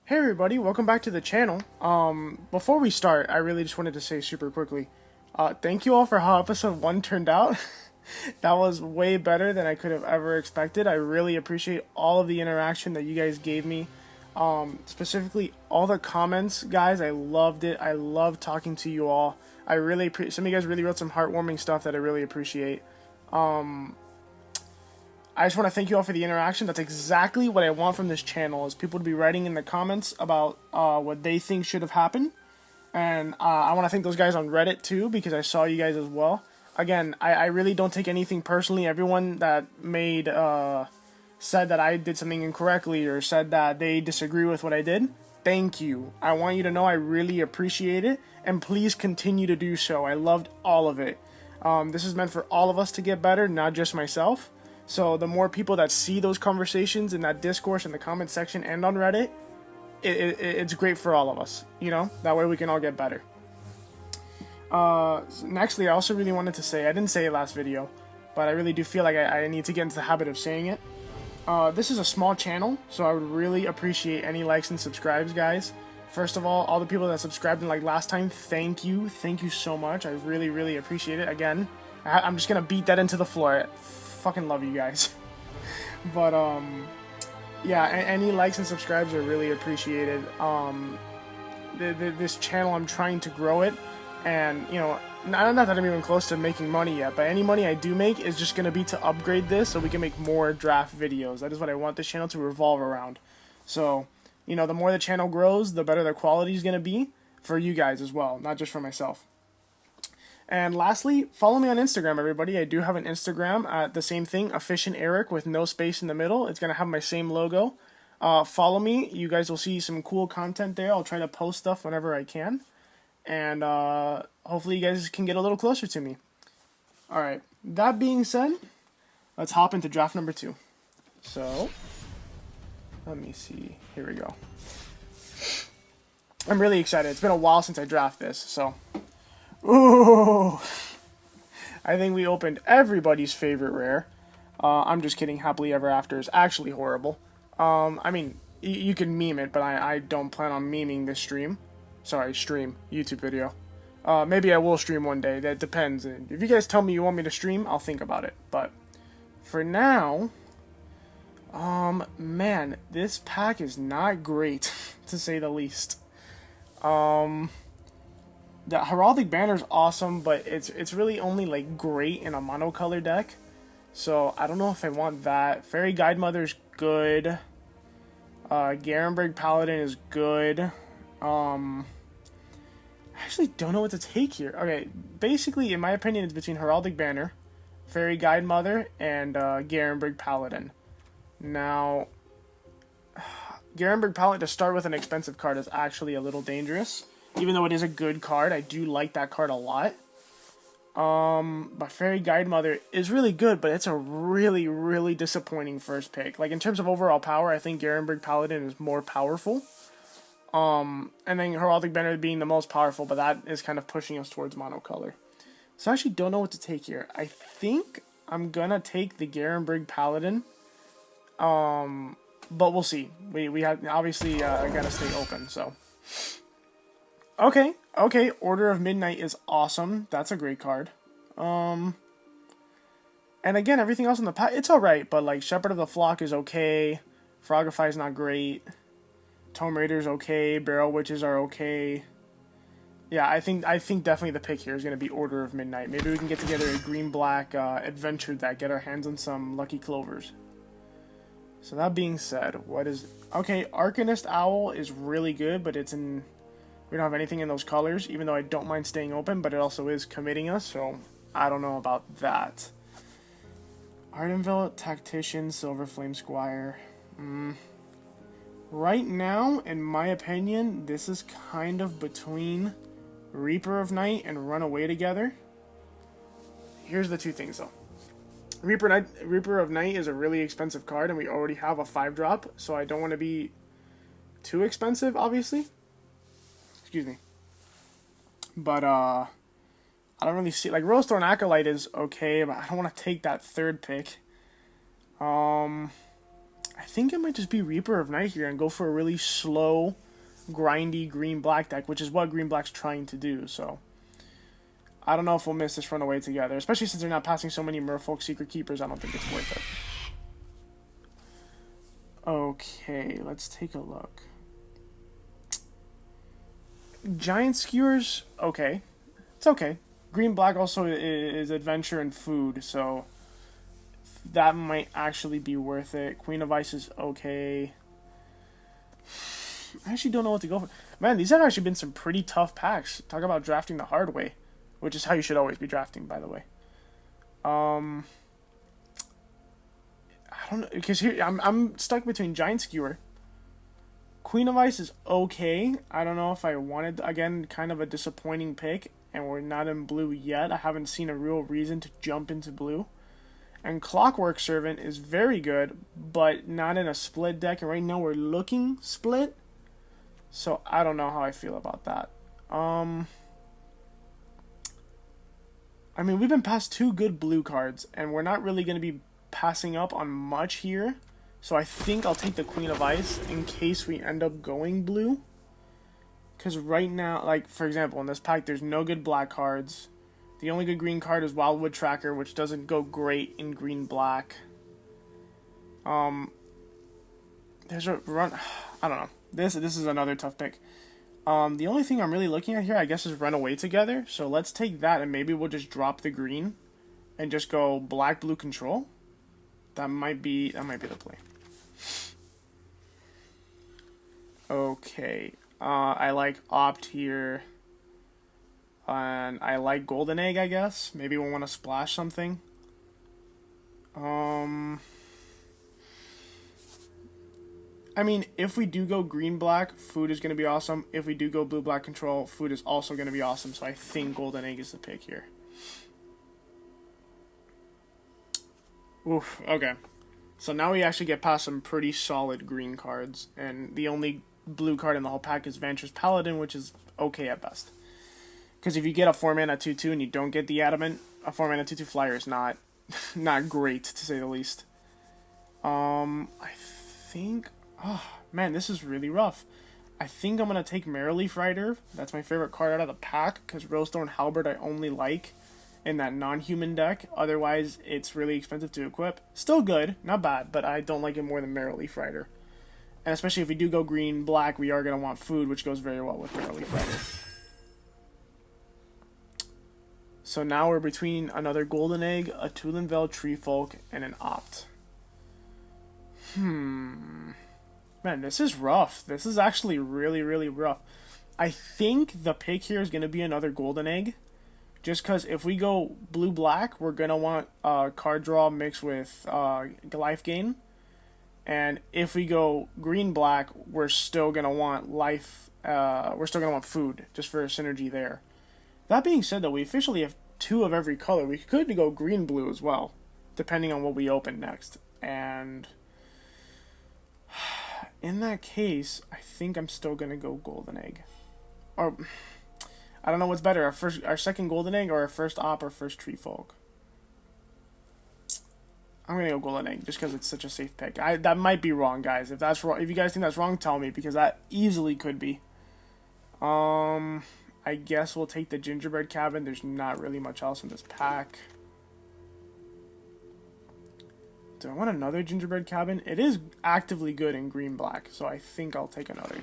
Hey everybody, welcome back to the channel. Before we start, I really just wanted to say super quickly, thank you all for how episode 1 turned out. That was way better than I could have ever expected. I really appreciate all of the interaction that you guys gave me. Specifically, all the comments, guys, I loved it. I loved talking to you all. I really some of you guys really wrote some heartwarming stuff that I really appreciate. I just want to thank you all for the interaction. That's exactly what I want from this channel, is people to be writing in the comments about what they think should have happened. And I want to thank those guys on Reddit too, because I saw you guys as well. Again, I really don't take anything personally. Everyone that said that I did something incorrectly or said that they disagree with what I did, thank you. I want you to know I really appreciate it, and please continue to do so. I loved all of it. This is meant for all of us to get better, not just myself. So the more people that see those conversations in that discourse in the comment section and on Reddit, it's great for all of us, you know? That way we can all get better. Nextly, I also really wanted to say, I didn't say it last video, but I really do feel like I need to get into the habit of saying it. This is a small channel, so I would really appreciate any likes and subscribes, guys. First of all the people that subscribed in like last time, thank you so much. I really appreciate it. Again, I'm just gonna beat that into the floor. Fucking love you guys. But yeah, any likes and subscribes are really appreciated. This channel, I'm trying to grow it, and you know, not that I'm even close to making money yet, but any money I do make is just gonna be to upgrade this so we can make more draft videos. That is what I want this channel to revolve around. So, you know, the more the channel grows, the better the quality is gonna be for you guys as well, not just for myself. And lastly, follow me on Instagram, everybody. I do have an Instagram at the same thing, Efficient Eric, with no space in the middle. It's going to have my same logo. Follow me. You guys will see some cool content there. I'll try to post stuff whenever I can. And hopefully you guys can get a little closer to me. Alright, that being said, let's hop into draft number 2. So, let me see. Here we go. I'm really excited. It's been a while since I draft this, so... Ooh, I think we opened everybody's favorite rare. I'm just kidding. Happily Ever After is actually horrible. I mean, you can meme it, but I don't plan on memeing this stream. Sorry, stream. YouTube video. Maybe I will stream one day. That depends. If you guys tell me you want me to stream, I'll think about it. But for now, man, this pack is not great, to say the least. The Heraldic Banner is awesome, but it's really only like great in a monocolor deck. So I don't know if I want that. Fairy Guidemother's good. Garenberg Paladin is good. I actually don't know what to take here. Okay, basically, in my opinion, it's between Heraldic Banner, Fairy Guidemother, and Garenberg Paladin. Now, Garenberg Paladin to start with an expensive card is actually a little dangerous. Even though it is a good card, I do like that card a lot. But Fairy Guidemother is really good, but it's a really disappointing first pick. Like, in terms of overall power, I think Garenberg Paladin is more powerful. And then Heraldic Banner being the most powerful, but that is kind of pushing us towards monocolor. So I actually don't know what to take here. I think I'm gonna take the Garenberg Paladin. But we'll see. We have, obviously, gotta stay open, so... Okay, Order of Midnight is awesome. That's a great card. And again, everything else in the pack, it's alright, but like Shepherd of the Flock is okay. Frogify is not great. Tome Raider's okay. Barrel Witches are okay. Yeah, I think definitely the pick here is going to be Order of Midnight. Maybe we can get together a green-black adventure deck, get our hands on some Lucky Clovers. So that being said, what is... Okay, Arcanist Owl is really good, but it's in... We don't have anything in those colors, even though I don't mind staying open, but it also is committing us, so I don't know about that. Ardenville, Tactician, Silverflame Squire. Right now, in my opinion, this is kind of between Reaper of Night and Runaway Together. Here's the two things, though. Reaper of Night is a really expensive card, and we already have a 5-drop, so I don't want to be too expensive, obviously. Excuse me. But, I don't really see... Like, Rosethorn Acolyte is okay, but I don't want to take that third pick. I I think it might just be Reaper of Night here and go for a really slow, grindy green-black deck, which is what green-black's trying to do, so... I don't know if we'll miss this Runaway together, especially since they're not passing so many Merfolk Secret Keepers. I don't think it's worth it. Okay, let's take a look. Giant Skewers, okay. It's okay. Green-black also is adventure and food, so that might actually be worth it. Queen of Ice is okay. I actually don't know what to go for. Man, these have actually been some pretty tough packs. Talk about drafting the hard way. Which is how you should always be drafting, by the way. I don't know, because here I'm stuck between Giant Skewer. Queen of Ice is okay. I don't know if I wanted, again, kind of a disappointing pick, and we're not in blue yet. I haven't seen a real reason to jump into blue. And Clockwork Servant is very good, but not in a split deck, and right now we're looking split. So I don't know how I feel about that. I mean, we've been past 2 good blue cards, and we're not really going to be passing up on much here. So I think I'll take the Queen of Ice in case we end up going blue. Because right now, like, for example, in this pack, there's no good black cards. The only good green card is Wildwood Tracker, which doesn't go great in green-black. There's a run... I don't know. This is another tough pick. The only thing I'm really looking at here, I guess, is Runaway together. So let's take that, and maybe we'll just drop the green and just go black-blue control. That might be the play. Okay. I like Opt here. And I like Golden Egg, I guess. Maybe we'll want to splash something. I mean, if we do go green-black, food is going to be awesome. If we do go blue-black control, food is also going to be awesome. So I think Golden Egg is the pick here. Oof, okay. So now we actually get past some pretty solid green cards. And the only blue card in the whole pack is Vantress Paladin, which is okay at best. Because if you get a 4-mana 2/2 and you don't get the Adamant, a 4-mana 2/2 flyer is not great, to say the least. I think... Oh, man, this is really rough. I think I'm going to take Marrowleaf Rider. That's my favorite card out of the pack, because Rosethorn Halberd I only like in that non-human deck. Otherwise, it's really expensive to equip. Still good, not bad, but I don't like it more than Marrowleaf Rider. And especially if we do go green-black, we are going to want food, which goes very well with Marrowleaf Rider. So now we're between another Golden Egg, a Tulinvel Treefolk, and an Opt. Man, this is rough. This is actually really, really rough. I think the pick here is going to be another Golden Egg. Just because if we go blue-black, we're going to want card draw mixed with life gain. And if we go green-black, we're still going to want life. We're still going to want food, just for synergy there. That being said, though, we officially have 2 of every color. We could go green-blue as well, depending on what we open next. And... in that case, I think I'm still going to go Golden Egg. Or, I don't know what's better, our second Golden Egg or our first Op or first Treefolk. I'm going to go Golden Egg just because it's such a safe pick. That might be wrong, guys. If that's wrong, if you guys think that's wrong, tell me, because that easily could be. I guess we'll take the Gingerbread Cabin. There's not really much else in this pack. Do I want another Gingerbread Cabin? It is actively good in green-black, so I think I'll take another.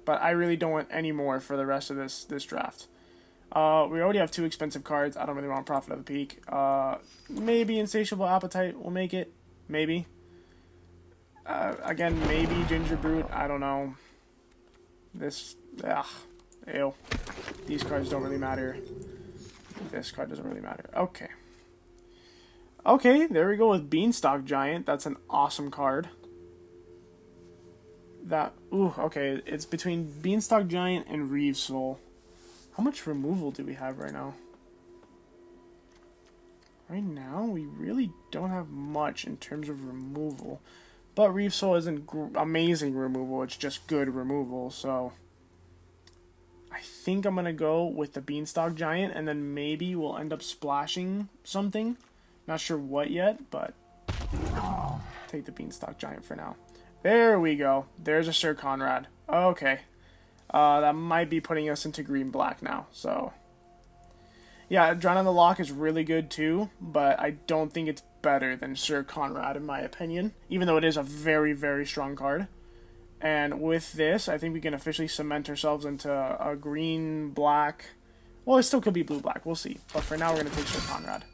But I really don't want any more for the rest of this draft. We already have 2 expensive cards. I don't really want Prophet of the Peak. Maybe Insatiable Appetite will make it. Maybe. Again, maybe Ginger Brute. I don't know. This... ew. These cards don't really matter. This card doesn't really matter. Okay. Okay, there we go with Beanstalk Giant. That's an awesome card. Okay, it's between Beanstalk Giant and Reeve Soul. How much removal do we have right now? Right now, we really don't have much in terms of removal. But Reeve Soul isn't amazing removal, it's just good removal, so... I think I'm going to go with the Beanstalk Giant, and then maybe we'll end up splashing something. Not sure what yet, but take take the Beanstalk Giant for now. There we go. There's a Sir Conrad. Okay. That might be putting us into green-black now, so... Yeah, Drown on the Lock is really good too, but I don't think it's better than Sir Conrad in my opinion, even though it is a very, very strong card. And with this, I think we can officially cement ourselves into a green-black... Well, it still could be blue-black, we'll see. But for now, we're going to take Sir Conrad.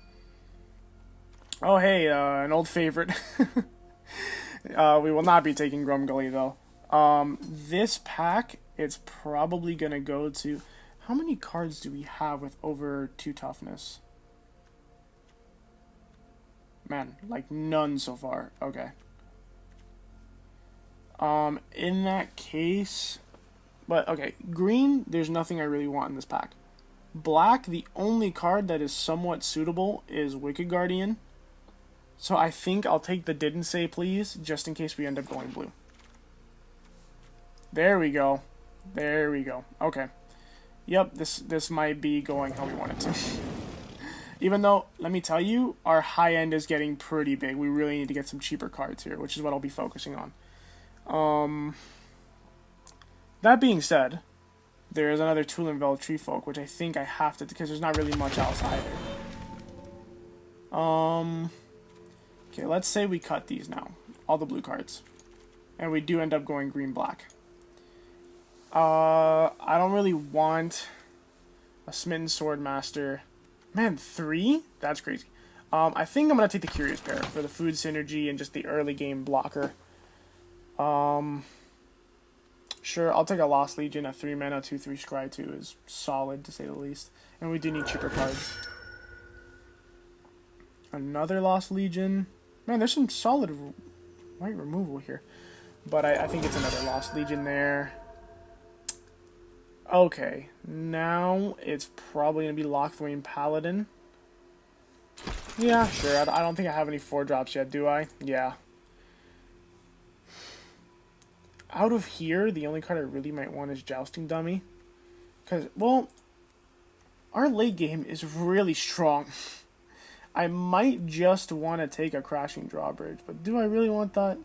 Oh, hey, an old favorite. We will not be taking Grumgully, though. This pack, it's probably going to go to... How many cards do we have with over 2 toughness? Man, like none so far. Okay. In that case... But, okay, green, there's nothing I really want in this pack. Black, the only card that is somewhat suitable is Wicked Guardian. So I think I'll take the Didn't Say Please, just in case we end up going blue. There we go. There we go. Okay. Yep, this might be going how we want it to. Even though, let me tell you, our high end is getting pretty big. We really need to get some cheaper cards here, which is what I'll be focusing on. That being said, there is another Tulinvel Tree Folk, which I think I have to, because there's not really much else either. Okay, let's say we cut these now. All the blue cards. And we do end up going green-black. I don't really want a Smitten Swordmaster. Man, 3? That's crazy. I think I'm going to take the Curious Pair for the food synergy and just the early game blocker. Sure, I'll take a Lost Legion. A 3-mana, 2/3 Scry 2 is solid, to say the least. And we do need cheaper cards. Another Lost Legion. Man, there's some solid white removal here. But I think it's another Lost Legion there. Okay, now it's probably going to be Locthwain Paladin. Yeah, sure. I don't think I have any 4-drops yet, do I? Yeah. Out of here, the only card I really might want is Jousting Dummy. Because, well, our late game is really strong. I might just want to take a Crashing Drawbridge, but do I really want that?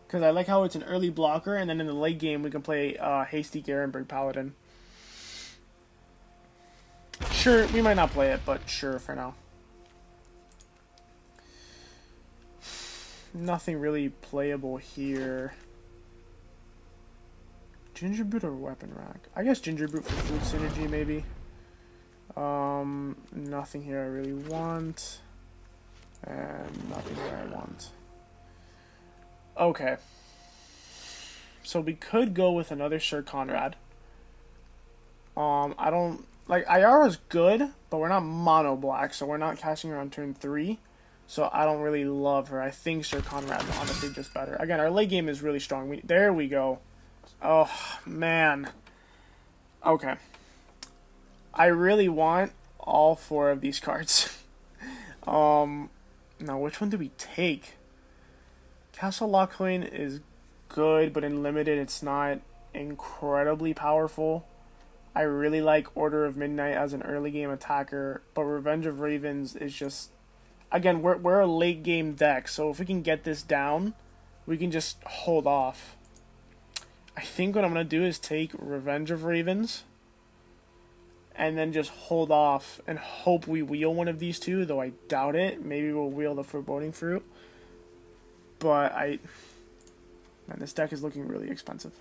Because I like how it's an early blocker, and then in the late game we can play Hasty Garenberg Paladin. Sure, we might not play it, but sure for now. Nothing really playable here. Ginger Boot or Weapon Rack? I guess Ginger Boot for food synergy, maybe. Nothing here I really want. And nothing here I want. Okay. So we could go with another Sir Conrad. I don't... Like, Ayara's good, but we're not mono black, so we're not casting her on turn 3. So I don't really love her. I think Sir Conrad's honestly just better. Again, our late game is really strong. There we go. Oh, man. Okay. I really want all 4 of these cards. Now, which one do we take? Castle Locthwain is good, but in limited, it's not incredibly powerful. I really like Order of Midnight as an early game attacker, but Revenge of Ravens is just... Again, we're a late game deck, so if we can get this down, we can just hold off. I think what I'm going to do is take Revenge of Ravens, and then just hold off and hope we wheel one of these two, though I doubt it. Maybe we'll wheel the Foreboding Fruit. But man, this deck is looking really expensive.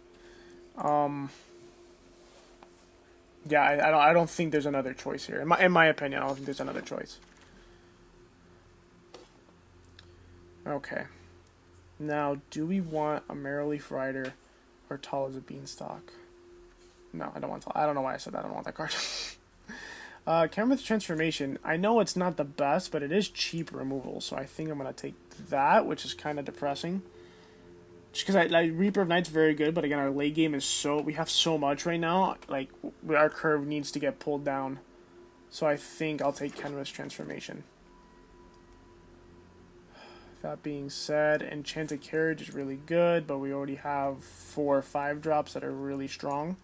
Yeah, I don't think there's another choice here. In my opinion, I don't think there's another choice. Okay. Now, do we want a Merrillleaf Rider or Tall as a Beanstalk? No, I don't want Tall. I don't know why I said that. I don't want that card. Camera's Transformation. I know it's not the best, but it is cheap removal, so I think I'm going to take that, which is kind of depressing. Just because Reaper of Night's very good, but again, our late game is so... We have so much right now. Like, our curve needs to get pulled down. So I think I'll take Kenra's Transformation. That being said, Enchanted Carriage is really good, but we already have 4 or 5 drops that are really strong.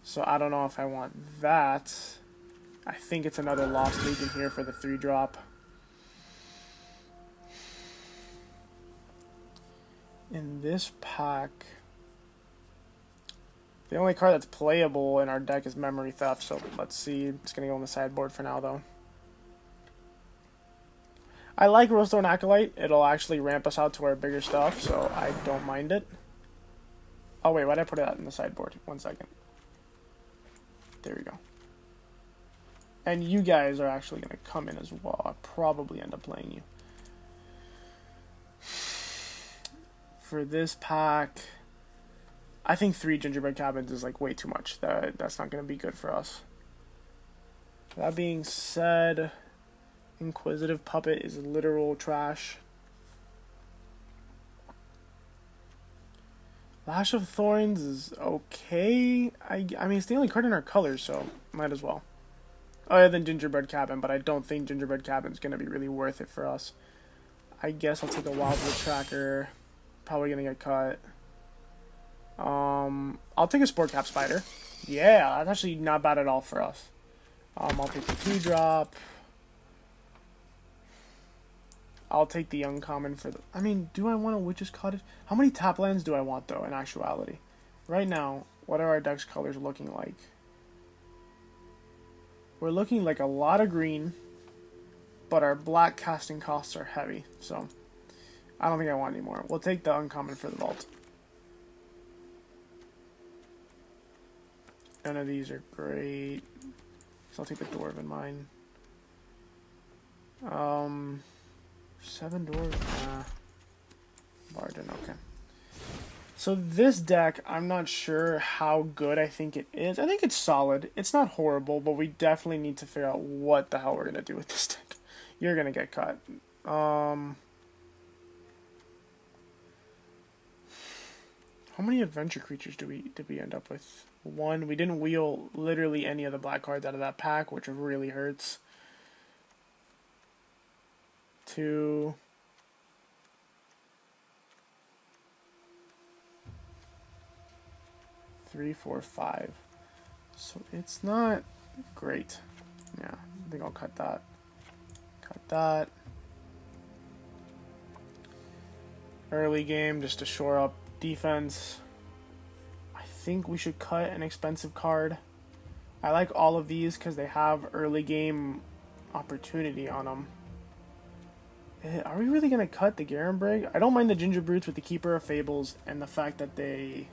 So I don't know if I want that. I think it's another Lost Legion here for the 3-drop. In this pack, the only card that's playable in our deck is Memory Theft, so let's see. It's going to go on the sideboard for now, though. I like Rosethorn Acolyte. It'll actually ramp us out to our bigger stuff, so I don't mind it. Oh, wait, why did I put that in the sideboard? 1 second. There we go. And you guys are actually going to come in as well. I'll probably end up playing you. For this pack, I think 3 Gingerbread Cabins is like way too much. That's not going to be good for us. That being said, Inquisitive Puppet is literal trash. Lash of Thorns is okay. I mean, it's the only card in our colors, so might as well. Other than Gingerbread Cabin, but I don't think Gingerbread Cabin is going to be really worth it for us. I guess I'll take a Wildwood Tracker. Probably going to get cut. I'll take a Spore Cap Spider. Yeah, that's actually not bad at all for us. I'll take the 2-drop. I'll take the uncommon for the... I mean, do I want a Witch's Cottage? How many tap lands do I want, though, in actuality? Right now, what are our deck's colors looking like? We're looking like a lot of green, but our black casting costs are heavy, so I don't think I want any more. We'll take the uncommon for the vault. None of these are great, so I'll take the Dwarven Mine. 7 dwarves? Nah. Barden, okay. So this deck, I'm not sure how good I think it is. I think it's solid. It's not horrible, but we definitely need to figure out what the hell we're going to do with this deck. You're going to get cut. How many adventure creatures did we end up with? 1. We didn't wheel literally any of the black cards out of that pack, which really hurts. 2. 3, 4, 5. So it's not great. Yeah, I think I'll cut that. Cut that. Early game just to shore up defense. I think we should cut an expensive card. I like all of these because they have early game opportunity on them. Are we really going to cut the Garenbrig? I don't mind the Ginger Brutes with the Keeper of Fables and the fact that they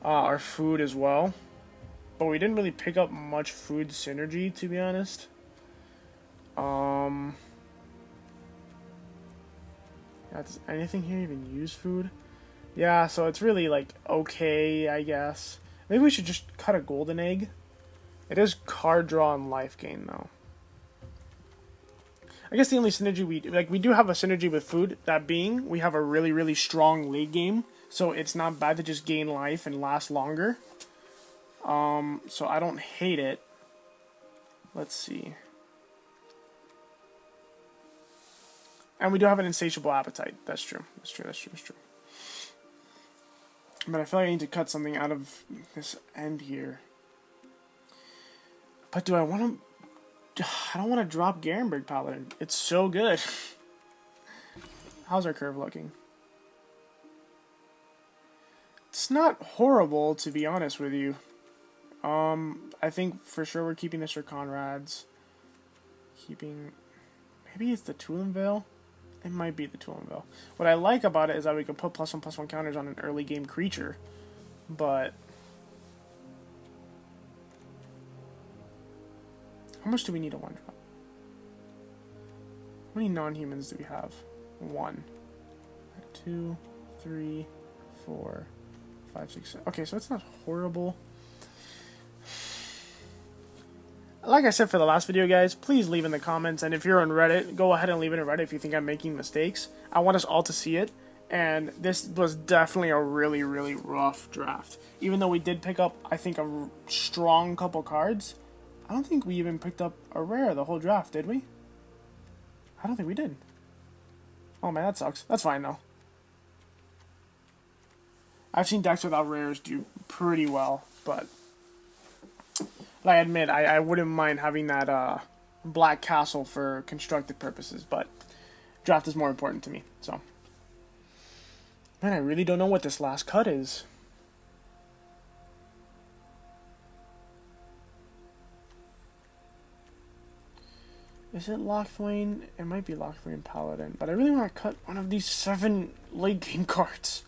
are food as well. But we didn't really pick up much food synergy, to be honest. Yeah, does anything here even use food? Yeah, so it's really like okay, I guess. Maybe we should just cut a Golden Egg. It is card draw and life gain though. I guess the only synergy we do have a synergy with food, that being we have a really, really strong late game, so it's not bad to just gain life and last longer. So I don't hate it. Let's see. And we do have an insatiable appetite. That's true. That's true. That's true. That's true. But I feel like I need to cut something out of this end here. But do I want to... I don't want to drop Garenbrig Paladin. It's so good. How's our curve looking? It's not horrible, to be honest with you. I think for sure we're keeping the Sir Conrads. Keeping... Maybe it's the Tulin Veil? It might be the Tulin Veil. What I like about it is that we can put +1/+1 counters on an early game creature. But... how much do we need a 1-drop? How many non-humans do we have? 1. 2, 3, 4, 5, 6, 7. Okay, so it's not horrible. Like I said for the last video, guys, please leave in the comments. And if you're on Reddit, go ahead and leave it in Reddit if you think I'm making mistakes. I want us all to see it. And this was definitely a really, really rough draft. Even though we did pick up, I think, a strong couple cards, I don't think we even picked up a rare the whole draft, did we? I don't think we did. Oh man, that sucks. That's fine though. I've seen decks without rares do pretty well, but I admit I wouldn't mind having that Black Castle for constructed purposes, but draft is more important to me. So Man, I really don't know what this last cut is. Is it Locthwain? It might be Locthwain Paladin, but I really want to cut one of these 7 late game cards.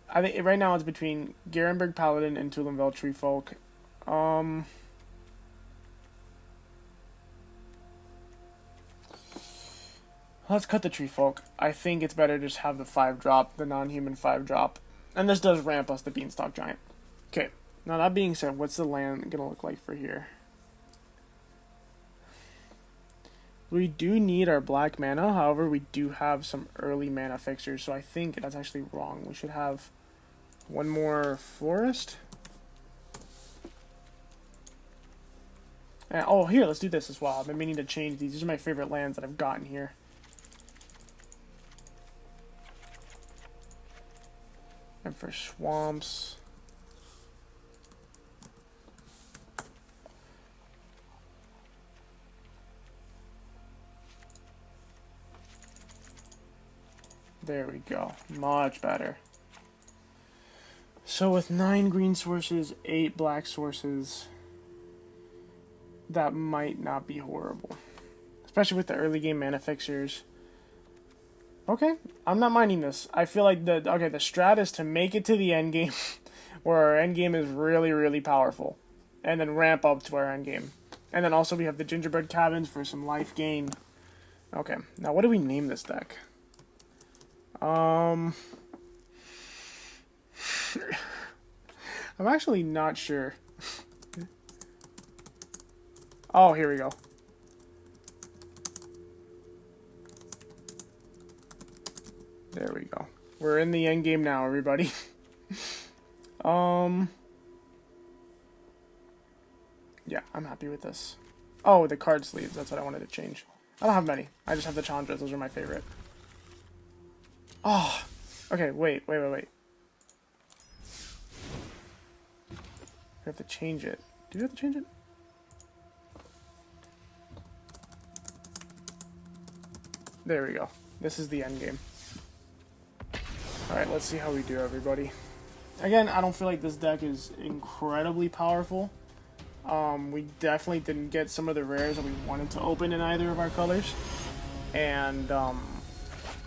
I think right now it's between Garenberg Paladin and Tulinvel Treefolk. Let's cut the Treefolk. I think it's better to just have the 5-drop, the non-human 5-drop. And this does ramp us the Beanstalk Giant. Okay, now that being said, what's the land gonna look like for here? We do need our black mana, however, we do have some early mana fixers, so I think that's actually wrong. We should have one more forest. And, oh, here, let's do this as well. I've been meaning to change these. These are my favorite lands that I've gotten here. And for swamps... There we go. Much better. So with 9 green sources, 8 black sources, that might not be horrible. Especially with the early game mana fixers. Okay, I'm not minding this. I feel like the strat is to make it to the end game, where our end game is really, really powerful. And then ramp up to our end game. And then also we have the gingerbread cabins for some life gain. Okay, now what do we name this deck? I'm actually not sure. Oh, here we go. There we go. We're in the end game now, everybody. Yeah, I'm happy with this. Oh, the card sleeves. That's what I wanted to change. I don't have many. I just have the Chandras. Those are my favorite. Oh, okay, wait. We have to change it. Do we have to change it? There we go. This is the end game. Alright, let's see how we do, everybody. Again, I don't feel like this deck is incredibly powerful. We definitely didn't get some of the rares that we wanted to open in either of our colors. And,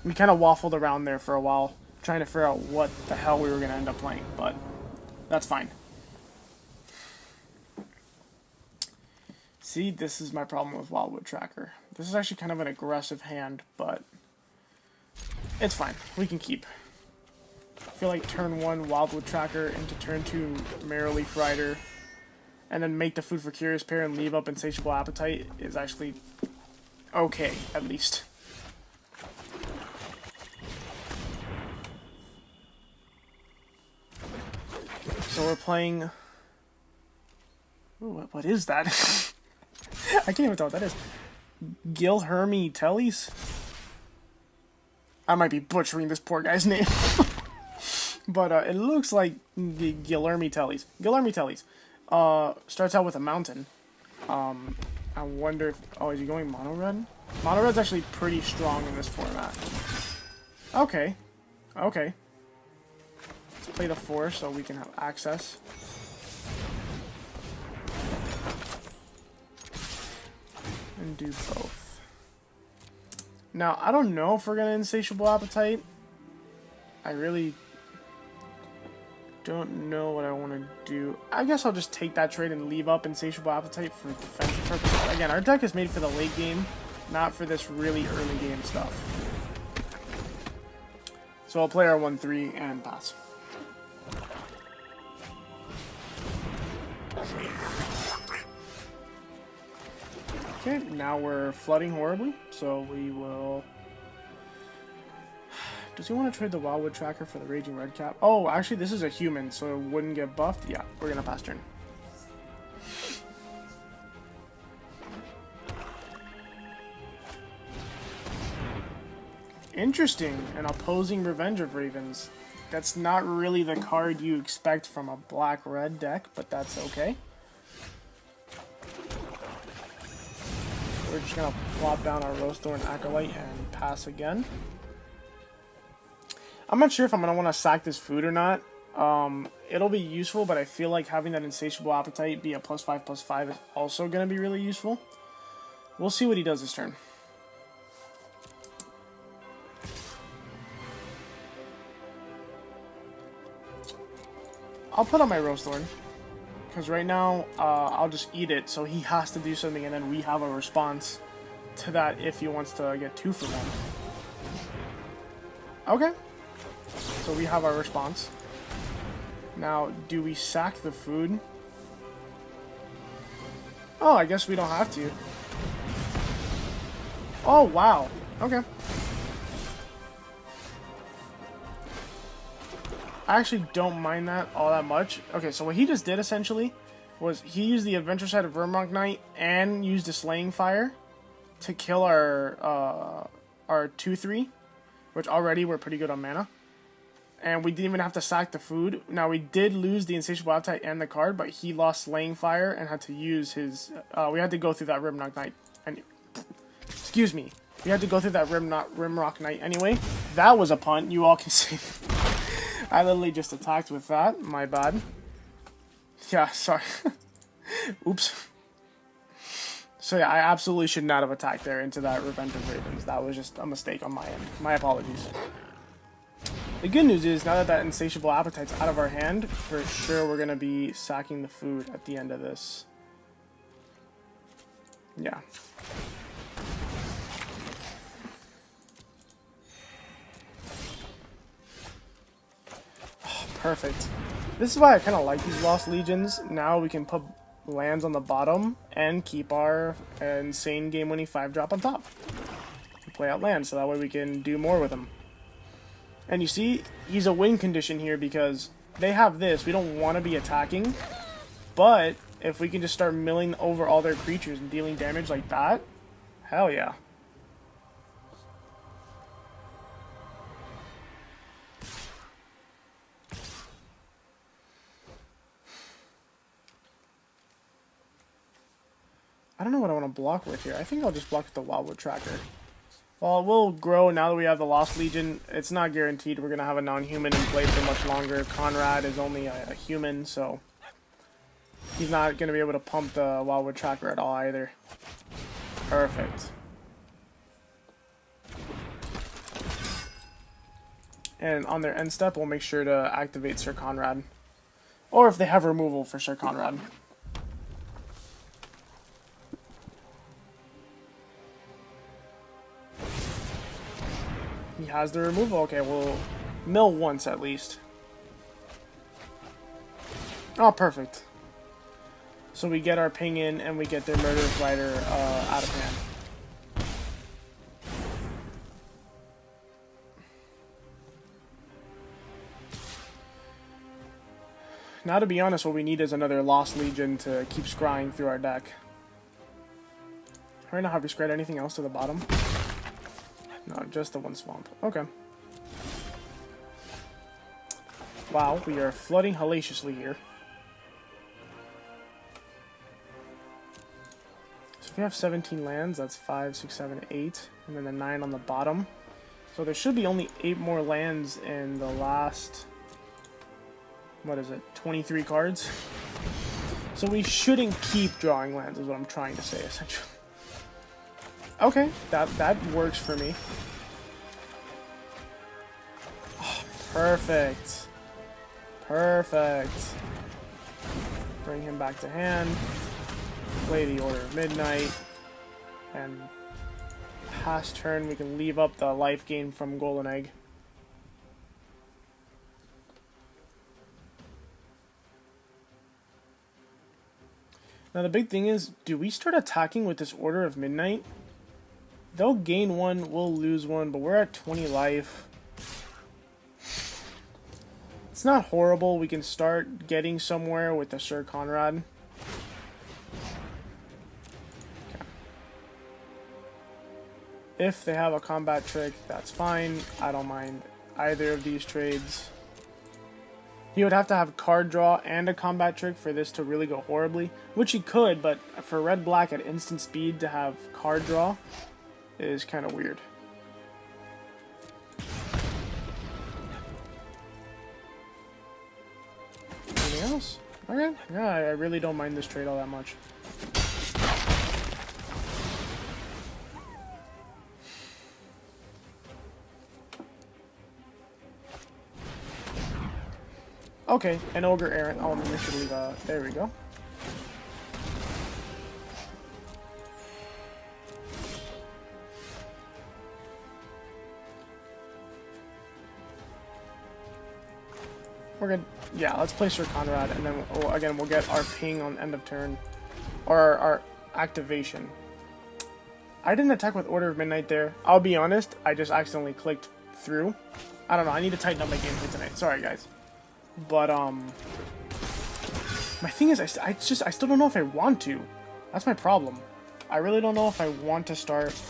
we kind of waffled around there for a while, trying to figure out what the hell we were going to end up playing, but that's fine. See, this is my problem with Wildwood Tracker. This is actually kind of an aggressive hand, but it's fine. We can keep. I feel like turn 1 Wildwood Tracker into turn 2 Marrowleaf Rider, and then make the Food for Curious pair and leave up Insatiable Appetite is actually okay, at least. So we're playing... Ooh, what is that? I can't even tell what that is. Gilherme Tellys? I might be butchering this poor guy's name. But it looks like Gilherme Tellys. Gilherme Tellys. Starts out with a mountain. I wonder if... Oh, is he going mono red? Mono red's actually pretty strong in this format. Okay. Okay. Let's play the 4 so we can have access. And do both. Now, I don't know if we're going to Insatiable Appetite. I really don't know what I want to do. I guess I'll just take that trade and leave up Insatiable Appetite for defensive purposes. Again, our deck is made for the late game, not for this really early game stuff. So I'll play our 1-3 and pass. Okay, now we're flooding horribly, so we will... Does he want to trade the Wildwood Tracker for the Raging Redcap? Oh, actually, this is a human, so it wouldn't get buffed. Yeah, we're going to pass turn. Interesting. An opposing Revenge of Ravens. That's not really the card you expect from a black-red deck, but that's okay. We're just going to plop down our Rosethorn Acolyte and pass again. I'm not sure if I'm going to want to sack this food or not. It'll be useful, but I feel like having that Insatiable Appetite be a +5/+5 is also going to be really useful. We'll see what he does this turn. I'll put on my Rose Thorn, because right now I'll just eat it, so he has to do something, and then we have a response to that if he wants to get 2 for 1. Okay, so we have our response. Now, do we sack the food? Oh, I guess we don't have to. Oh, wow. Okay. I actually don't mind that all that much. Okay, so what he just did, essentially, was he used the Adventure Side of Rimrock Knight and used a Slaying Fire to kill our 2/3, which already we're pretty good on mana. And we didn't even have to sack the food. Now, we did lose the Insatiable Appetite and the card, but he lost Slaying Fire and had to use his... we had to go through that Rimrock Knight. Excuse me. We had to go through that Rimrock Knight anyway. That was a punt. You all can see. I literally just attacked with that. My bad. Yeah, sorry. Oops. So yeah, I absolutely should not have attacked there into that Revenge of Ravens. That was just a mistake on my end. My apologies. The good news is, now that that Insatiable Appetite's out of our hand, for sure we're going to be sacking the food at the end of this. Yeah. Oh, perfect. This is why I kind of like these Lost Legions. Now we can put lands on the bottom and keep our insane game-winning 5-drop on top. Play out lands, so that way we can do more with them. And you see, he's a win condition here because they have this. We don't want to be attacking, but if we can just start milling over all their creatures and dealing damage like that, hell yeah. I don't know what I want to block with here. I think I'll just block with the Wildwood Tracker. Well, we'll grow now that we have the Lost Legion. It's not guaranteed we're going to have a non-human in play for much longer. Conrad is only a human, so he's not going to be able to pump the Wildwood Tracker at all either. Perfect. And on their end step, we'll make sure to activate Sir Conrad. Or if they have removal for Sir Conrad. He has the removal. Okay, we'll mill once at least. Oh, perfect. So we get our ping in and we get their Murderous Rider out of hand. Now, to be honest, what we need is another Lost Legion to keep scrying through our deck. Right now, have we scryed anything else to the bottom? No, just the one swamp. Okay. Wow, we are flooding hellaciously here. So if we have 17 lands, that's 5, 6, 7, 8, and then the 9 on the bottom. So there should be only 8 more lands in the last, what is it, 23 cards? So we shouldn't keep drawing lands, is what I'm trying to say, essentially. Okay, that works for me. Oh, perfect. Perfect. Bring him back to hand. Play the Order of Midnight. And past turn, we can leave up the life gain from Golden Egg. Now the big thing is, do we start attacking with this Order of Midnight? They'll gain 1, we'll lose 1, but we're at 20 life. It's not horrible. We can start getting somewhere with the Sir Conrad. Okay. If they have a combat trick, that's fine. I don't mind either of these trades. He would have to have card draw and a combat trick for this to really go horribly, which he could, but for red-black at instant speed to have card draw is kind of weird. else? Okay. Yeah, I really don't mind this trade all that much. Okay, an Ogre Errant. Oh, we should leave there we go. We're good. Yeah, let's play Sir Conrad, and then again we'll get our ping on end of turn, or our activation. I didn't attack with Order of Midnight there. I'll be honest, I just accidentally clicked through. I don't know. I need to tighten up my gameplay tonight. Sorry, guys. But my thing is, I still don't know if I want to. That's my problem. I really don't know if I want to start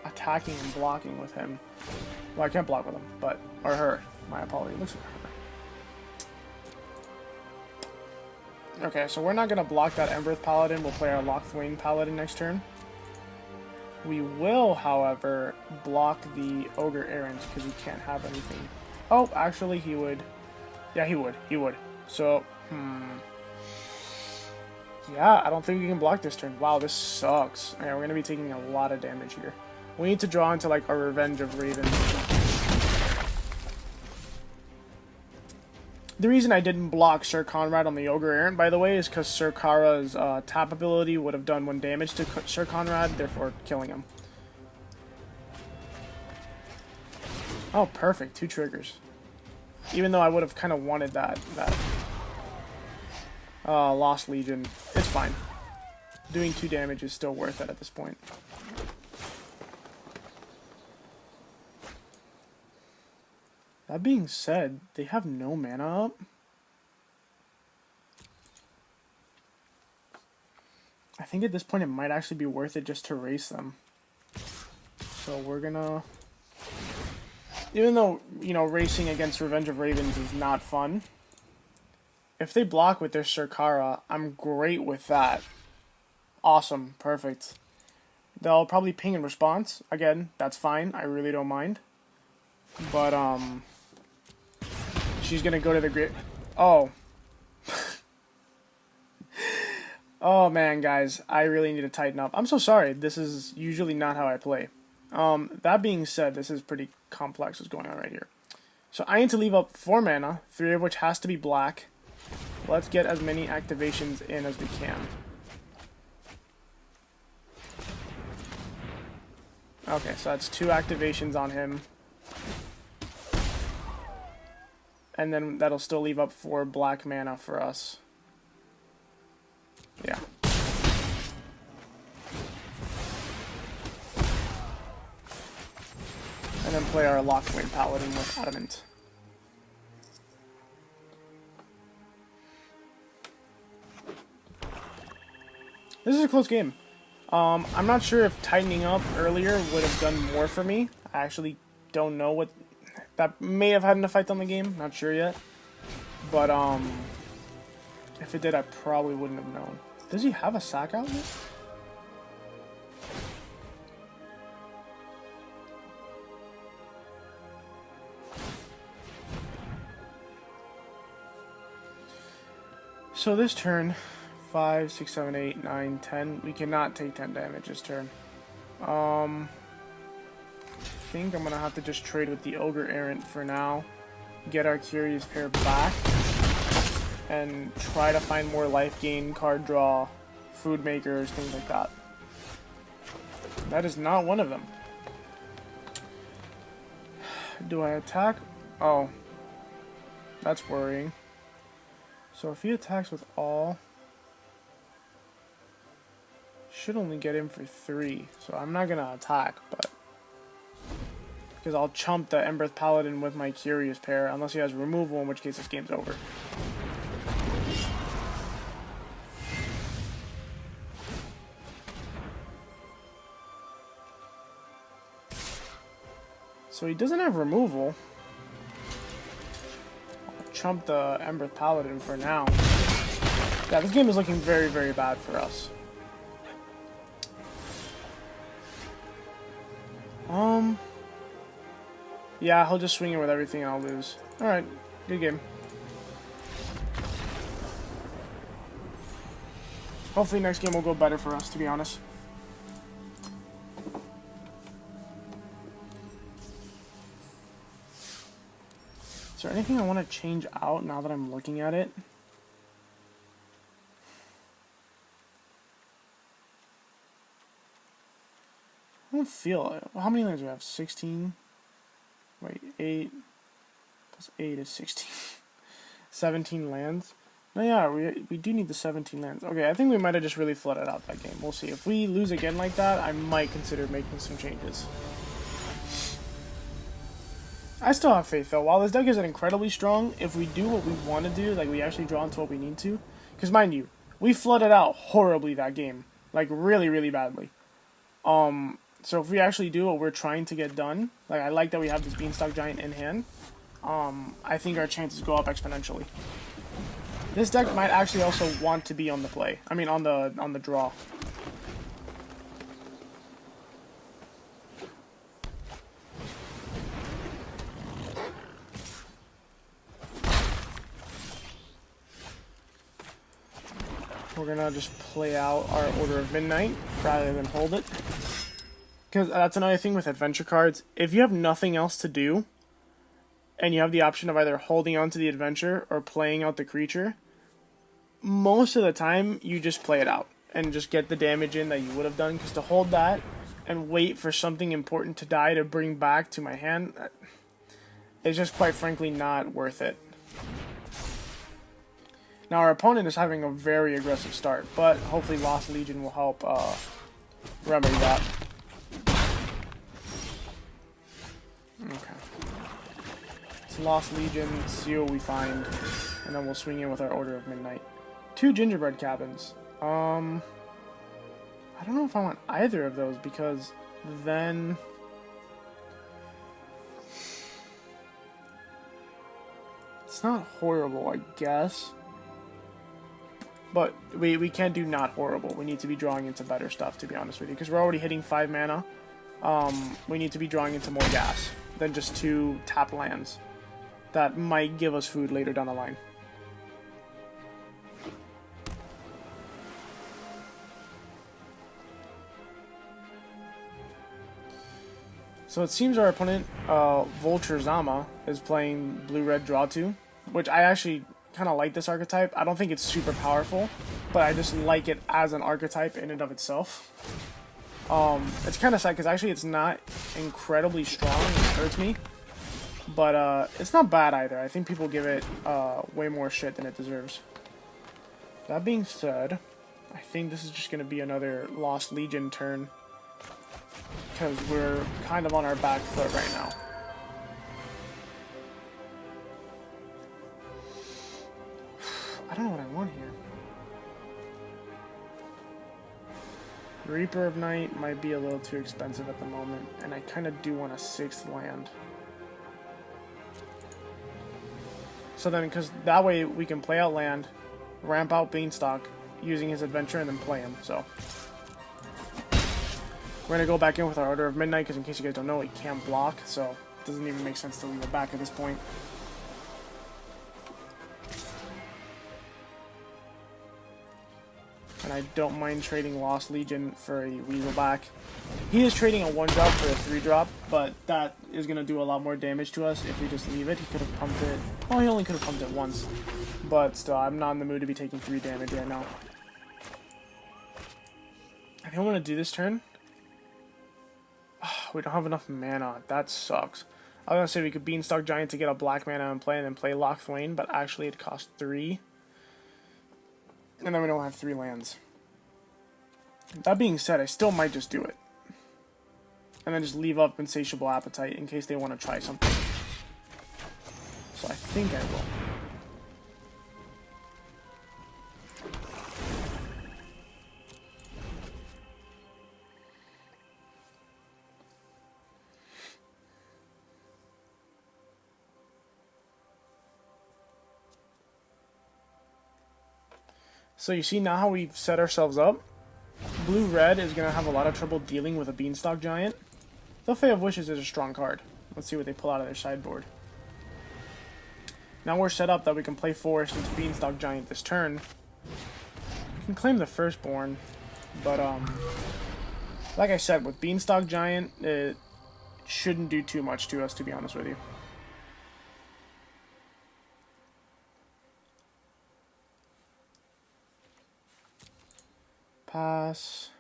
attacking and blocking with him. Well, I can't block with him, but or her. My apologies. Looks like her. Okay, so we're not going to block that Embereth Paladin. We'll play our Locthwain Paladin next turn. We will, however, block the Ogre Errant because he can't have anything. Oh, actually, he would. Yeah, he would. He would. So, yeah, I don't think we can block this turn. Wow, this sucks. Okay, we're going to be taking a lot of damage here. We need to draw into, like, a Revenge of Ravens. The reason I didn't block Sir Conrad on the Ogre Errant, by the way, is because Sir Kara's tap ability would have done 1 damage to Sir Conrad, therefore killing him. Oh, perfect. 2 triggers. Even though I would have kind of wanted that Lost Legion. It's fine. Doing 2 damage is still worth it at this point. That being said, they have no mana up. I think at this point it might actually be worth it just to race them. So we're gonna... Even though, you know, racing against Revenge of Ravens is not fun, if they block with their Sir Kara, I'm great with that. Awesome. Perfect. They'll probably ping in response. Again, that's fine. I really don't mind. But, she's gonna go to the grid. Oh. Oh man, guys. I really need to tighten up. I'm so sorry. This is usually not how I play. That being said, this is pretty complex what's going on right here. So I need to leave up 4 mana, 3 of which has to be black. Let's get as many activations in as we can. Okay, so that's 2 activations on him. And then that'll still leave up 4 black mana for us. Yeah. And then play our Locthwain Paladin with Adamant. This is a close game. I'm not sure if tightening up earlier would have done more for me. I actually don't know what... That may have had an effect on the game. Not sure yet. But, if it did, I probably wouldn't have known. Does he have a sack out yet? So this turn, 5, 6, 7, 8, 9, 10. We cannot take 10 damage this turn. I think I'm going to have to just trade with the Ogre Errant for now. Get our Curious Pair back. And try to find more life gain, card draw, food makers, things like that. That is not one of them. Do I attack? Oh. That's worrying. So if he attacks with all... Should only get him for 3. So I'm not going to attack, but... Because I'll chump the Embereth Paladin with my Curious Pair, unless he has removal, in which case this game's over. So he doesn't have removal. I'll chump the Embereth Paladin for now. Yeah, this game is looking very, very bad for us. Yeah, he'll just swing it with everything and I'll lose. Alright, good game. Hopefully next game will go better for us, to be honest. Is there anything I want to change out now that I'm looking at it? I don't feel it. How many lands do we have? 16? Wait, 8 plus 8 is 16. 17 lands? No, yeah, we do need the 17 lands. Okay, I think we might have just really flooded out that game. We'll see. If we lose again like that, I might consider making some changes. I still have faith, though. While this deck isn't incredibly strong, if we do what we want to do, like we actually draw into what we need to, because mind you, we flooded out horribly that game. Like, really, really badly. So if we actually do what we're trying to get done, like I like that we have this Beanstalk Giant in hand, I think our chances go up exponentially. This deck might actually also want to be on the play. I mean, on the draw. We're gonna just play out our Order of Midnight rather than hold it. Because that's another thing with adventure cards. If you have nothing else to do, and you have the option of either holding on to the adventure or playing out the creature, most of the time you just play it out and just get the damage in that you would have done. Because to hold that and wait for something important to die to bring back to my hand, it's just quite frankly not worth it. Now our opponent is having a very aggressive start, but hopefully Lost Legion will help remedy that. Okay. It's Lost Legion, see what we find, and then we'll swing in with our Order of Midnight. 2 Gingerbread Cabins. I don't know if I want either of those, because then it's not horrible, I guess. But we can't do not horrible. We need to be drawing into better stuff, to be honest with you, because we're already hitting 5 mana. We need to be drawing into more gas than just 2 tap lands that might give us food later down the line. So it seems our opponent, Vulture Zama, is playing blue-red draw 2, which I actually kind of like this archetype. I don't think it's super powerful, but I just like it as an archetype in and of itself. It's kind of sad because actually it's not incredibly strong. It hurts me, but it's not bad either. I think people give it way more shit than it deserves. That being said, I think this is just going to be another Lost Legion turn because we're kind of on our back foot right now. I don't know what I want here. Reaper of Night might be a little too expensive at the moment, and I kind of do want a 6th land. So then, because that way we can play out land, ramp out Beanstalk using his adventure, and then play him, so. We're going to go back in with our Order of Midnight, because in case you guys don't know, it can't block, so it doesn't even make sense to leave it back at this point. And I don't mind trading Lost Legion for a Weaselback. He is trading a 1-drop for a 3-drop, but that is going to do a lot more damage to us if we just leave it. He could have pumped it. Well, he only could have pumped it once. But still, I'm not in the mood to be taking 3 damage right now. I think I'm going to do this turn. We don't have enough mana. That sucks. I was going to say we could Beanstalk Giant to get a black mana in play and then play Lock Flame, but actually it costs 3. And then we don't have 3 lands. That being said, I still might just do it. And then just leave up Insatiable Appetite in case they want to try something. So I think I will. So you see now how we've set ourselves up? Blue-red is going to have a lot of trouble dealing with a Beanstalk Giant. The Fae of Wishes is a strong card. Let's see what they pull out of their sideboard. Now we're set up that we can play Forest into Beanstalk Giant this turn. can claim the firstborn, but like I said, with Beanstalk Giant, it shouldn't do too much to us, to be honest with you. Pass.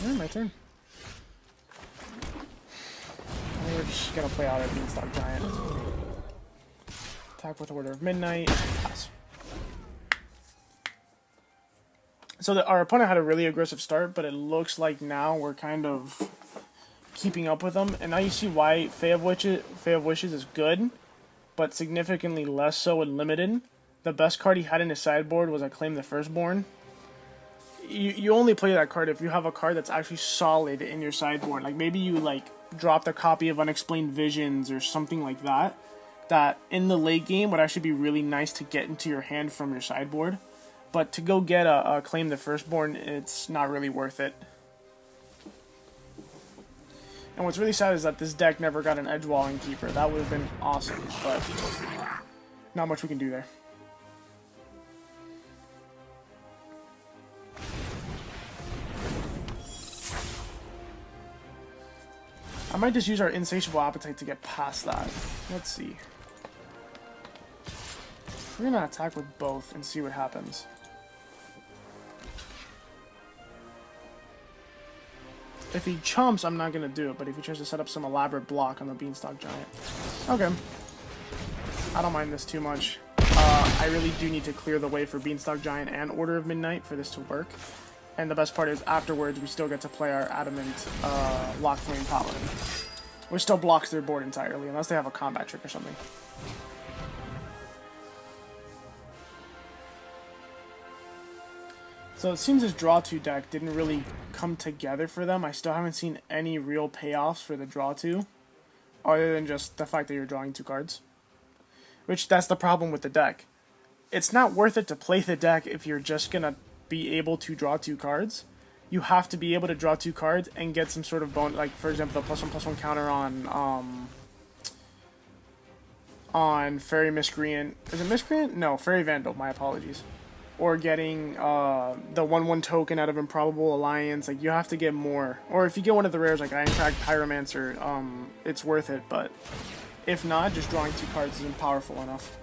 Yeah, my turn. I think we're just gonna play out our Beanstalk Giant. Attack with Order of Midnight. Pass. So our opponent had a really aggressive start, but it looks like now we're kind of keeping up with them. And now you see why Fae of Wishes is good, but significantly less so in Limited. The best card he had in his sideboard was I Claim the Firstborn. You only play that card if you have a card that's actually solid in your sideboard. Like maybe you like dropped a copy of Unexplained Visions or something like that. That in the late game would actually be really nice to get into your hand from your sideboard. But to go get a Claim the Firstborn, it's not really worth it. And what's really sad is that this deck never got an Edgewalling Keeper. That would have been awesome, but not much we can do there. I might just use our Insatiable Appetite to get past that. Let's see. We're going to attack with both and see what happens. If he chumps, I'm not going to do it, but if he tries to set up some elaborate block on the Beanstalk Giant. Okay. I don't mind this too much. I really do need to clear the way for Beanstalk Giant and Order of Midnight for this to work. And the best part is, afterwards, we still get to play our Adamant Lockflame Paladin, which still blocks their board entirely, unless they have a combat trick or something. So it seems this Draw 2 deck didn't really come together for them. I still haven't seen any real payoffs for the Draw 2, other than just the fact that you're drawing 2 cards. Which, that's the problem with the deck. It's not worth it to play the deck if you're just gonna be able to draw 2 cards. You have to be able to draw 2 cards and get some sort of bonus, like for example the +1/+1 counter on Fairy Miscreant. Is it Miscreant? No, Fairy Vandal, my apologies. Or getting the 1/1 token out of Improbable Alliance. Like, you have to get more. Or if you get one of the rares like Ironcrag Pyromancer, it's worth it, but if not, just drawing 2 cards isn't powerful enough.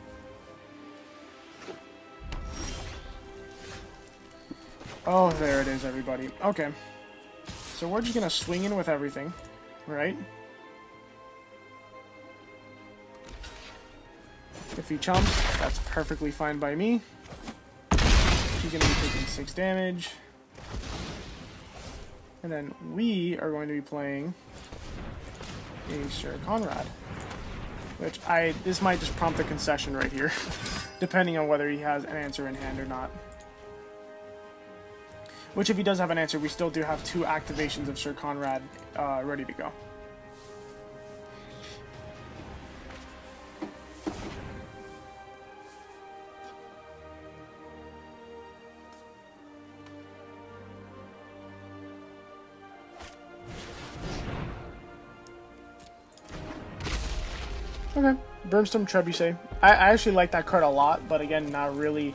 Oh, there it is, everybody. Okay. So we're just going to swing in with everything, right? If he chumps, that's perfectly fine by me. He's going to be taking 6 damage. And then we are going to be playing a Sir Conrad. Which this might just prompt a concession right here, depending on whether he has an answer in hand or not. Which, if he does have an answer, we still do have 2 activations of Sir Conrad ready to go. Okay, Brimstone Trebuchet. I actually like that card a lot, but again, not really.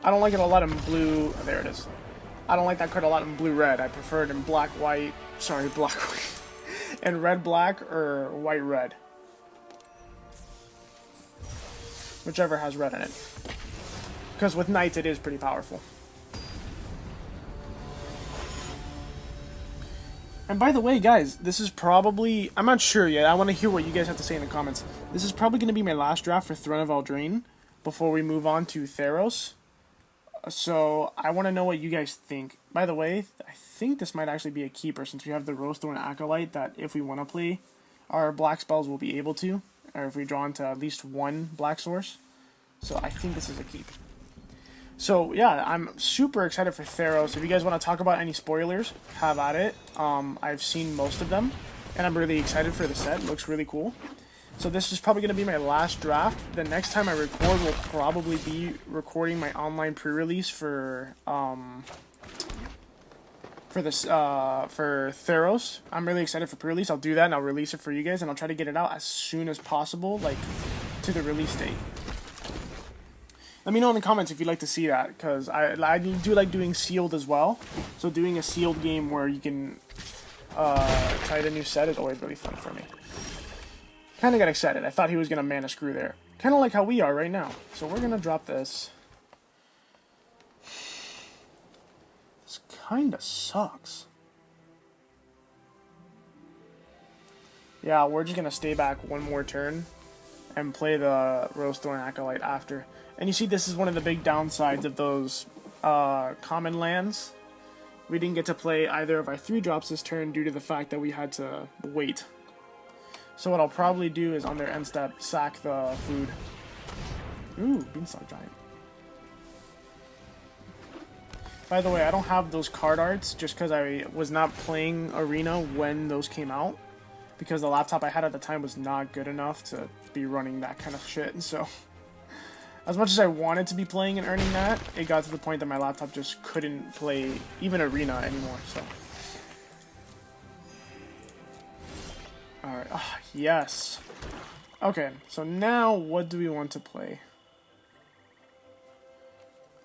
I don't like it a lot in blue. Oh, there it is. I don't like that card a lot in blue-red. I prefer it in black-white. Sorry, black-white. And red-black or white-red. Whichever has red in it. Because with knights, it is pretty powerful. And by the way, guys, this is probably... I'm not sure yet. I want to hear what you guys have to say in the comments. This is probably going to be my last draft for Throne of Eldraine before we move on to Theros. So, I want to know what you guys think. By the way, I think this might actually be a keeper since we have the Rosethorn Acolyte that if we want to play our black spells, we'll be able to. Or if we draw into at least 1 black source. So, I think this is a keep. So, yeah, I'm super excited for Theros. If you guys want to talk about any spoilers, have at it. I've seen most of them, and I'm really excited for the set. It looks really cool. So this is probably going to be my last draft. The next time I record will probably be recording my online pre-release for Theros. I'm really excited for pre-release. I'll do that and I'll release it for you guys, and I'll try to get it out as soon as possible, like to the release date. Let me know in the comments if you'd like to see that, because I do like doing sealed as well. So doing a sealed game where you can try the new set is always really fun for me. Kind of got excited. I thought he was going to mana screw there. Kind of like how we are right now. So we're going to drop this. This kind of sucks. Yeah, we're just going to stay back one more turn and play the Rosethorn Acolyte after. And you see, this is one of the big downsides of those common lands. We didn't get to play either of our 3-drops this turn due to the fact that we had to wait. So what I'll probably do is on their end step, sack the food. Ooh, Beanstalk Giant. By the way, I don't have those card arts just because I was not playing Arena when those came out. Because the laptop I had at the time was not good enough to be running that kind of shit. And so, as much as I wanted to be playing and earning that, it got to the point that my laptop just couldn't play even Arena anymore. So, alright, yes. Okay, so now what do we want to play?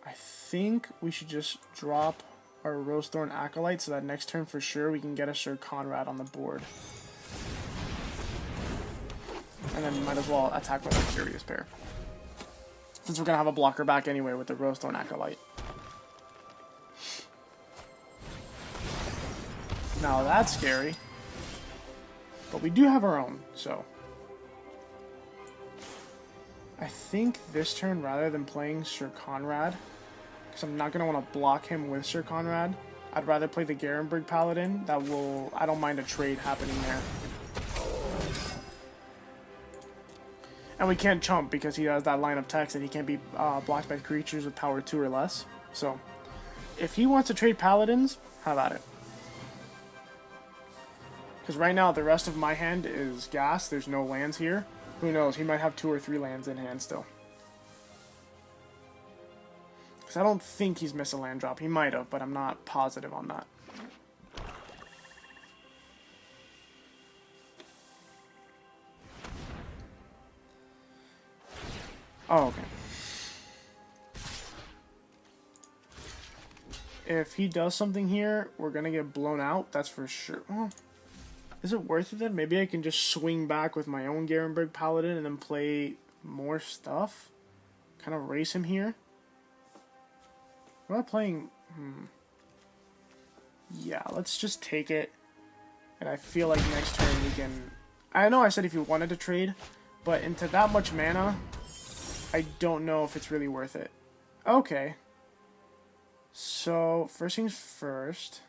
I think we should just drop our Rosethorn Acolyte so that next turn for sure we can get a Sir Conrad on the board. And then might as well attack with a Curious Pair. Since we're going to have a blocker back anyway with the Rosethorn Acolyte. Now that's scary. But we do have our own, so. I think this turn, rather than playing Sir Conrad, because I'm not going to want to block him with Sir Conrad, I'd rather play the Garenbrig Paladin. That will, I don't mind a trade happening there. And we can't chump because he has that line of text that he can't be blocked by creatures with power 2 or less. So, if he wants to trade Paladins, have at it. Because right now, the rest of my hand is gas. There's no lands here. Who knows? He might have 2 or 3 lands in hand still. Because I don't think he's missed a land drop. He might have, but I'm not positive on that. Oh, okay. If he does something here, we're going to get blown out. That's for sure. Oh, is it worth it then? Maybe I can just swing back with my own Garenbrig Paladin and then play more stuff. Kind of race him here. What am I playing? Yeah, let's just take it. And I feel like next turn we can... I know I said if you wanted to trade, but into that much mana... I don't know if it's really worth it. Okay. So, first things first.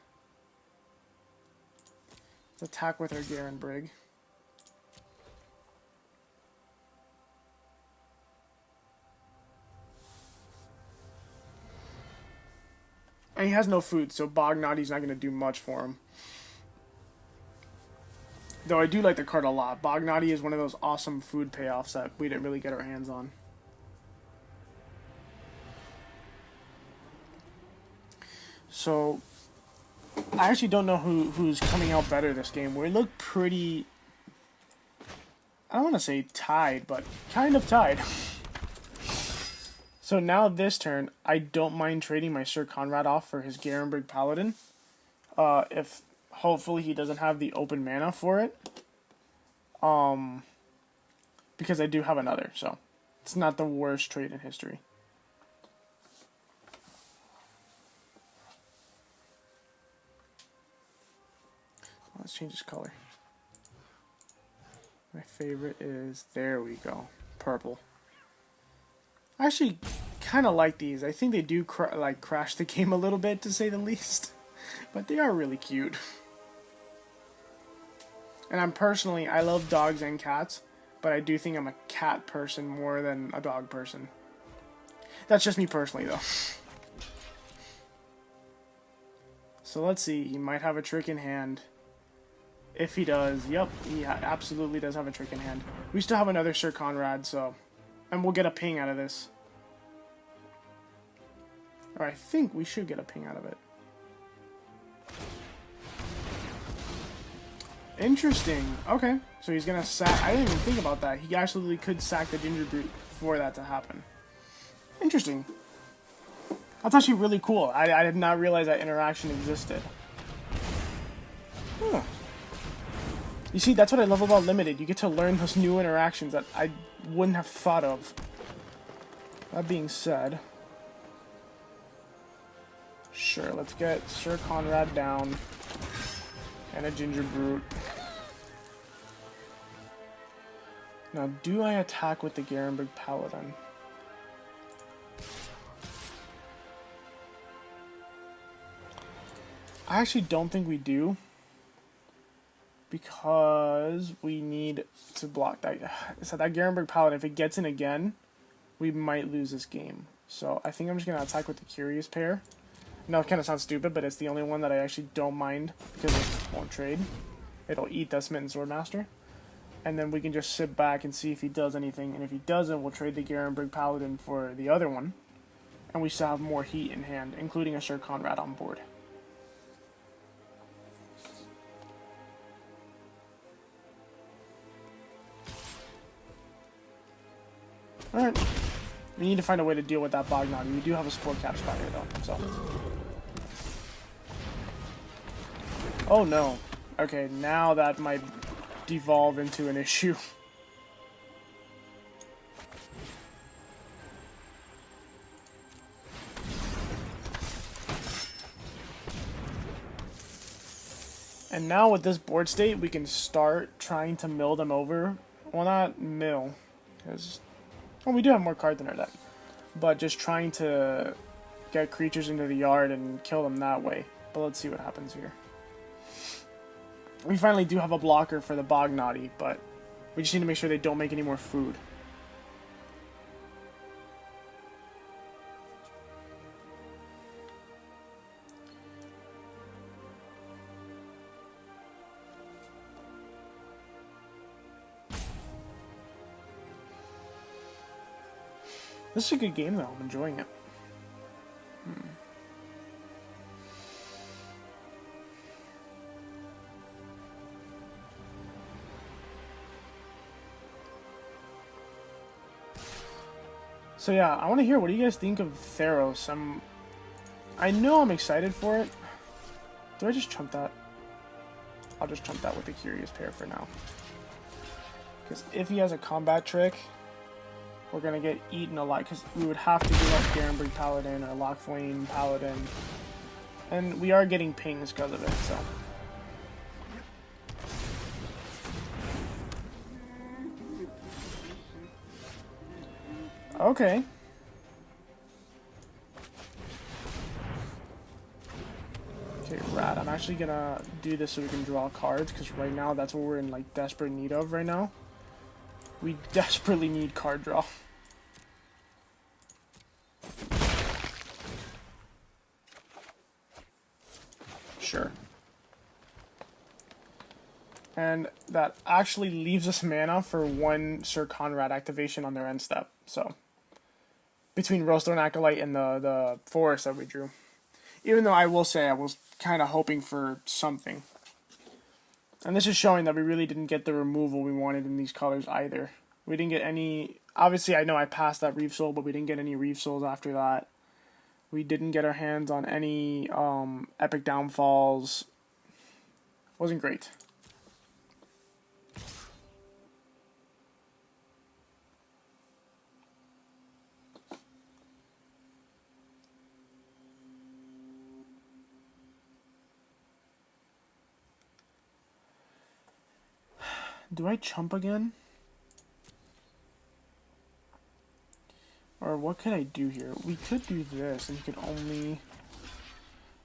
Let's attack with our Garenbrig. And he has no food, so Bognati's not going to do much for him. Though I do like the card a lot. Bognati is one of those awesome food payoffs that we didn't really get our hands on. So, I actually don't know who's coming out better this game. We look pretty, I don't want to say tied, but kind of tied. So now this turn, I don't mind trading my Sir Conrad off for his Garenbrig Paladin. If hopefully he doesn't have the open mana for it. Because I do have another, so it's not the worst trade in history. Let's change his color. My favorite is, there we go, purple. I actually kind of like these. I think they do crash the game a little bit, to say the least. But they are really cute. And I love dogs and cats, but I do think I'm a cat person more than a dog person. That's just me personally, though. So let's see, he might have a trick in hand. If he does, yep, he absolutely does have a trick in hand. We still have another Sir Conrad, so... And we'll get a ping out of this. Or I think we should get a ping out of it. Interesting. Okay, so he's gonna sack... I didn't even think about that. He absolutely could sack the Ginger Brute for that to happen. Interesting. That's actually really cool. I did not realize that interaction existed. Huh. You see, that's what I love about Limited. You get to learn those new interactions that I wouldn't have thought of. That being said... Sure, let's get Sir Conrad down. And a Ginger Brute. Now, do I attack with the Garenberg Paladin? I actually don't think we do. Because we need to block that. So that Garenberg Paladin, if it gets in again, we might lose this game. So I think I'm just going to attack with the Curious Pair. No, it kind of sounds stupid, but it's the only one that I actually don't mind because it won't trade. It'll eat that Smitten Swordmaster. And then we can just sit back and see if he does anything. And if he doesn't, we'll trade the Garenberg Paladin for the other one. And we still have more heat in hand, including a Sir Conrad on board. Alright. We need to find a way to deal with that Bognati. We do have a Spore Cap Spider though, so. Oh no. Okay, now that might devolve into an issue. And now with this board state, we can start trying to mill them over. Well, not mill, because... Well, we do have more cards in our deck. But just trying to get creatures into the yard and kill them that way. But let's see what happens here. We finally do have a blocker for the Bognati, but we just need to make sure they don't make any more food. This is a good game, though. I'm enjoying it. So yeah, I want to hear, what do you guys think of Theros? I know I'm excited for it. Do I just chump that? I'll just chump that with the Curious Pair for now. Because if he has a combat trick, we're going to get eaten alive, because we would have to give up Garenberg Paladin or Lockflame Paladin. And we are getting pings because of it, so. Okay. Okay, rad. I'm actually going to do this so we can draw cards, because right now that's what we're in like desperate need of right now. We desperately need card draw. Sure. And that actually leaves us mana for one Sir Conrad activation on their end step. So, between Roadstone Acolyte and the forest that we drew. Even though I will say I was kind of hoping for something. And this is showing that we really didn't get the removal we wanted in these colors either. We didn't get any... Obviously, I know I passed that Reef Soul, but we didn't get any Reef Souls after that. We didn't get our hands on any Epic Downfalls. Wasn't great. Do I chump again? Or what could I do here? We could do this, and he could only...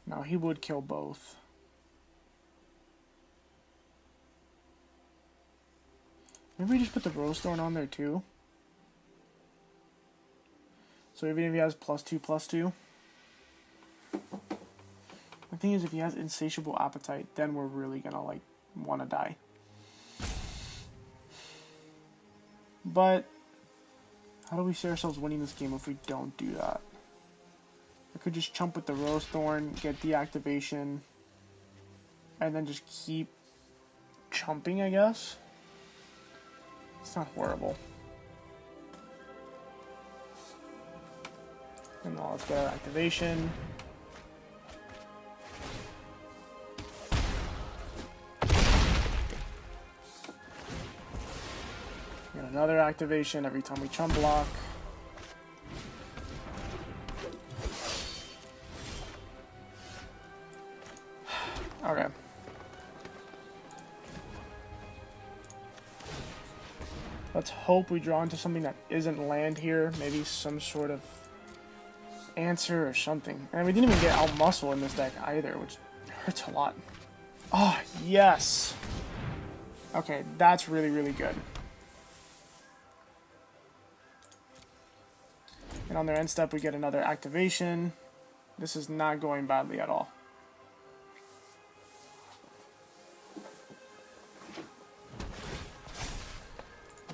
No, he would kill both. Maybe we just put the Rosethorn on there too. So even if he has +2/+2. The thing is, if he has Insatiable Appetite, then we're really gonna like want to die. But how do we see ourselves winning this game if we don't do that? I could just chump with the Rosethorn, get the activation, and then just keep chumping, I guess. It's not horrible. Well, let's get our activation. Get another activation every time we chump block. Okay. Let's hope we draw into something that isn't land here. Maybe some sort of answer or something. And we didn't even get out muscle in this deck either, which hurts a lot. Oh, yes! Okay, that's really, really good. And on their end step, we get another activation. This is not going badly at all.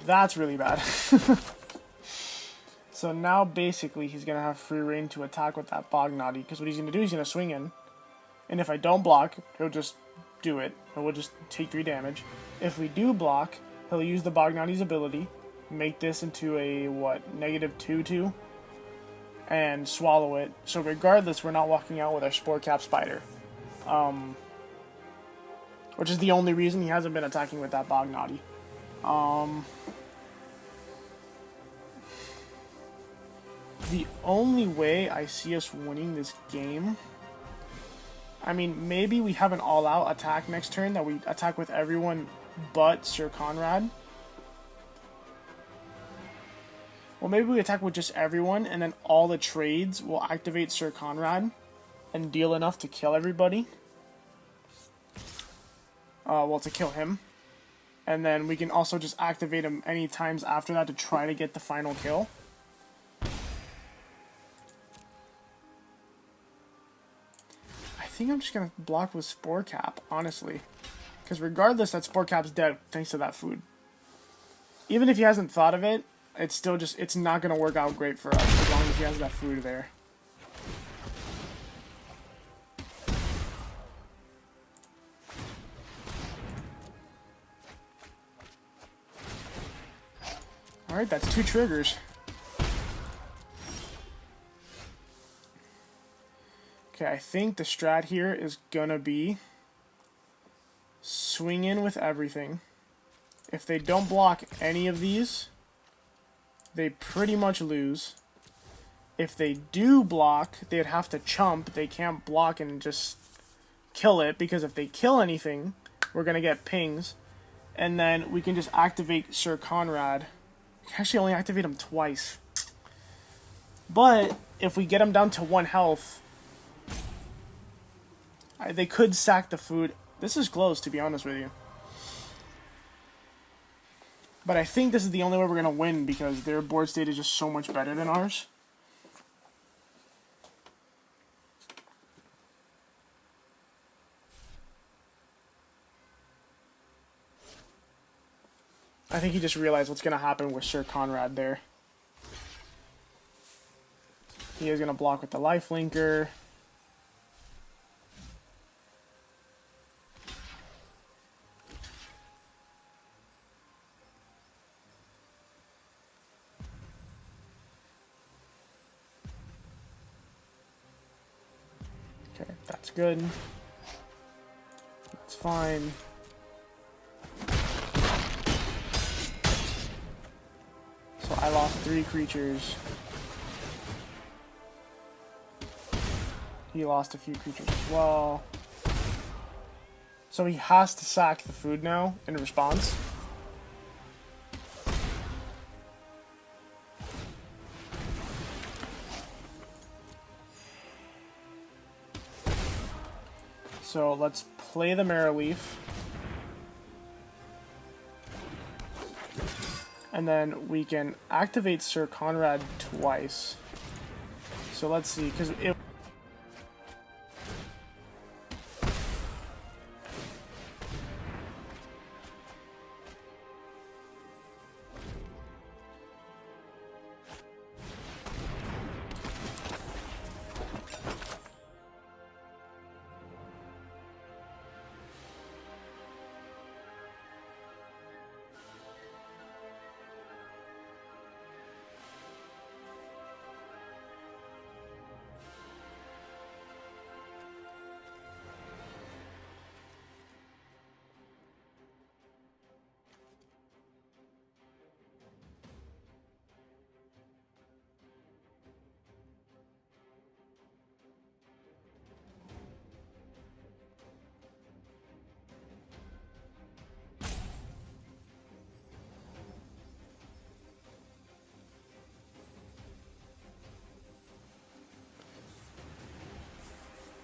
That's really bad. So now basically he's going to have free reign to attack with that Bognati, because what he's going to do, he's going to swing in. And if I don't block, he'll just do it. And we'll just take 3 damage. If we do block, he'll use the Bognati's ability, make this into a, what, -2/2, and swallow it. So regardless, we're not walking out with our Spore Cap Spider. Which is the only reason he hasn't been attacking with that Bognati. The only way I see us winning this game, I mean, maybe we have an all-out attack next turn that we attack with everyone but Sir Conrad. Well, maybe we attack with just everyone, and then all the trades will activate Sir Conrad and deal enough to kill everybody. Well, to kill him. And then we can also just activate him any times after that to try to get the final kill. I think I'm just going to block with Spore Cap, honestly. Because regardless, that Spore Cap's dead thanks to that food. Even if he hasn't thought of it, it's still just, it's not going to work out great for us as long as he has that food there. Alright, that's 2 triggers. Okay, I think the strat here is gonna be swing in with everything. If they don't block any of these, they pretty much lose. If they do block, they'd have to chump. They can't block and just kill it, because if they kill anything, we're gonna get pings. And then we can just activate Sir Conrad. We can actually only activate him twice. But if we get him down to 1 health, they could sack the food. This is close, to be honest with you. But I think this is the only way we're going to win, because their board state is just so much better than ours. I think he just realized what's going to happen with Sir Conrad there. He is going to block with the life linker. Okay, that's good. That's fine. So I lost 3 creatures. He lost a few creatures as well. So he has to sack the food now in response. So let's play the Marrowleaf. And then we can activate Sir Conrad twice. So let's see, because it...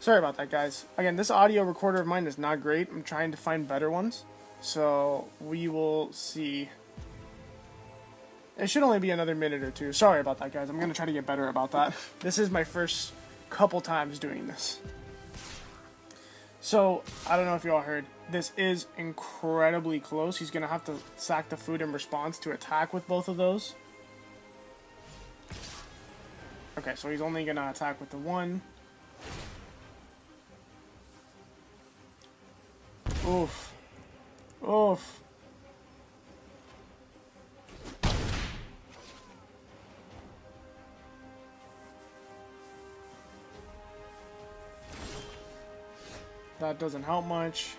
Sorry about that, guys. Again, this audio recorder of mine is not great. I'm trying to find better ones. So, we will see. It should only be another minute or two. Sorry about that, guys. I'm going to try to get better about that. This is my first couple times doing this. So, I don't know if you all heard. This is incredibly close. He's going to have to sack the food in response to attack with both of those. Okay, so he's only going to attack with the one. Oof. Oof. That doesn't help much.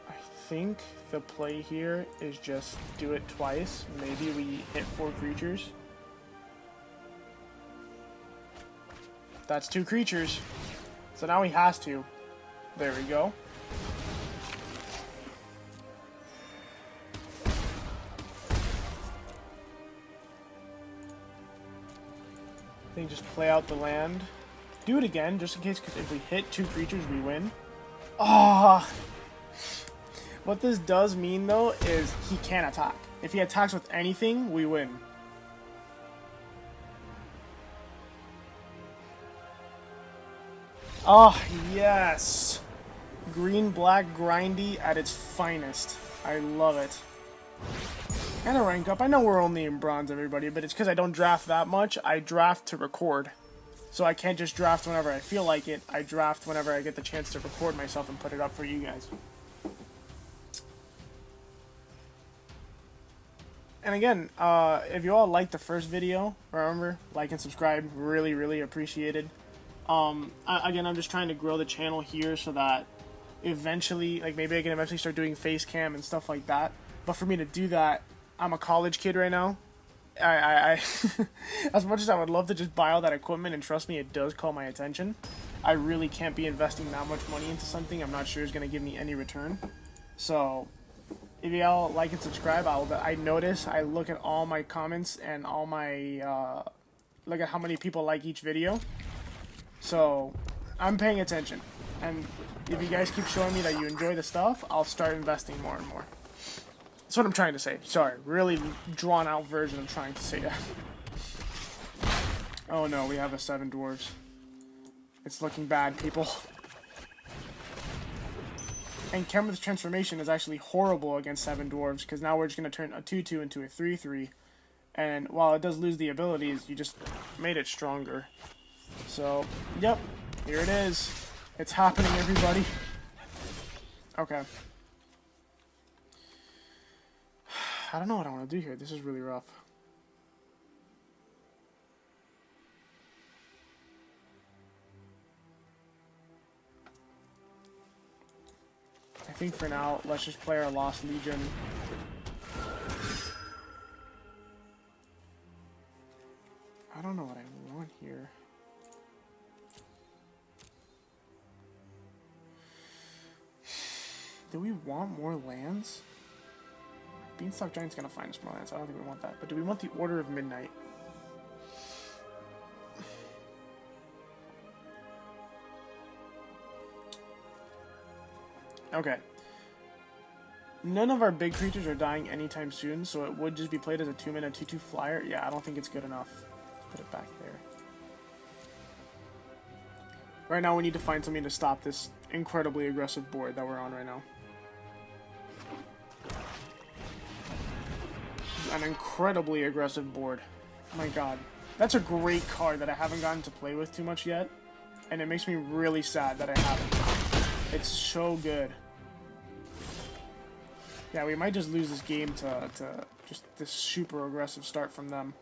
I think the play here is just do it twice. Maybe we hit 4 creatures. That's 2 creatures. So now he has to. There we go. Then just play out the land. Do it again, just in case, because if we hit 2 creatures, we win. Ah! Oh. What this does mean, though, is he can't attack. If he attacks with anything, we win. Oh, yes! Green-black grindy at its finest. I love it. And a rank up. I know we're only in bronze, everybody, but it's because I don't draft that much. I draft to record. So I can't just draft whenever I feel like it. I draft whenever I get the chance to record myself and put it up for you guys. And again, if you all liked the first video, remember, like and subscribe. Really, really appreciated. Again, I'm just trying to grow the channel here so that eventually, like maybe I can eventually start doing face cam and stuff like that. But for me to do that, I'm a college kid right now. I as much as I would love to just buy all that equipment, and trust me, it does call my attention, I really can't be investing that much money into something I'm not sure is going to give me any return. So, if y'all like and subscribe, I notice, I look at all my comments and all my, look at how many people like each video. So, I'm paying attention. And if you guys keep showing me that you enjoy the stuff, I'll start investing more and more. That's what I'm trying to say. Sorry, really drawn out version of trying to say that. Oh no, we have a 7 dwarves. It's looking bad, people. And Kemrith's transformation is actually horrible against 7 dwarves, because now we're just going to turn a 2-2 into a 3-3. And while it does lose the abilities, you just made it stronger. So, yep, here it is. It's happening, everybody. Okay. I don't know what I want to do here. This is really rough. I think for now, let's just play our Lost Legion. I don't know what I want here. Do we want more lands? Beanstalk Giant's gonna find us more lands, so I don't think we want that. But do we want the Order of Midnight? Okay. None of our big creatures are dying anytime soon, so it would just be played as a 2-mana 2-2 flyer. Yeah, I don't think it's good enough. Let's put it back there. Right now we need to find something to stop this incredibly aggressive board that we're on right now. An incredibly aggressive board. Oh my god. That's a great card that I haven't gotten to play with too much yet. And it makes me really sad that I haven't. It's so good. Yeah, we might just lose this game to just this super aggressive start from them.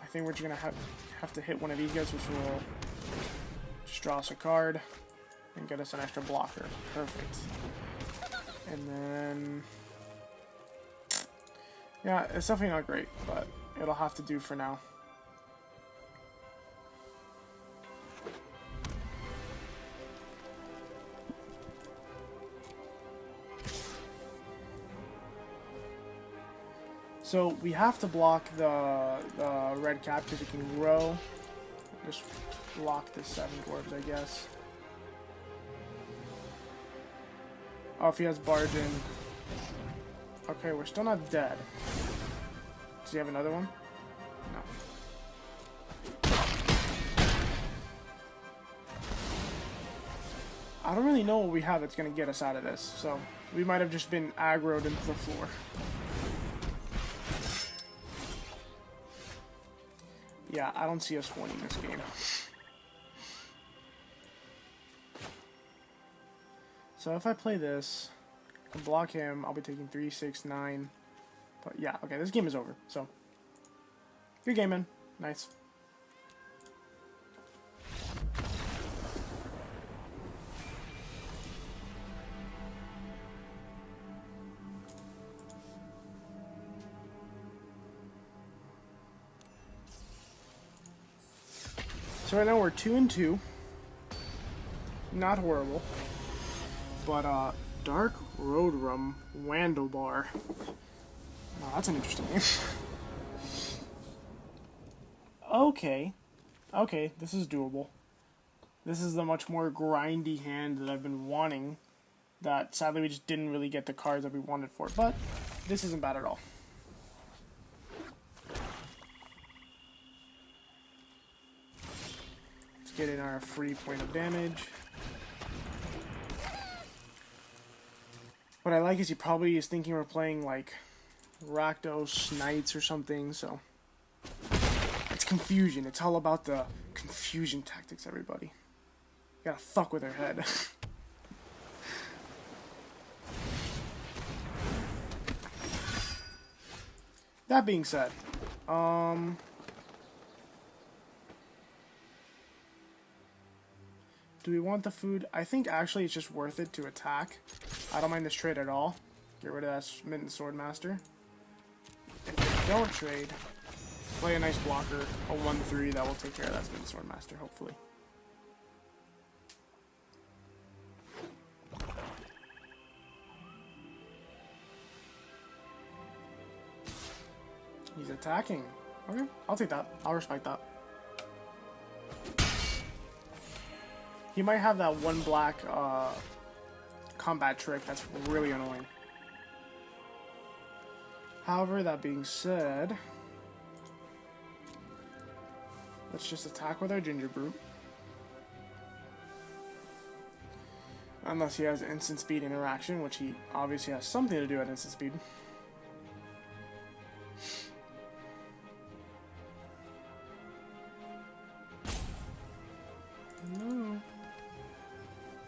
I think we're just gonna have to hit one of these guys, which will just draw us a card and get us an extra blocker. Perfect. And then, yeah, it's definitely not great, but it'll have to do for now. So we have to block the red cap because it can grow. Just block the 7 dwarves, I guess. Oh, if he has barge in. Okay, we're still not dead. Does he have another one? No. I don't really know what we have that's going to get us out of this, so we might have just been aggroed into the floor. Yeah, I don't see us winning this game. So if I play this, and block him, I'll be taking 3, 6, 9. But yeah, okay, this game is over, so. Good game, man. Nice. So right now we're 2-2. Not horrible. But Dark Road Rum Wandlebar. Oh, that's an interesting name. Okay. Okay, this is doable. This is the much more grindy hand that I've been wanting. That sadly we just didn't really get the cards that we wanted for it. But this isn't bad at all. Let's get in our free point of damage. What I like is he probably is thinking we're playing like Rakdos Knights or something, so it's confusion. It's all about the confusion tactics, everybody. You gotta fuck with their head. That being said, do we want the food? I think actually it's just worth it to attack. I don't mind this trade at all. Get rid of that Smitten Swordmaster. If we don't trade, play a nice blocker, a 1-3 that will take care of that Smitten Swordmaster, hopefully. He's attacking. Okay, I'll take that. I'll respect that. He might have that 1 black combat trick that's really annoying. However, that being said, let's just attack with our Ginger Brute. Unless he has instant speed interaction, which he obviously has something to do at instant speed. No.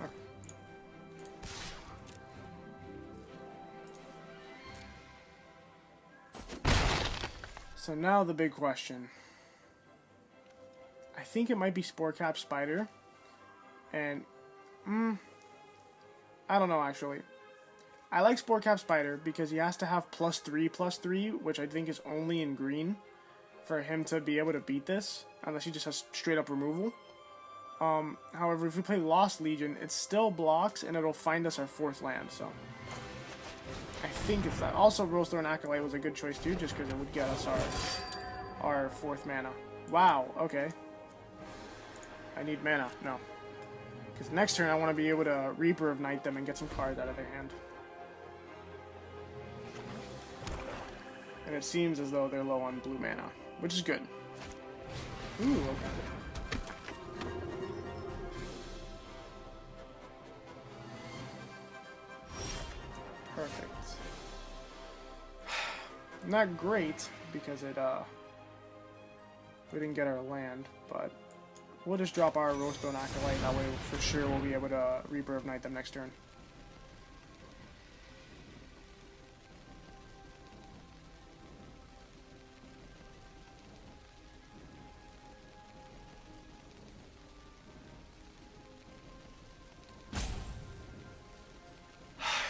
Okay. So now the big question. I think it might be Sporecap Spider. And, I don't know actually. I like Sporecap Spider because he has to have +3/+3, which I think is only in green, for him to be able to beat this, unless he just has straight up removal. However, if we play Lost Legion, it still blocks and it'll find us our 4th land, so I think it's that. Also, Rollstone Acolyte was a good choice too, just because it would get us our 4th mana. Wow, okay. I need mana. No. Because next turn I want to be able to Reaper of Night them and get some cards out of their hand. And it seems as though they're low on blue mana, which is good. Ooh, okay. Perfect. Not great, because it, we didn't get our land, but we'll just drop our Rollstone Acolyte, that way for sure we'll be able to Reaper of Night them next turn.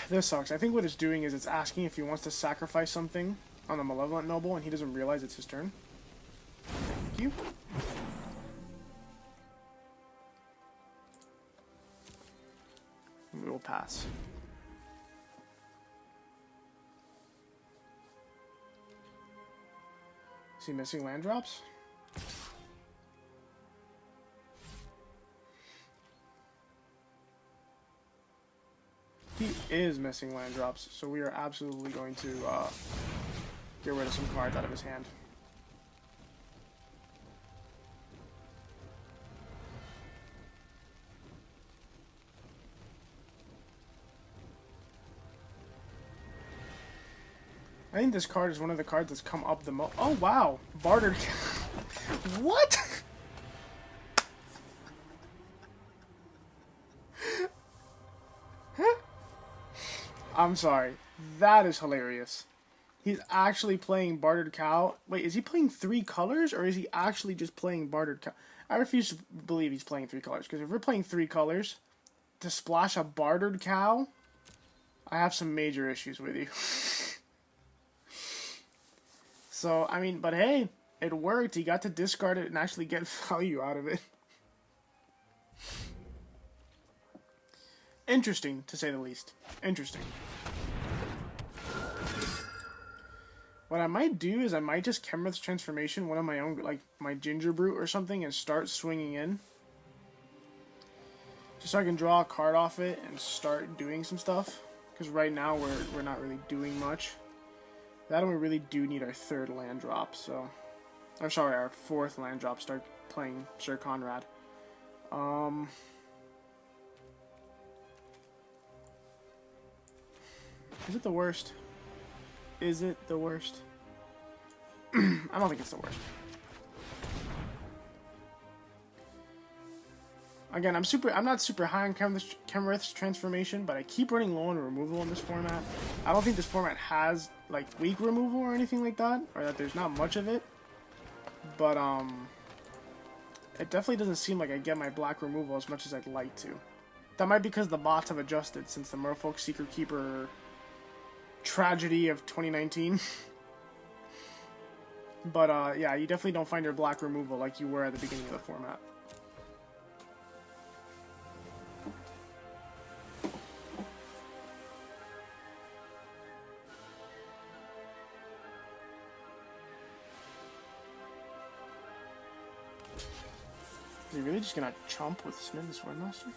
This sucks. I think what it's doing is it's asking if he wants to sacrifice something on the Malevolent Noble and he doesn't realize it's his turn. Thank you. We will pass. he missing land drops? He is missing land drops, so we are absolutely going to get rid of some cards out of his hand. I think this card is one of the cards that's come up the most. Oh, wow. Bartered. What? I'm sorry. That is hilarious. He's actually playing Bartered Cow. Wait, is he playing 3 colors, or is he actually just playing Bartered Cow? I refuse to believe he's playing 3 colors, because if we're playing 3 colors to splash a Bartered Cow, I have some major issues with you. So, I mean, but hey, it worked. He got to discard it and actually get value out of it. Interesting, to say the least. Interesting. What I might do is I might just Chemrith's Transformation one of my own, like my Ginger Brute or something, and start swinging in. Just so I can draw a card off it and start doing some stuff. Because right now we're not really doing much. That one we really do need our 3rd land drop, so... Or sorry, our 4th land drop, start playing Sir Conrad. Is it the worst? Is it the worst? I don't think it's the worst. Again, I'm not super high on Chemrith's Transformation, but I keep running low on removal in this format. I don't think this format has like weak removal or anything like that, or that there's not much of it. But it definitely doesn't seem like I get my black removal as much as I'd like to. That might be because the bots have adjusted since the Merfolk Secret Keeper tragedy of 2019. But yeah, you definitely don't find your black removal like you were at the beginning of the format. Are you really just gonna chomp with Smith and Swordmaster?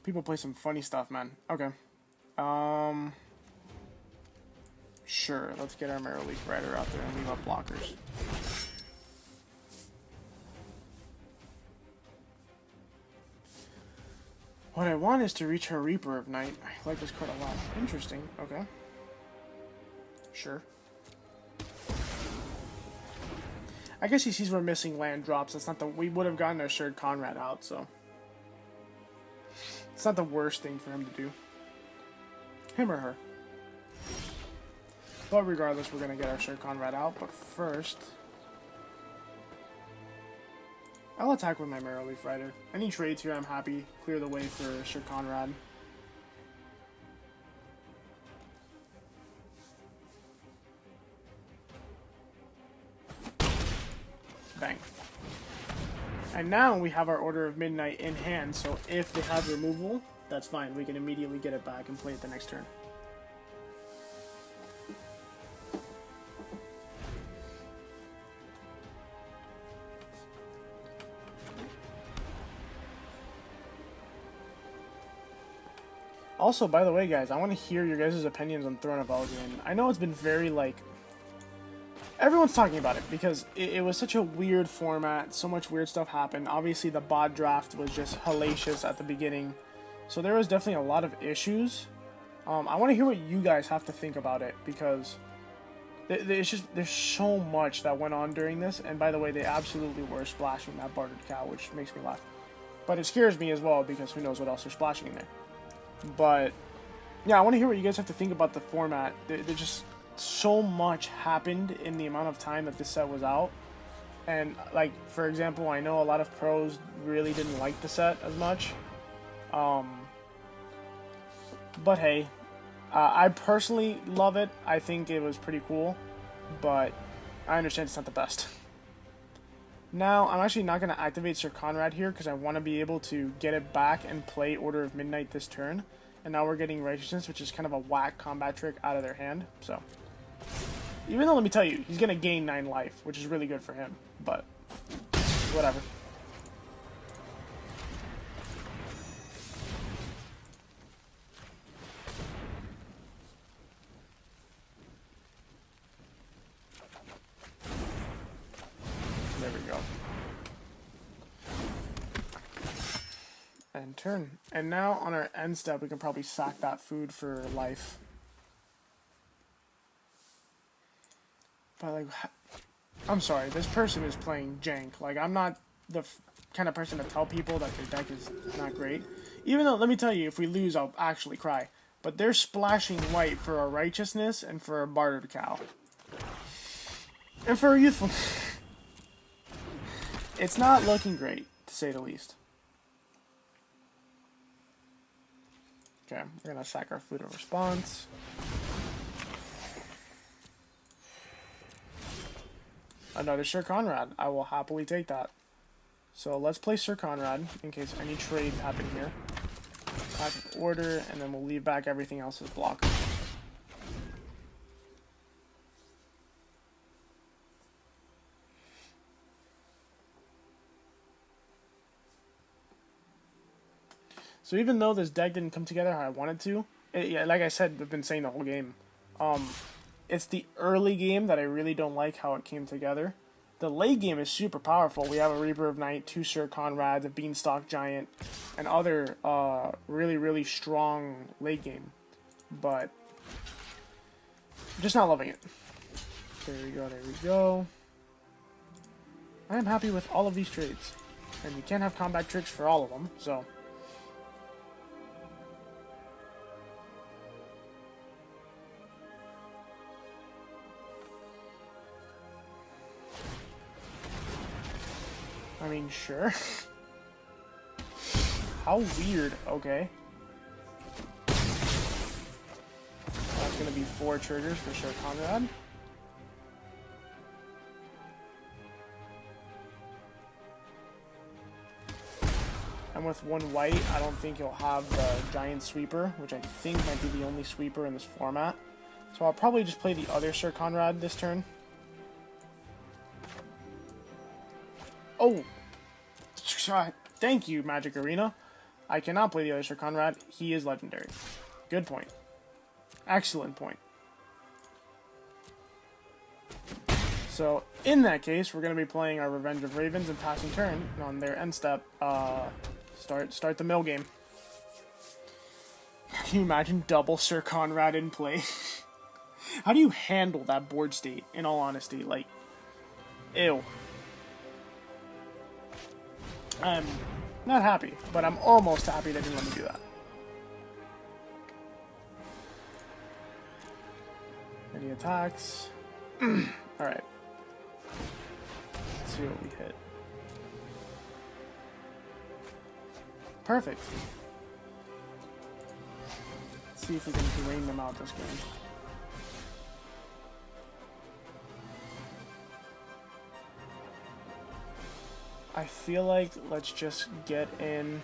People play some funny stuff, man. Okay. Sure, let's get our Marrow Leaf Rider out there and leave up blockers. What I want is to reach her Reaper of Night. I like this card a lot. Interesting. Okay. Sure. I guess he sees we're missing land drops. That's not the... We would have gotten our Sir Conrad out, so... It's not the worst thing for him to do. Him or her. But regardless, we're going to get our Sir Conrad out. But first... I'll attack with my Marrow Leaf Rider. Any trades here, I'm happy. Clear the way for Sir Conrad. Bang. And now we have our Order of Midnight in hand, so if they have removal, that's fine. We can immediately get it back and play it the next turn. Also, by the way, guys, I want to hear your guys' opinions on Throne of Eldraine. I know it's been very, like... Everyone's talking about it, because it was such a weird format. So much weird stuff happened. Obviously, the bot draft was just hellacious at the beginning. So there was definitely a lot of issues. I want to hear what you guys have to think about it, because... there's so much that went on during this. And by the way, they absolutely were splashing that Bartered Cow, which makes me laugh. But it scares me as well, because who knows what else they're splashing in there. But, yeah, I want to hear what you guys have to think about the format. There's just so much happened in the amount of time that this set was out. And, like, for example, I know a lot of pros really didn't like the set as much. But, hey, I personally love it. I think it was pretty cool. But I understand it's not the best. Now, I'm actually not going to activate Sir Conrad here because I want to be able to get it back and play Order of Midnight this turn. And now we're getting Righteousness, which is kind of a whack combat trick out of their hand. So, even though, let me tell you, he's going to gain 9 life, which is really good for him. But, whatever. There we go. And turn. And now on our end step, we can probably sack that food for life. But like, I'm sorry, this person is playing jank. Like, I'm not the kind of person to tell people that their deck is not great. Even though, let me tell you, if we lose, I'll actually cry. But they're splashing white for a Righteousness and for a Bartered Cow. And for a Youthful... It's not looking great, to say the least. Okay, we're going to sack our food of response. Another Sir Conrad. I will happily take that. So let's play Sir Conrad in case any trades happen here. Back of order, and then we'll leave back everything else as blockers. So even though this deck didn't come together how I wanted to, yeah, like I said, I've been saying the whole game, it's the early game that I really don't like how it came together. The late game is super powerful. We have a Reaper of Night, 2 Sir Conrads, a Beanstalk Giant, and other really, really strong late game. But I'm just not loving it. There we go, there we go. I am happy with all of these trades. And you can't have combat tricks for all of them, so... I mean, sure. How weird. Okay. That's gonna be 4 triggers for Sir Conrad. And with 1 white, I don't think he'll have the Giant Sweeper, which I think might be the only sweeper in this format. So I'll probably just play the other Sir Conrad this turn. Oh! Thank you, Magic Arena. I cannot play the other Sir Conrad. He is legendary. Good point. Excellent point. So, in that case, we're going to be playing our Revenge of Ravens and passing turn. And on their end step, start the mill game. Can you imagine double Sir Conrad in play? How do you handle that board state, in all honesty? Like, ew. I'm not happy, but I'm almost happy they didn't let me do that. Any attacks? Alright. Let's see what we hit. Perfect. Let's see if we can drain them out this game. I feel like let's just get in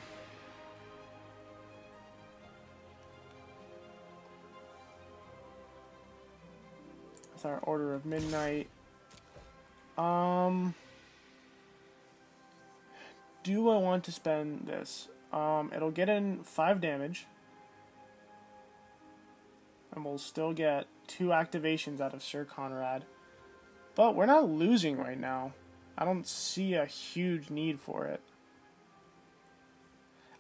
with our Order of Midnight. Do I want to spend this? It'll get in 5 damage. And we'll still get 2 activations out of Sir Conrad. But we're not losing right now. I don't see a huge need for it.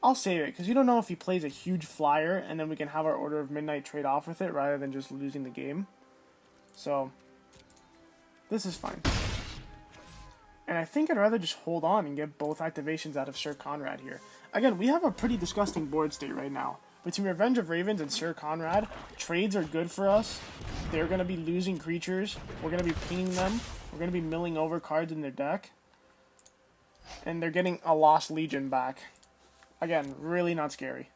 I'll save it, because you don't know if he plays a huge flyer, and then we can have our Order of Midnight trade off with it, rather than just losing the game. So, this is fine. And I think I'd rather just hold on and get both activations out of Sir Conrad here. Again, we have a pretty disgusting board state right now. Between Revenge of Ravens and Sir Conrad, trades are good for us. They're going to be losing creatures. We're going to be pinging them. We're going to be milling over cards in their deck. And they're getting a Lost Legion back. Again, really not scary.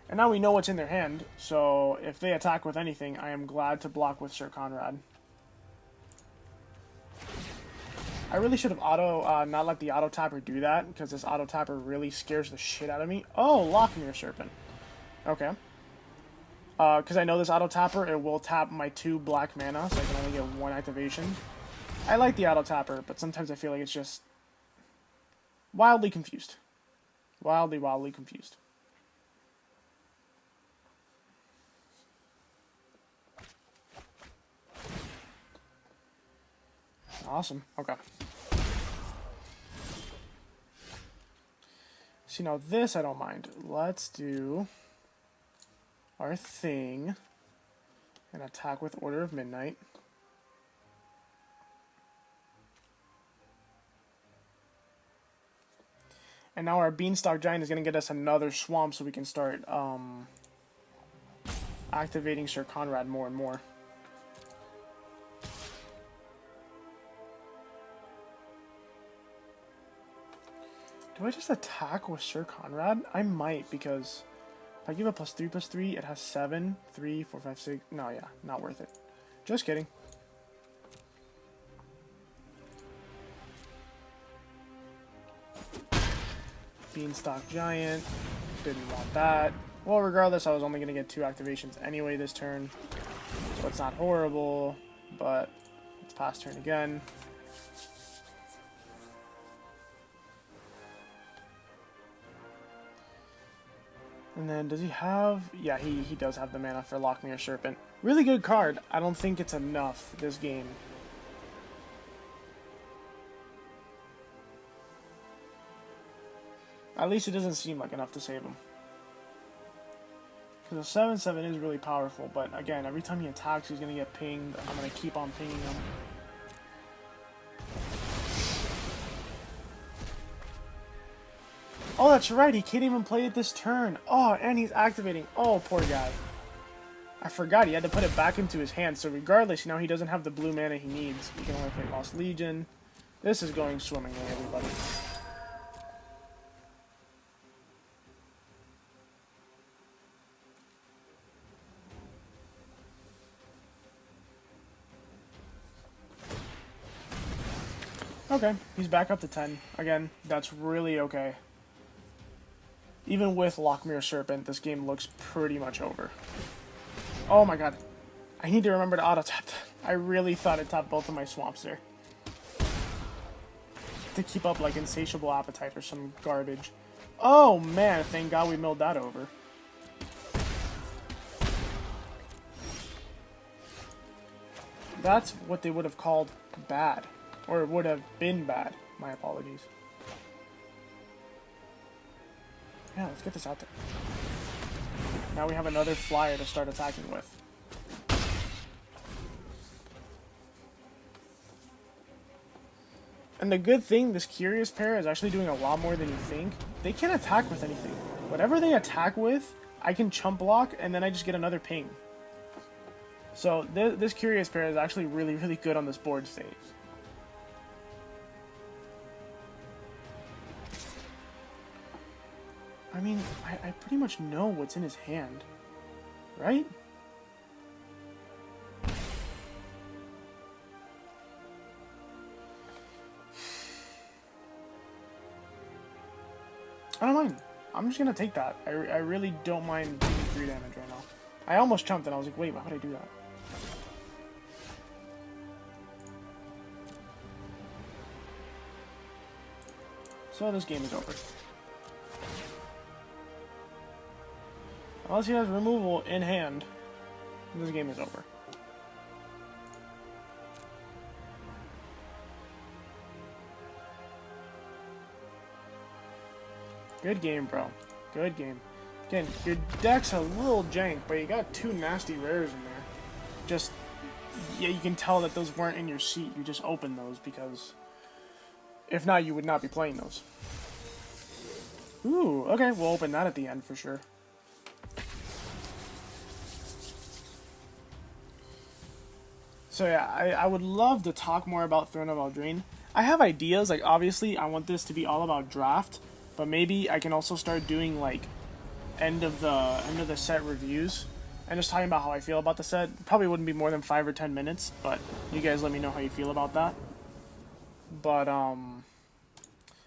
And now we know what's in their hand, so if they attack with anything, I am glad to block with Sir Conrad. I really should have not let the auto tapper do that, because this auto tapper really scares the shit out of me. Oh, Lockmere Serpent. Okay. Because I know this auto tapper, it will tap my 2 black mana, so I can only get 1 activation. I like the auto tapper, but sometimes I feel like it's just wildly confused. Wildly confused. Awesome. Okay. See, now this I don't mind. Let's do our thing and attack with Order of Midnight. And now our Beanstalk Giant is going to get us another swamp so we can start activating Sir Conrad more and more. Do I just attack with Sir Conrad? I might, because if I give it +3/+3, it has 7, 3, 4, 5, 6. No, yeah, not worth it. Just kidding. Beanstalk Giant. Didn't want that. Well, regardless, I was only going to get 2 activations anyway this turn. So it's not horrible, but let's pass turn again. And then, does he have... Yeah, he does have the mana for Lockmere Serpent. Really good card. I don't think it's enough this game. At least it doesn't seem like enough to save him. Because a 7/7 is really powerful, but again, every time he attacks, he's going to get pinged. I'm going to keep on pinging him. Oh, that's right, he can't even play it this turn. Oh, and he's activating. Oh, poor guy. I forgot, he had to put it back into his hand, so regardless, now he doesn't have the blue mana he needs. He can only play Lost Legion. This is going swimmingly, everybody. Okay, he's back up to 10. Again, that's really okay. Even with Lockmere Serpent, this game looks pretty much over. Oh my god. I need to remember to auto-tap that. I really thought it tapped both of my swamps there. To keep up like Insatiable Appetite or some garbage. Oh man, thank god we milled that over. That's what they would have called bad. Or it would have been bad. My apologies. Yeah, let's get this out there. Now we have another flyer to start attacking with. And the good thing, this Curious Pair is actually doing a lot more than you think. They can't attack with anything. Whatever they attack with, I can chump block, and then I just get another ping. So this Curious Pair is actually really, really good on this board state. I mean, I pretty much know what's in his hand, right? I don't mind. I'm just gonna take that. I really don't mind taking 3 damage right now. I almost chumped and I was like, wait, why would I do that? So this game is over. Unless he has removal in hand, this game is over. Good game, bro. Good game. Again, your deck's a little jank, but you got 2 nasty rares in there. Just, yeah, you can tell that those weren't in your seat. You just opened those because if not, you would not be playing those. Ooh, okay, we'll open that at the end for sure. So yeah, I would love to talk more about Throne of Eldraine. I have ideas, like obviously I want this to be all about draft, but maybe I can also start doing like end of the set reviews and just talking about how I feel about the set. Probably wouldn't be more than 5 or 10 minutes, but you guys let me know how you feel about that. But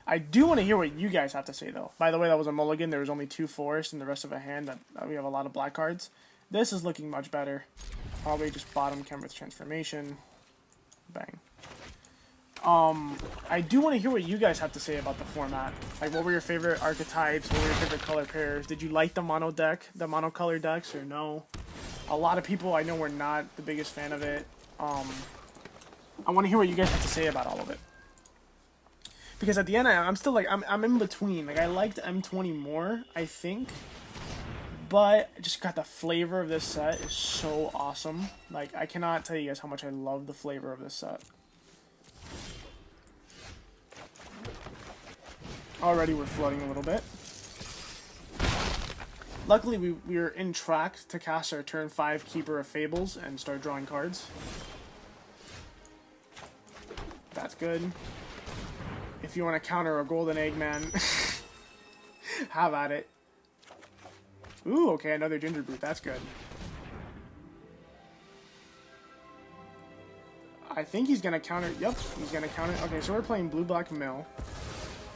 I do want to hear what you guys have to say, though. By the way, that was a mulligan. There was only 2 forests and the rest of a hand. That we have a lot of black cards. This is looking much better. Probably just bottom Chemrith Transformation. Bang. I do want to hear what you guys have to say about the format. Like, what were your favorite archetypes? What were your favorite color pairs? Did you like the mono deck, the monocolor decks, or no? A lot of people I know were not the biggest fan of it. I want to hear what you guys have to say about all of it. Because at the end, I'm still like, I'm in between. Like, I liked M20 more, I think. But I just got the flavor of this set is so awesome. Like, I cannot tell you guys how much I love the flavor of this set. Already we're floating a little bit. Luckily, we are in track to cast our turn 5 Keeper of Fables and start drawing cards. That's good. If you want to counter a Golden Egg, man, have at it. Ooh, okay, another Ginger Brute. That's good. I think he's going to counter. Yep, he's going to counter. Okay, so we're playing Blue-Black Mill.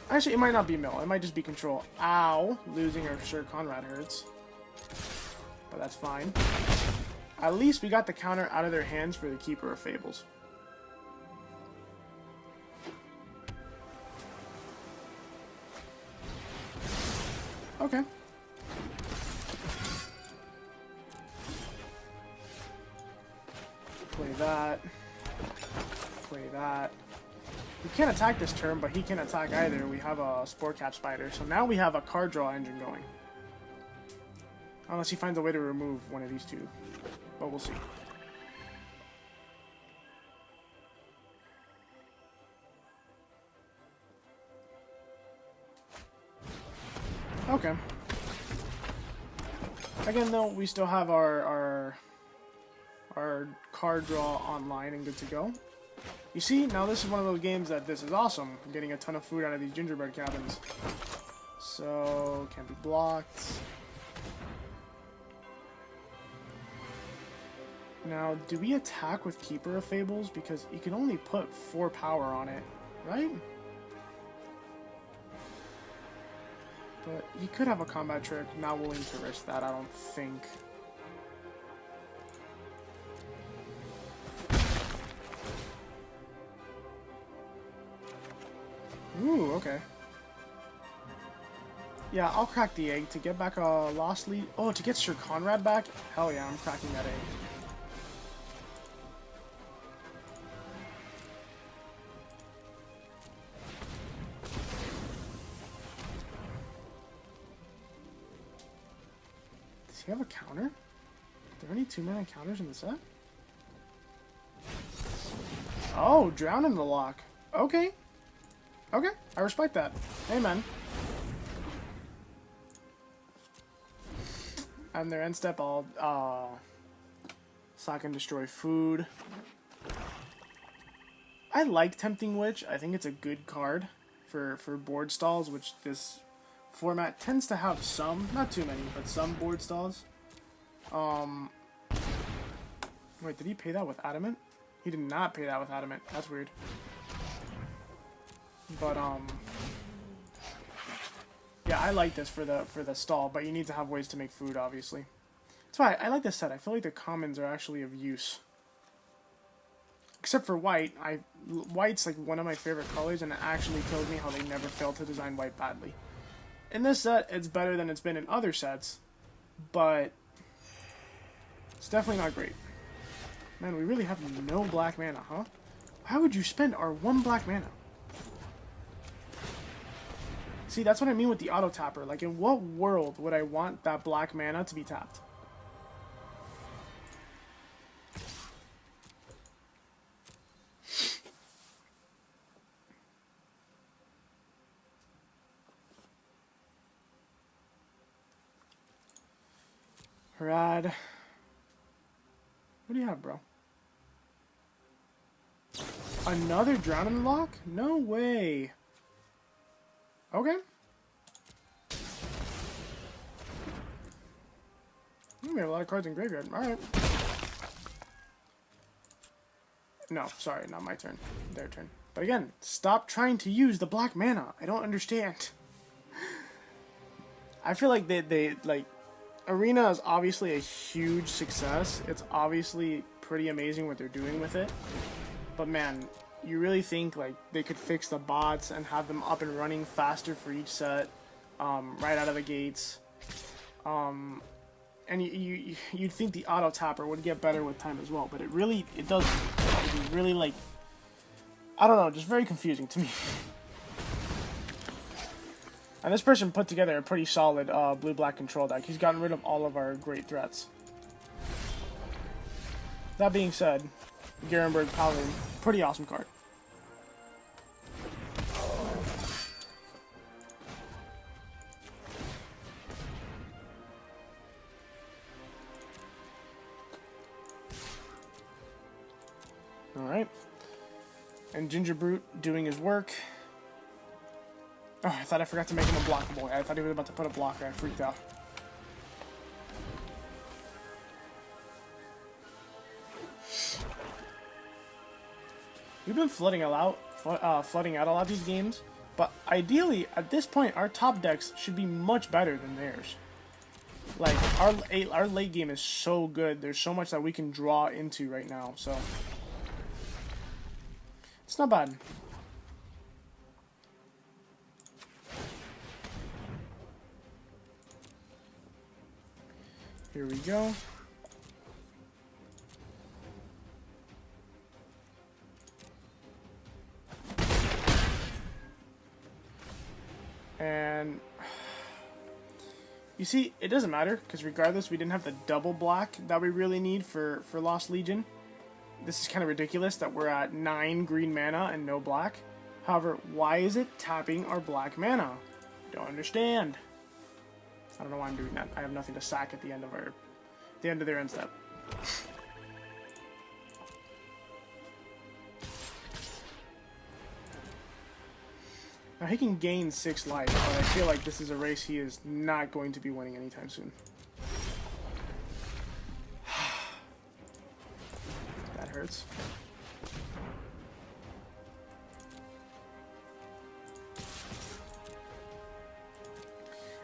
Actually, it might not be Mill. It might just be Control. Ow. Losing our Sir Conrad hurts. But that's fine. At least we got the counter out of their hands for the Keeper of Fables. Okay. Play that. Play that. We can't attack this turn, but he can't attack either. We have a Spore Cap Spider. So now we have a card draw engine going. Unless he finds a way to remove one of these two. But we'll see. Okay. Again, though, we still have our card draw online and good to go. You see, now this is one of those games that this is awesome. I'm getting a ton of food out of these gingerbread cabins. So, can't be blocked. Now, do we attack with Keeper of Fables? Because you can only put 4 power on it, right? But he could have a combat trick. Not willing to risk that, I don't think. Ooh, okay. Yeah, I'll crack the egg to get back a lost lead. Oh, to get Sir Conrad back? Hell yeah, I'm cracking that egg. Does he have a counter? Are there any 2-mana counters in the set? Oh, Drown in the Lock. Okay. Okay, I respect that. Amen. And their end step, I'll sack and destroy food. I like Tempting Witch. I think it's a good card for board stalls, which this format tends to have some, not too many, but some board stalls. Wait, did he pay that with Adamant? He did not pay that with Adamant. That's weird. But yeah, I like this for the stall, but you need to have ways to make food, obviously. That's why I like this set. I feel like the commons are actually of use. Except for white. White's like one of my favorite colors, and it actually kills me how they never fail to design white badly. In this set, it's better than it's been in other sets, but it's definitely not great. Man, we really have no black mana, huh? Why would you spend our 1 black mana? See, that's what I mean with the auto tapper. Like, in what world would I want that black mana to be tapped? Rad. What do you have, bro? Another Drown in the Lock? No way. Okay. We have a lot of cards in graveyard. Alright. No, sorry, not my turn. Their turn. But But again, stop trying to use the black mana. I don't understand. I feel like they like Arena is obviously a huge success. It's obviously pretty amazing what they're doing with it. But man, you really think like they could fix the bots and have them up and running faster for each set, right out of the gates. And you'd think the auto tapper would get better with time as well, but it doesn't. It is really like, I don't know, just very confusing to me. And this person put together a pretty solid blue-black control deck. He's gotten rid of all of our great threats. That being said, Garenberg Paladin, pretty awesome card. Alright. And Ginger Brute doing his work. Oh, I thought I forgot to make him unblockable. I thought he was about to put a blocker. I freaked out. We've been flooding out a lot of these games, but ideally, at this point, our top decks should be much better than theirs. Like, our late game is so good. There's so much that we can draw into right now, so it's not bad. Here we go. And you see, it doesn't matter, because regardless, we didn't have the double black that we really need for Lost Legion. This is kind of ridiculous that we're at 9 green mana and no black. However, why is it tapping our black mana? Don't understand. I don't know why I'm doing that. I have nothing to sack at the end of their end step. Now he can gain 6 life, but I feel like this is a race he is not going to be winning anytime soon. That hurts.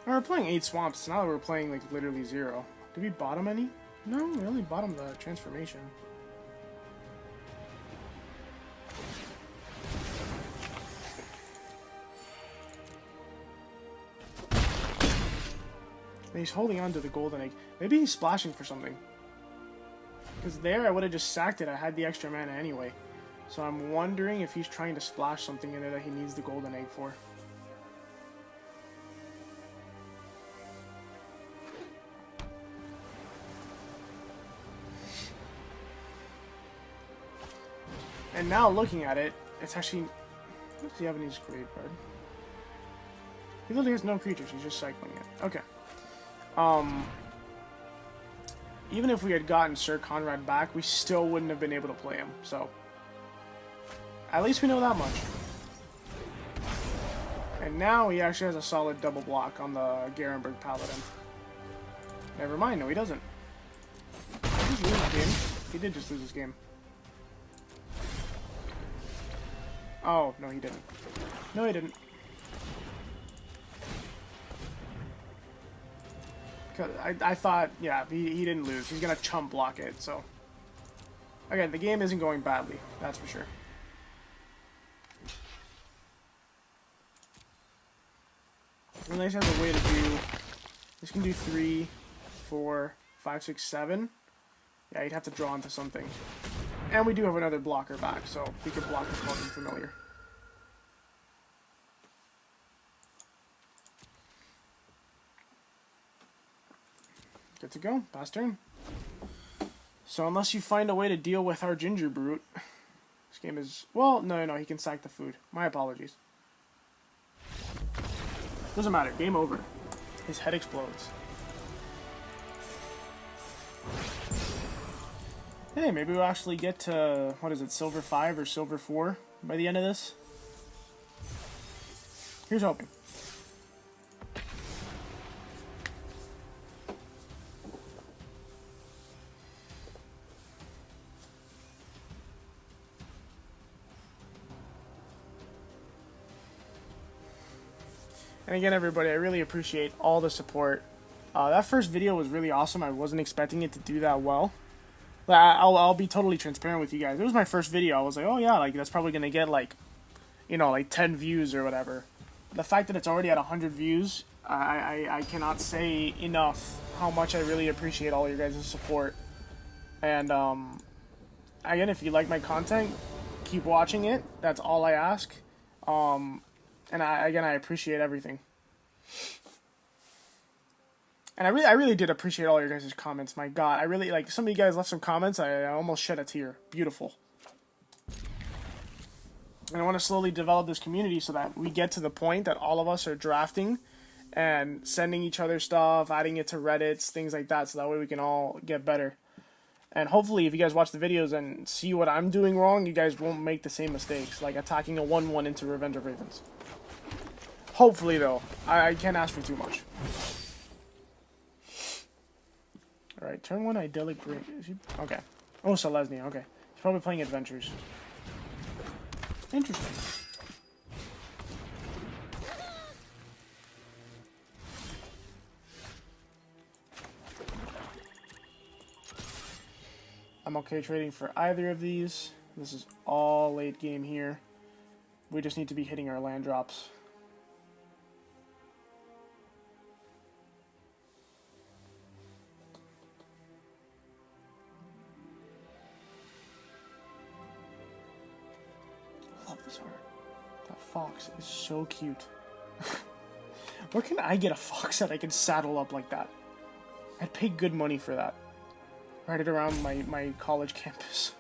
And we're playing 8 swamps, now that we're playing like literally 0. Did we bottom any? No, we only bottomed the transformation. And he's holding on to the golden egg. Maybe he's splashing for something. Because there I would have just sacked it. I had the extra mana anyway. So I'm wondering if he's trying to splash something in there that he needs the golden egg for. And now looking at it, it's actually... What does he have in his graveyard? He literally has no creatures, he's just cycling it. Okay. Even if we had gotten Sir Conrad back, we still wouldn't have been able to play him, so... At least we know that much. And now he actually has a solid double block on the Garenberg Paladin. Never mind, no he doesn't. Did he just lose his game? He did just lose his game. Oh, no he didn't. No he didn't. I thought, yeah, he didn't lose. He's going to chump block it, so... Again, the game isn't going badly, that's for sure. Unless he has a way to do... This can do 3, 4, 5, 6, 7. Yeah, you'd have to draw into something. And we do have another blocker back, so we could block with Welcome Familiar. Good to go. Pass turn. So unless you find a way to deal with our Ginger Brute, this game is... Well, no, he can sack the food. My apologies. Doesn't matter. Game over. His head explodes. Hey, maybe we'll actually get to, what is it, Silver 5 or Silver 4 by the end of this? Here's hoping. And again, everybody, I really appreciate all the support. That first video was really awesome. I wasn't expecting it to do that well. But I'll be totally transparent with you guys. It was my first video. I was like, oh yeah, like that's probably gonna get like, you know, like 10 views or whatever. The fact that it's already at 100 views, I cannot say enough how much I really appreciate all your guys' support. And again, if you like my content, keep watching it. That's all I ask. And I appreciate everything. And I really did appreciate all your guys' comments. My God, I really, like, some of you guys left some comments. I almost shed a tear. Beautiful. And I want to slowly develop this community so that we get to the point that all of us are drafting and sending each other stuff, adding it to Reddits, things like that, so that way we can all get better. And hopefully, if you guys watch the videos and see what I'm doing wrong, you guys won't make the same mistakes, like attacking a 1/1 into Revenge of Ravens. Hopefully, though. I can't ask for too much. Alright, turn 1 Idyllic Break. Okay. Oh, Selesnya, okay. He's probably playing Adventures. Interesting. I'm okay trading for either of these. This is all late game here. We just need to be hitting our land drops. I love this art. That fox is so cute. Where can I get a fox that I can saddle up like that? I'd pay good money for that. Ride it around my college campus.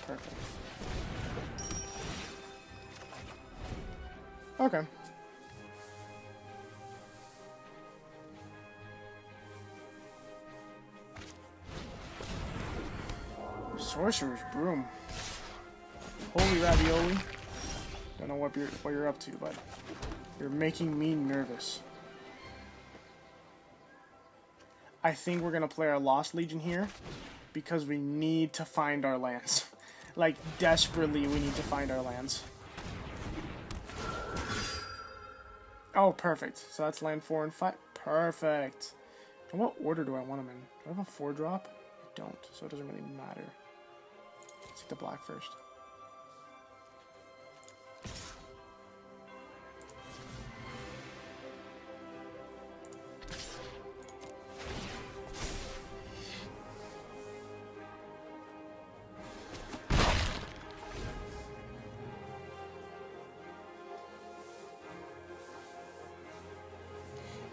Perfect. Okay. Sorcerer's Broom. Holy ravioli. Don't know what you're up to, but you're making me nervous. I think we're gonna play our Lost Legion here because we need to find our lands. Like, desperately we need to find our lands. Oh, perfect. So that's land 4 and 5. Perfect. And what order do I want them in? Do I have a 4-drop? I don't, so it doesn't really matter. Let's take the black first.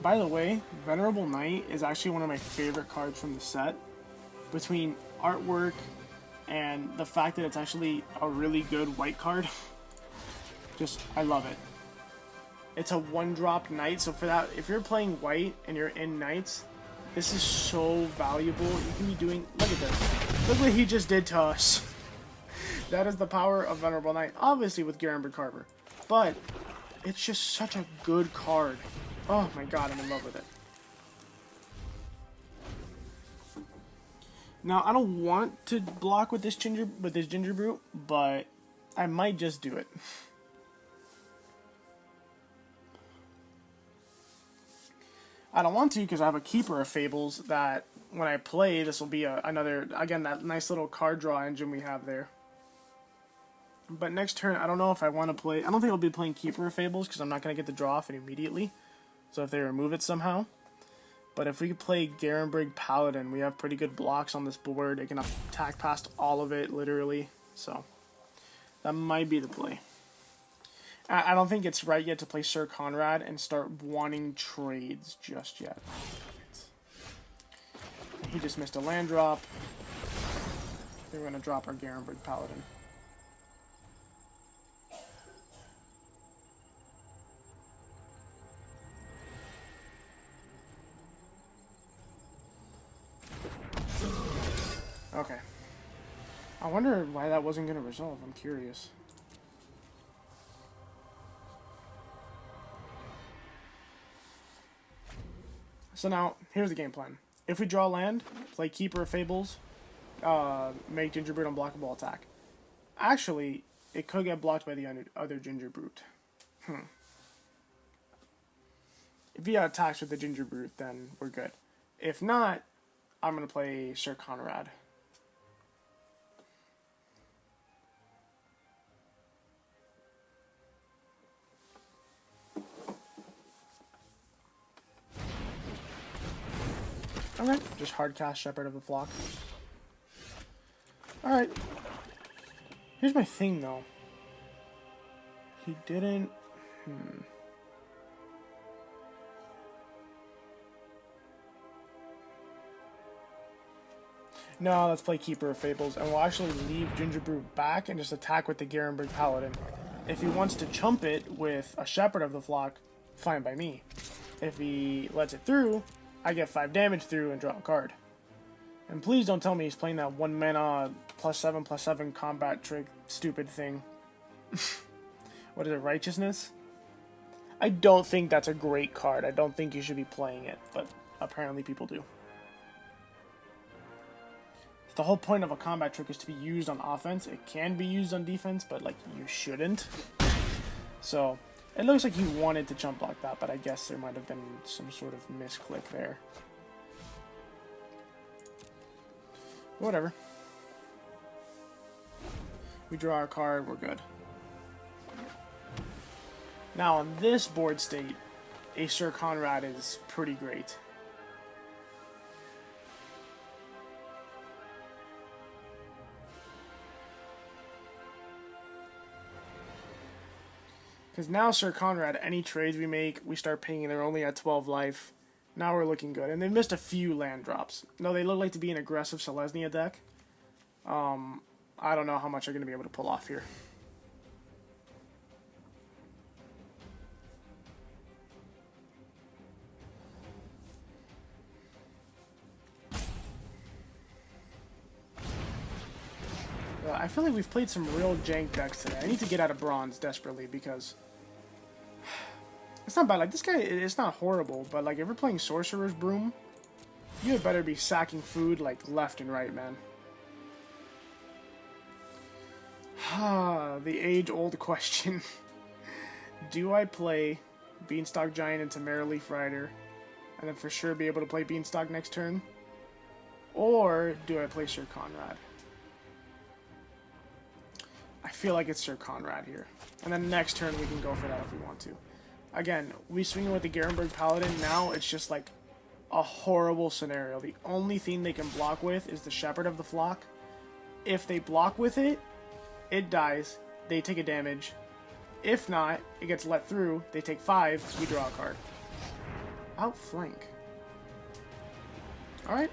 By the way, Venerable Knight is actually one of my favorite cards from the set. Between artwork and the fact that it's actually a really good white card. Just, I love it. It's a 1-drop knight, so for that, if you're playing white and you're in knights, this is so valuable. You can be doing, look at this. Look what he just did to us. That is the power of Venerable Knight. Obviously with Garenberg Carver. But, it's just such a good card. Oh my God, I'm in love with it. Now, I don't want to block with this ginger brute, but I might just do it. I don't want to because I have a Keeper of Fables that when I play, this will be another, again, that nice little card draw engine we have there. But next turn, I don't know if I want to play, I don't think I'll be playing Keeper of Fables because I'm not going to get the draw off it immediately. So if they remove it somehow. But if we could play Garenberg Paladin, we have pretty good blocks on this board. It can attack past all of it, literally. So that might be the play. I don't think it's right yet to play Sir Conrad and start wanting trades just yet. He just missed a land drop. We're going to drop our Garenberg Paladin. Okay. I wonder why that wasn't going to resolve. I'm curious. So now, here's the game plan. If we draw land, play Keeper of Fables, make Ginger Brute unblockable attack. Actually, it could get blocked by the other Ginger Brute. If he attacks with the Ginger Brute, then we're good. If not, I'm going to play Sir Conrad. Okay, just hard cast Shepherd of the Flock. Alright. Here's my thing, though. He didn't... No, let's play Keeper of Fables, and we'll actually leave Ginger Brute back and just attack with the Garenberg Paladin. If he wants to chump it with a Shepherd of the Flock, fine by me. If he lets it through, I get 5 damage through and draw a card. And please don't tell me he's playing that 1 mana +7/+7 combat trick stupid thing. What is it, Righteousness? I don't think that's a great card. I don't think you should be playing it, but apparently people do. The whole point of a combat trick is to be used on offense. It can be used on defense, but like you shouldn't. So it looks like he wanted to jump block that, but I guess there might have been some sort of misclick there. Whatever. We draw our card, we're good. Now on this board state, a Sir Conrad is pretty great. Because now Sir Conrad, any trades we make, we start paying, they're only at 12 life. Now we're looking good. And they've missed a few land drops. No, they look like to be an aggressive Selesnya deck. I don't know how much they're going to be able to pull off here. I feel like we've played some real jank decks today. I need to get out of bronze desperately because it's not bad. Like this guy, it's not horrible, but like if we're playing Sorcerer's Broom, you had better be sacking food like left and right, man. The age-old question: do I play Beanstalk Giant into Merrileaf Rider, and then for sure be able to play Beanstalk next turn, or do I play Sir Conrad? I feel like it's Sir Conrad here. And then next turn we can go for that if we want to. Again, we swing it with the Garenberg Paladin. Now it's just like a horrible scenario. The only thing they can block with is the Shepherd of the Flock. If they block with it, it dies. They take a damage. If not, it gets let through. They take 5. We draw a card. Outflank. Alright.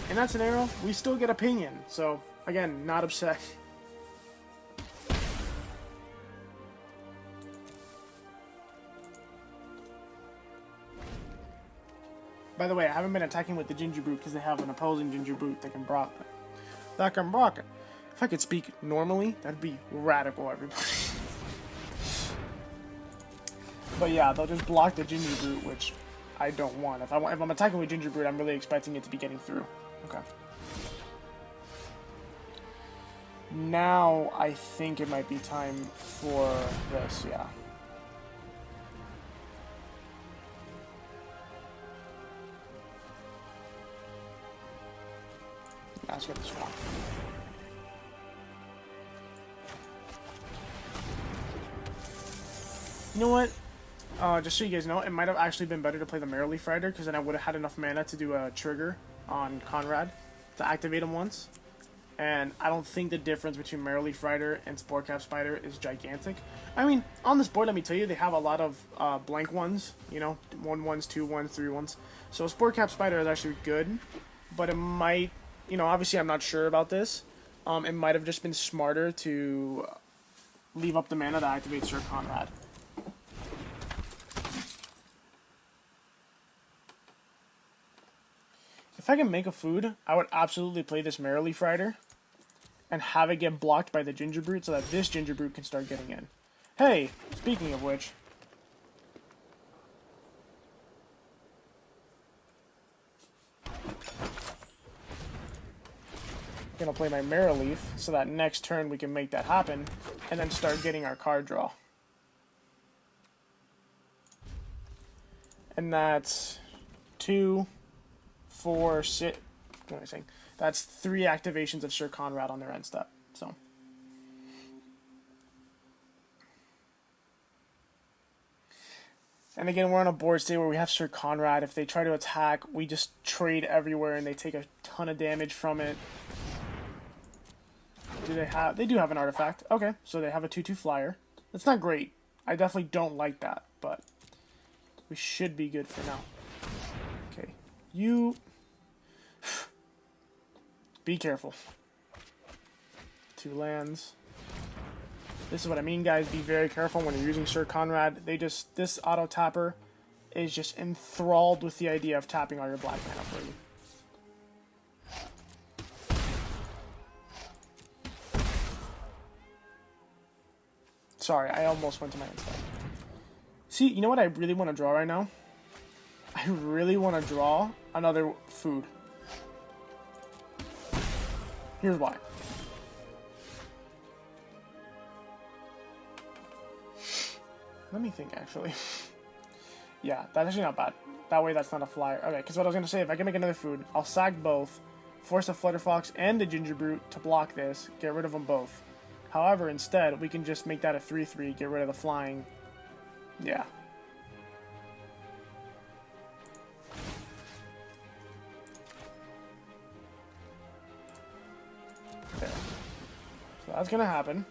In that scenario, we still get a pinion. So, again, not upset. By the way, I haven't been attacking with the Ginger Brute because they have an opposing Ginger Brute that can block it. If I could speak normally, that'd be radical, everybody. But yeah, they'll just block the Ginger Brute, which I don't want. If I'm attacking with Ginger Brute, I'm really expecting it to be getting through. Okay. Now I think it might be time for this, yeah. Let's get this one. You know what? Just so you guys know, it might have actually been better to play the Merrileaf Rider, because then I would have had enough mana to do a trigger on Conrad to activate him once. And I don't think the difference between Merrileaf Rider and Sporecap Spider is gigantic. I mean, on this board, let me tell you, they have a lot of blank ones. You know, 1/1s, 2/1s, 3/1s. So Sporecap Spider is actually good, but it might... You know, obviously I'm not sure about this. It might have just been smarter to leave up the mana to activate Sir Conrad. If I can make a food, I would absolutely play this Merrileaf Rider and have it get blocked by the Ginger Brute so that this Ginger Brute can start getting in. Hey, speaking of which... Gonna play my Mirror Leaf so that next turn we can make that happen and then start getting our card draw. And that's 2, 4, 6. What am I saying? That's 3 activations of Sir Conrad on their end step. So. And again, we're on a board state where we have Sir Conrad. If they try to attack, we just trade everywhere and they take a ton of damage from it. Do they have... They do have an artifact. Okay, so they have a 2/2 flyer. That's not great. I definitely don't like that, but we should be good for now. Okay, you... Be careful. 2 lands. This is what I mean, guys. Be very careful when you're using Sir Conrad. This auto tapper is just enthralled with the idea of tapping all your black mana for you. Sorry, I almost went to my instep. See, you know what I really want to draw right now? I really want to draw another food. Here's why. Let me think, actually. Yeah, that's actually not bad. That way, that's not a flyer. Okay, because what I was going to say, if I can make another food, I'll sack both, force a Flutterfox and the Ginger Brute to block this, get rid of them both. However, instead, we can just make that a 3/3, get rid of the flying. Yeah. There. So that's going to happen.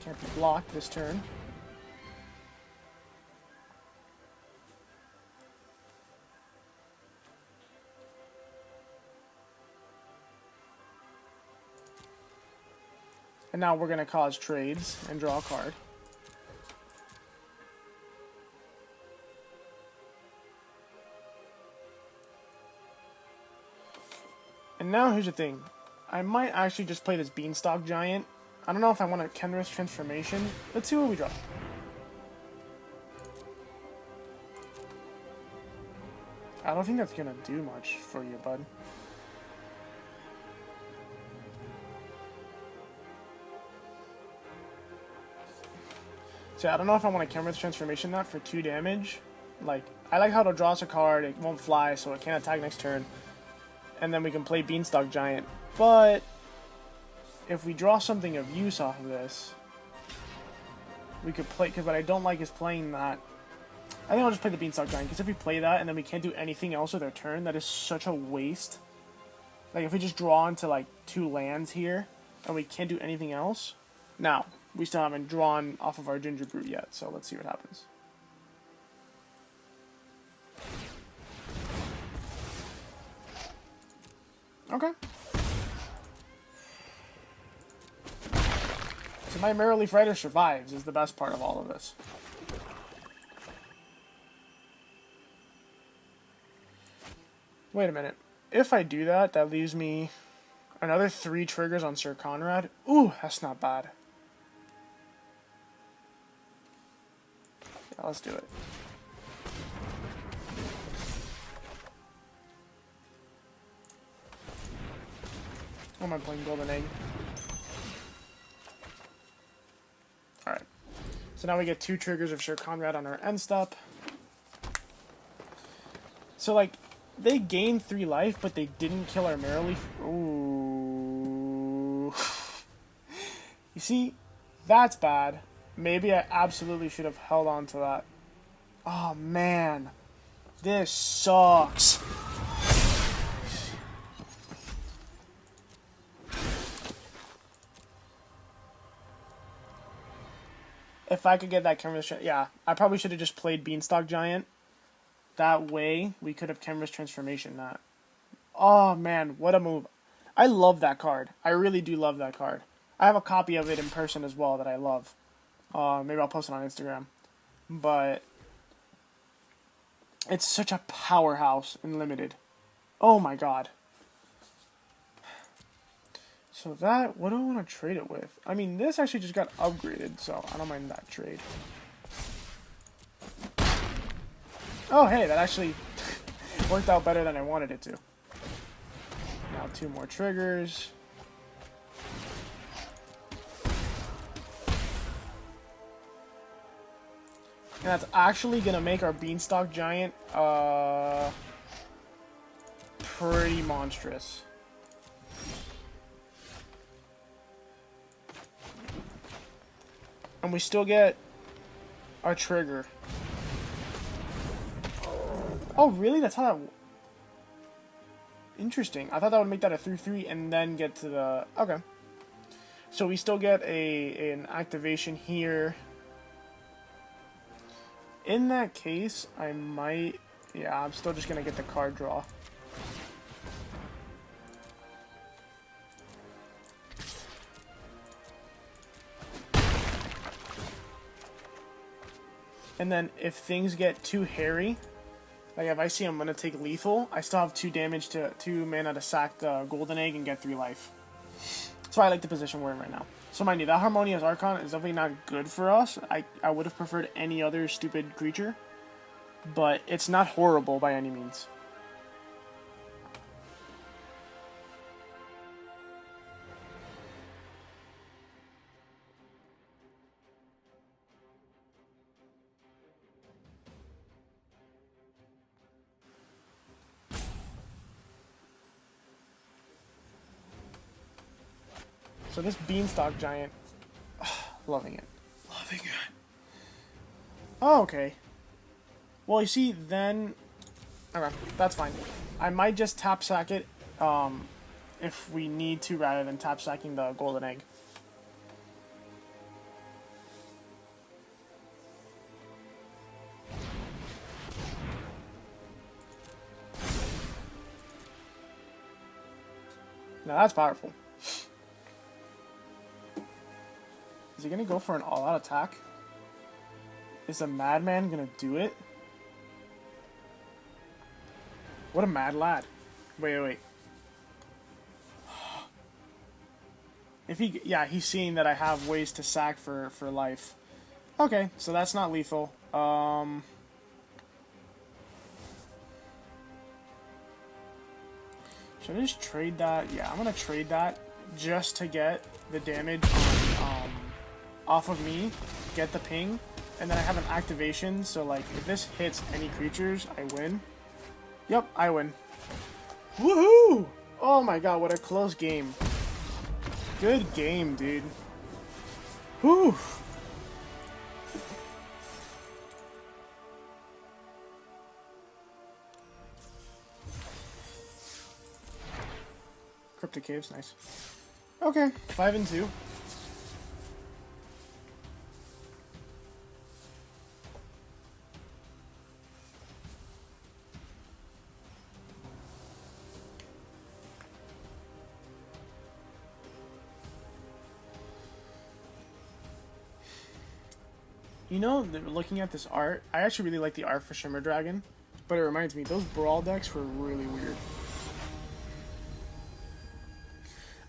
Can't be blocked this turn. And now we're going to cause trades and draw a card. And now here's the thing. I might actually just play this Beanstalk Giant. I don't know if I want a Kenrith Transformation. Let's see what we draw. I don't think that's going to do much for you, bud. So I don't know if I want a Kenrith Transformation that for 2 damage. Like, I like how it draws a card, it won't fly, so it can't attack next turn. And then we can play Beanstalk Giant. But if we draw something of use off of this, we could play, because what I don't like is playing that. I think I'll just play the Beanstalk Giant, because if we play that and then we can't do anything else with our turn, that is such a waste. Like, if we just draw into, like, 2 lands here, and we can't do anything else. Now, we still haven't drawn off of our Ginger Brute yet, so let's see what happens. Okay. So my Mirror Leaf Rider survives is the best part of all of this. Wait a minute. If I do that, that leaves me another 3 triggers on Sir Conrad. Ooh, that's not bad. Yeah, let's do it. Or am I playing Golden Egg? Alright. So now we get 2 triggers of Sir Conrad on our end step. So, like, they gained 3 life, but they didn't kill our Mirror Leaf. Ooh. You see? That's bad. Maybe I absolutely should have held on to that. Oh, man. This sucks. If I could get that Kenrith... Yeah, I probably should have just played Beanstalk Giant. That way, we could have Kenrith Transformation that. Oh, man, what a move. I love that card. I really do love that card. I have a copy of it in person as well that I love. Maybe I'll post it on Instagram. But it's such a powerhouse in Limited. Oh, my God. So that, what do I want to trade it with? I mean, this actually just got upgraded, so I don't mind that trade. Oh, hey, that actually... Worked out better than I wanted it to. Now 2 more triggers. And that's actually going to make our Beanstalk Giant pretty monstrous. And we still get our trigger. Oh, really? That's how that... Interesting. I thought that would make that a 3/3 and then get to the... Okay. So we still get an activation here. In that case, I might... Yeah, I'm still just going to get the card draw. And then if things get too hairy, like if I see I'm going to take lethal, I still have 2 damage to 2 mana to sack the Golden Egg and get 3 life. So I like the position we're in right now. So mind you, that Harmonious Archon is definitely not good for us. I would have preferred any other stupid creature, but it's not horrible by any means. So this Beanstalk Giant, loving it. Loving it. Oh, okay. Well, you see, then... Okay, that's fine. I might just tap sack it if we need to, rather than tap sacking the Golden Egg. Now that's powerful. Is he gonna go for an all-out attack? Is the Madman gonna do it? What a mad lad. Wait. If he... Yeah, he's seeing that I have ways to sack for life. Okay, so that's not lethal. Should I just trade that? Yeah, I'm gonna trade that just to get the damage on, off of me, get the ping, and then I have an activation, so like if this hits any creatures, I win. Yep, I win. Woohoo! Oh my god, what a close game. Good game, dude. Whew. Cryptic Caves, nice. Okay, 5-2. You know, looking at this art, I actually really like the art for Shimmer Dragon, but it reminds me, those Brawl decks were really weird.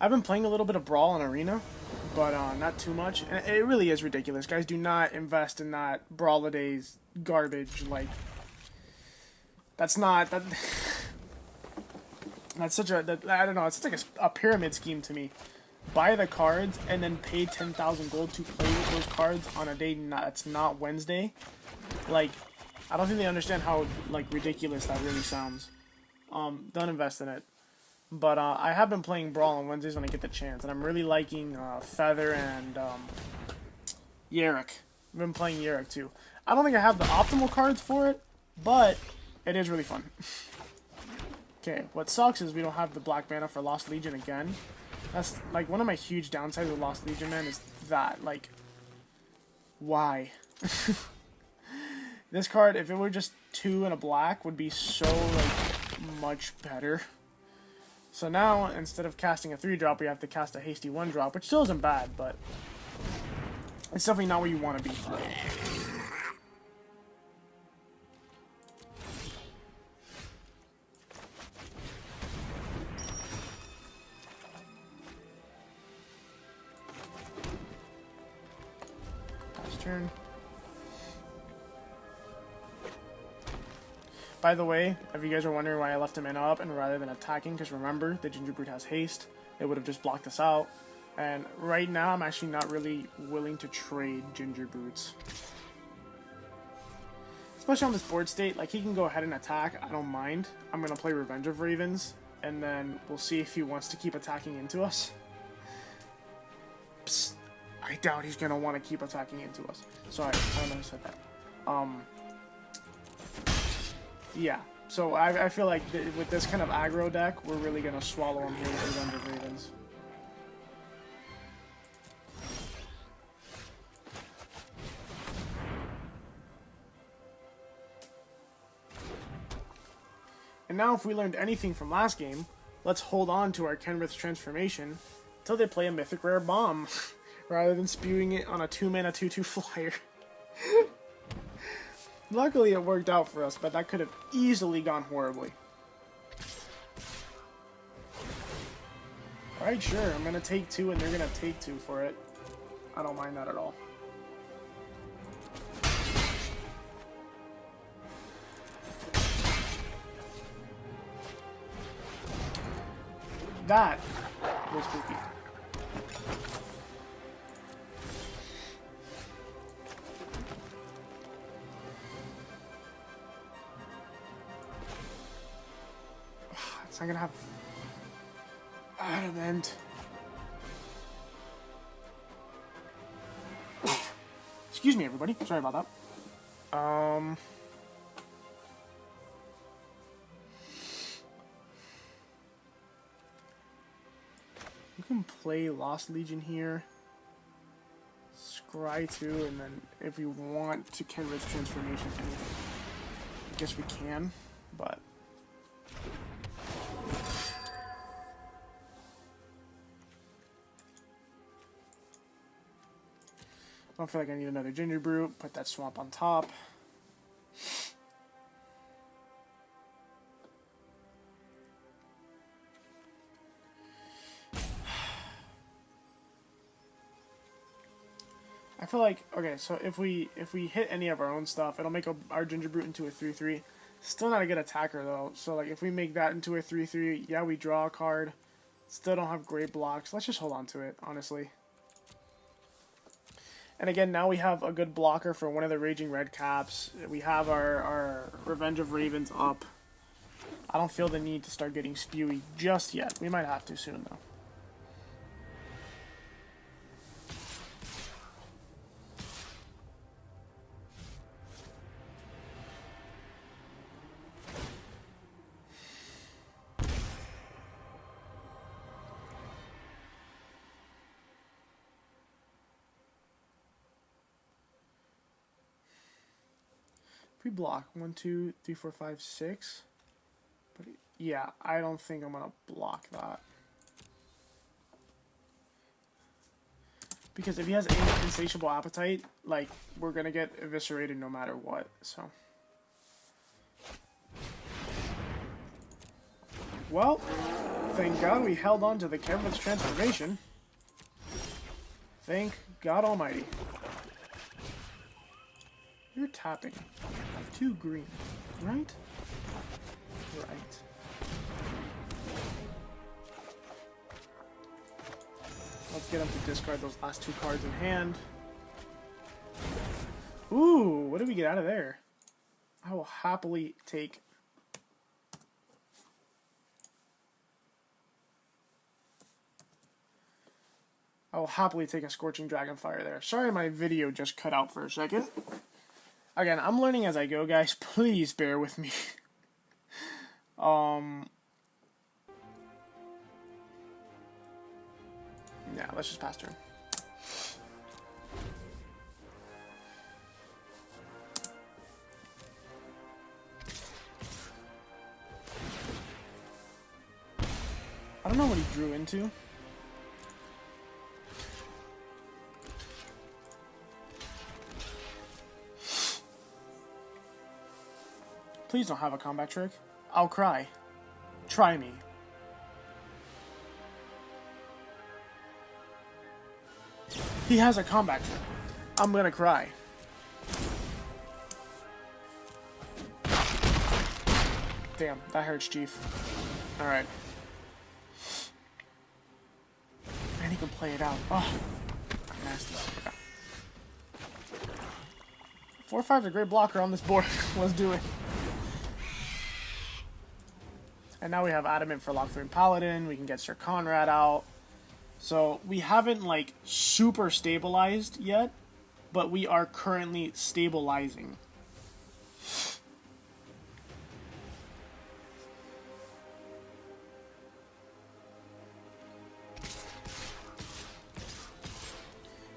I've been playing a little bit of Brawl in Arena, but not too much, and it really is ridiculous. Guys, do not invest in that Brawladays garbage. Like, that's not... That's such a... I don't know, it's like a pyramid scheme to me. Buy the cards and then pay 10,000 gold to play with those cards on a day that's not Wednesday. Like, I don't think they understand how like ridiculous that really sounds. Don't invest in it. But I have been playing Brawl on Wednesdays when I get the chance, and I'm really liking Feather and Yarick. I've been playing Yarick too. I don't think I have the optimal cards for it, but it is really fun. Okay, what sucks is we don't have the black mana for Lost Legion again. That's, like, one of my huge downsides with Lost Legion, man, is that, like, why? This card, if it were just 2 and a black, would be so, like, much better. So now, instead of casting a 3-drop, we have to cast a hasty 1-drop, which still isn't bad, but it's definitely not where you want to be. Turn. By the way, if you guys are wondering why I left a mana up and rather than attacking, because remember, the Ginger Brute has haste, it would have just blocked us out. And right now, I'm actually not really willing to trade Ginger Brutes. Especially on this board state, like, he can go ahead and attack, I don't mind. I'm going to play Revenge of Ravens, and then we'll see if he wants to keep attacking into us. Psst, I doubt he's going to want to keep attacking into us. Sorry, I don't know who said that. Yeah, so I feel like with this kind of aggro deck, we're really going to swallow him here with Revenge of Ravens. And now if we learned anything from last game, let's hold on to our Kenrith's transformation until they play a Mythic Rare Bomb, rather than spewing it on a 2-mana 2/2 flyer. Luckily it worked out for us, but that could have easily gone horribly. Alright, sure, I'm gonna take 2 and they're gonna take 2 for it. I don't mind that at all. That was spooky. It's not gonna have adamant. Excuse me, everybody. Sorry about that. You can play Lost Legion here. Scry 2, and then if you want to Kenrith's transformation, I guess we can, but I don't feel like I need another Ginger Brute. Put that swamp on top. I feel like, okay, so if we hit any of our own stuff, it'll make our Ginger Brute into a 3/3. Still not a good attacker though. So like if we make that into a 3/3, yeah, we draw a card. Still don't have great blocks. Let's just hold on to it, honestly. And again, now we have a good blocker for one of the Raging Red Caps. We have our Revenge of Ravens up. I don't feel the need to start getting spewy just yet. We might have to soon, though. We block 1, 2, 3, 4, 5, 6. But yeah, I don't think I'm gonna block that. Because if he has any insatiable appetite, like, we're gonna get eviscerated no matter what, so. Well, thank God we held on to the Kenrith's transformation. Thank God Almighty. You're tapping 2 green, right? Right. Let's get him to discard those last 2 cards in hand. Ooh, what did we get out of there? I will happily take... I will happily take a Scorching Dragonfire there. Sorry my video just cut out for a second. Again, I'm learning as I go, guys. Please bear with me. Yeah, let's just pass turn. I don't know what he drew into. Please don't have a combat trick. I'll cry. Try me. He has a combat trick. I'm gonna cry. Damn, that hurts, Chief. Alright. And he can play it out. Oh, nasty. Okay. 4/5 is a great blocker on this board. Let's do it. And now we have Adamant for Lock-Through Paladin. We can get Sir Conrad out. So we haven't, like, super stabilized yet, but we are currently stabilizing.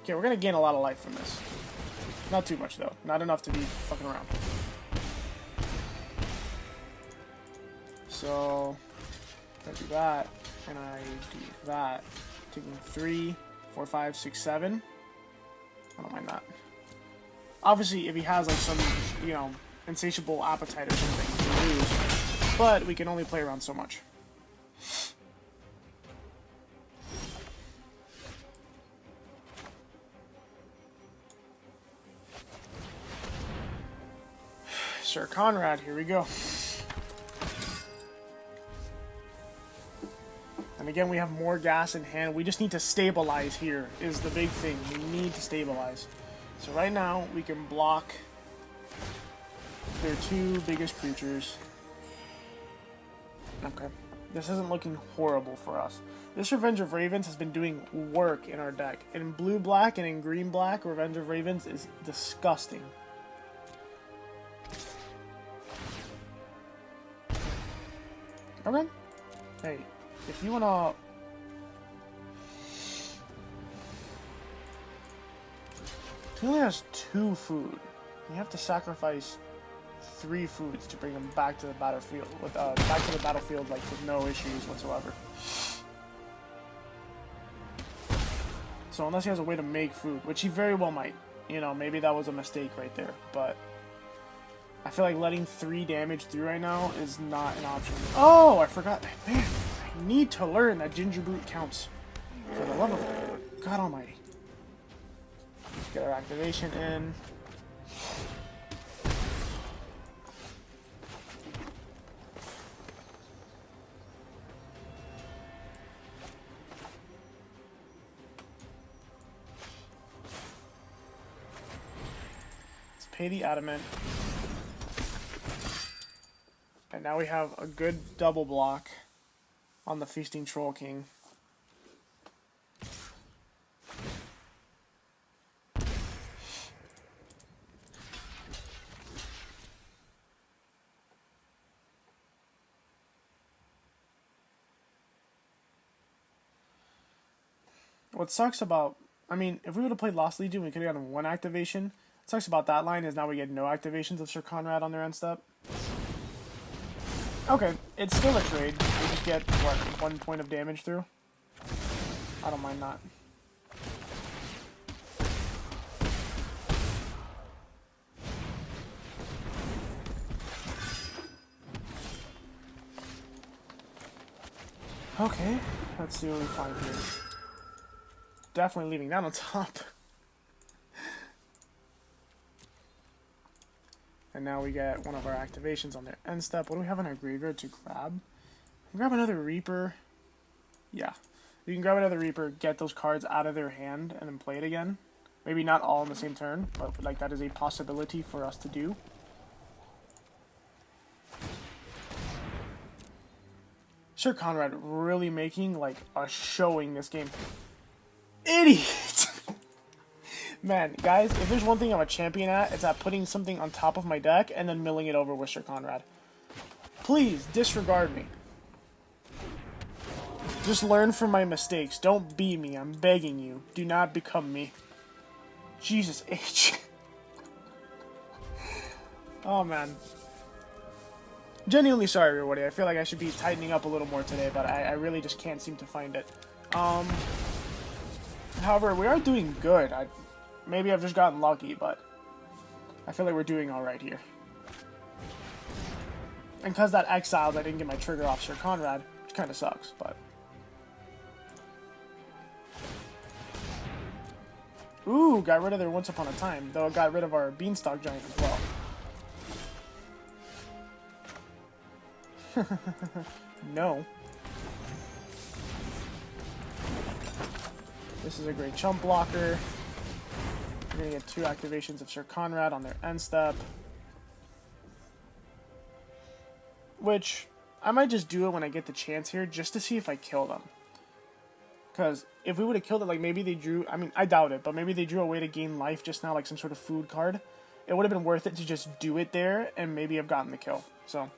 Okay, we're going to gain a lot of life from this. Not too much, though. Not enough to be fucking around. So, I do that, and I do that. Taking 3, 4, 5, 6, 7. I don't mind that. Obviously, if he has, like, some, you know, insatiable appetite or something, we lose. But we can only play around so much. Sir Conrad, here we go. And again, we have more gas in hand. We just need to stabilize here is the big thing. We need to stabilize. So right now, we can block their 2 biggest creatures. Okay. This isn't looking horrible for us. This Revenge of Ravens has been doing work in our deck. In blue-black and in green-black, Revenge of Ravens is disgusting. Okay. Hey, if you wanna... He only has 2 food. You have to sacrifice 3 foods to bring him back to the battlefield with back to the battlefield like with no issues whatsoever. So unless he has a way to make food, which he very well might, you know, maybe that was a mistake right there, but I feel like letting 3 damage through right now is not an option. Oh, I forgot. Man, I need to learn that Ginger Brute counts. For the love of God Almighty. Let's get our activation in. Let's pay the Adamant. And now we have a good double block on the Feasting Troll King. What sucks about, I mean, if we would have played Lost Legion, we could have gotten 1 activation. What sucks about that line is now we get no activations of Sir Conrad on their end step. Okay, it's still a trade. We just get, what, 1 point of damage through? I don't mind that. Okay, let's see what we find here. Definitely leaving that on top. And now we get one of our activations on their end step. What do we have in our graveyard to grab? Grab another Reaper. Yeah. You can grab another Reaper, get those cards out of their hand, and then play it again. Maybe not all in the same turn, but like that is a possibility for us to do. Sir Conrad really making like a showing this game. Idiot! Man, guys, if there's one thing I'm a champion at, it's at putting something on top of my deck and then milling it over with Sir Conrad. Please, disregard me. Just learn from my mistakes. Don't be me. I'm begging you. Do not become me. Jesus H. Oh, man. Genuinely sorry, everybody. I feel like I should be tightening up a little more today, but I really just can't seem to find it. However, we are doing good. Maybe I've just gotten lucky, but I feel like we're doing alright here. And because that exiled, I didn't get my trigger off Sir Conrad, which kind of sucks, but... Ooh, got rid of their Once Upon a Time, though it got rid of our Beanstalk Giant as well. No. This is a great chump blocker. We're going to get 2 activations of Sir Conrad on their end step. Which, I might just do it when I get the chance here, just to see if I kill them. Because if we would have killed it, like maybe they drew, I mean, I doubt it, but maybe they drew a way to gain life just now, like some sort of food card. It would have been worth it to just do it there, and maybe have gotten the kill. So,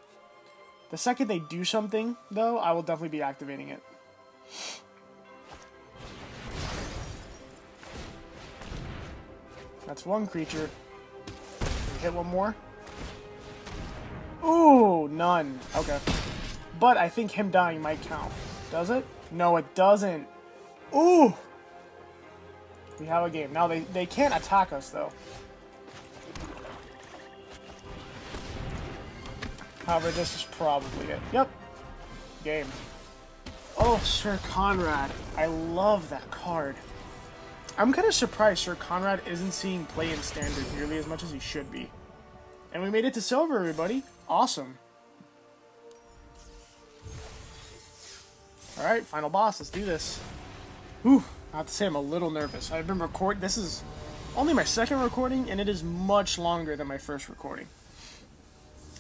the second they do something, though, I will definitely be activating it. That's 1 creature. Can we hit 1 more? Ooh, none. Okay. But I think him dying might count. Does it? No, it doesn't. Ooh! We have a game. Now, they can't attack us, though. However, this is probably it. Yep. Game. Oh, Sir Conrad. I love that card. I'm kind of surprised Sir Conrad isn't seeing play in Standard nearly as much as he should be. And we made it to Silver, everybody. Awesome. Alright, final boss. Let's do this. Whew. I have to say I'm a little nervous. I've been this is only my 2nd recording, and it is much longer than my 1st recording.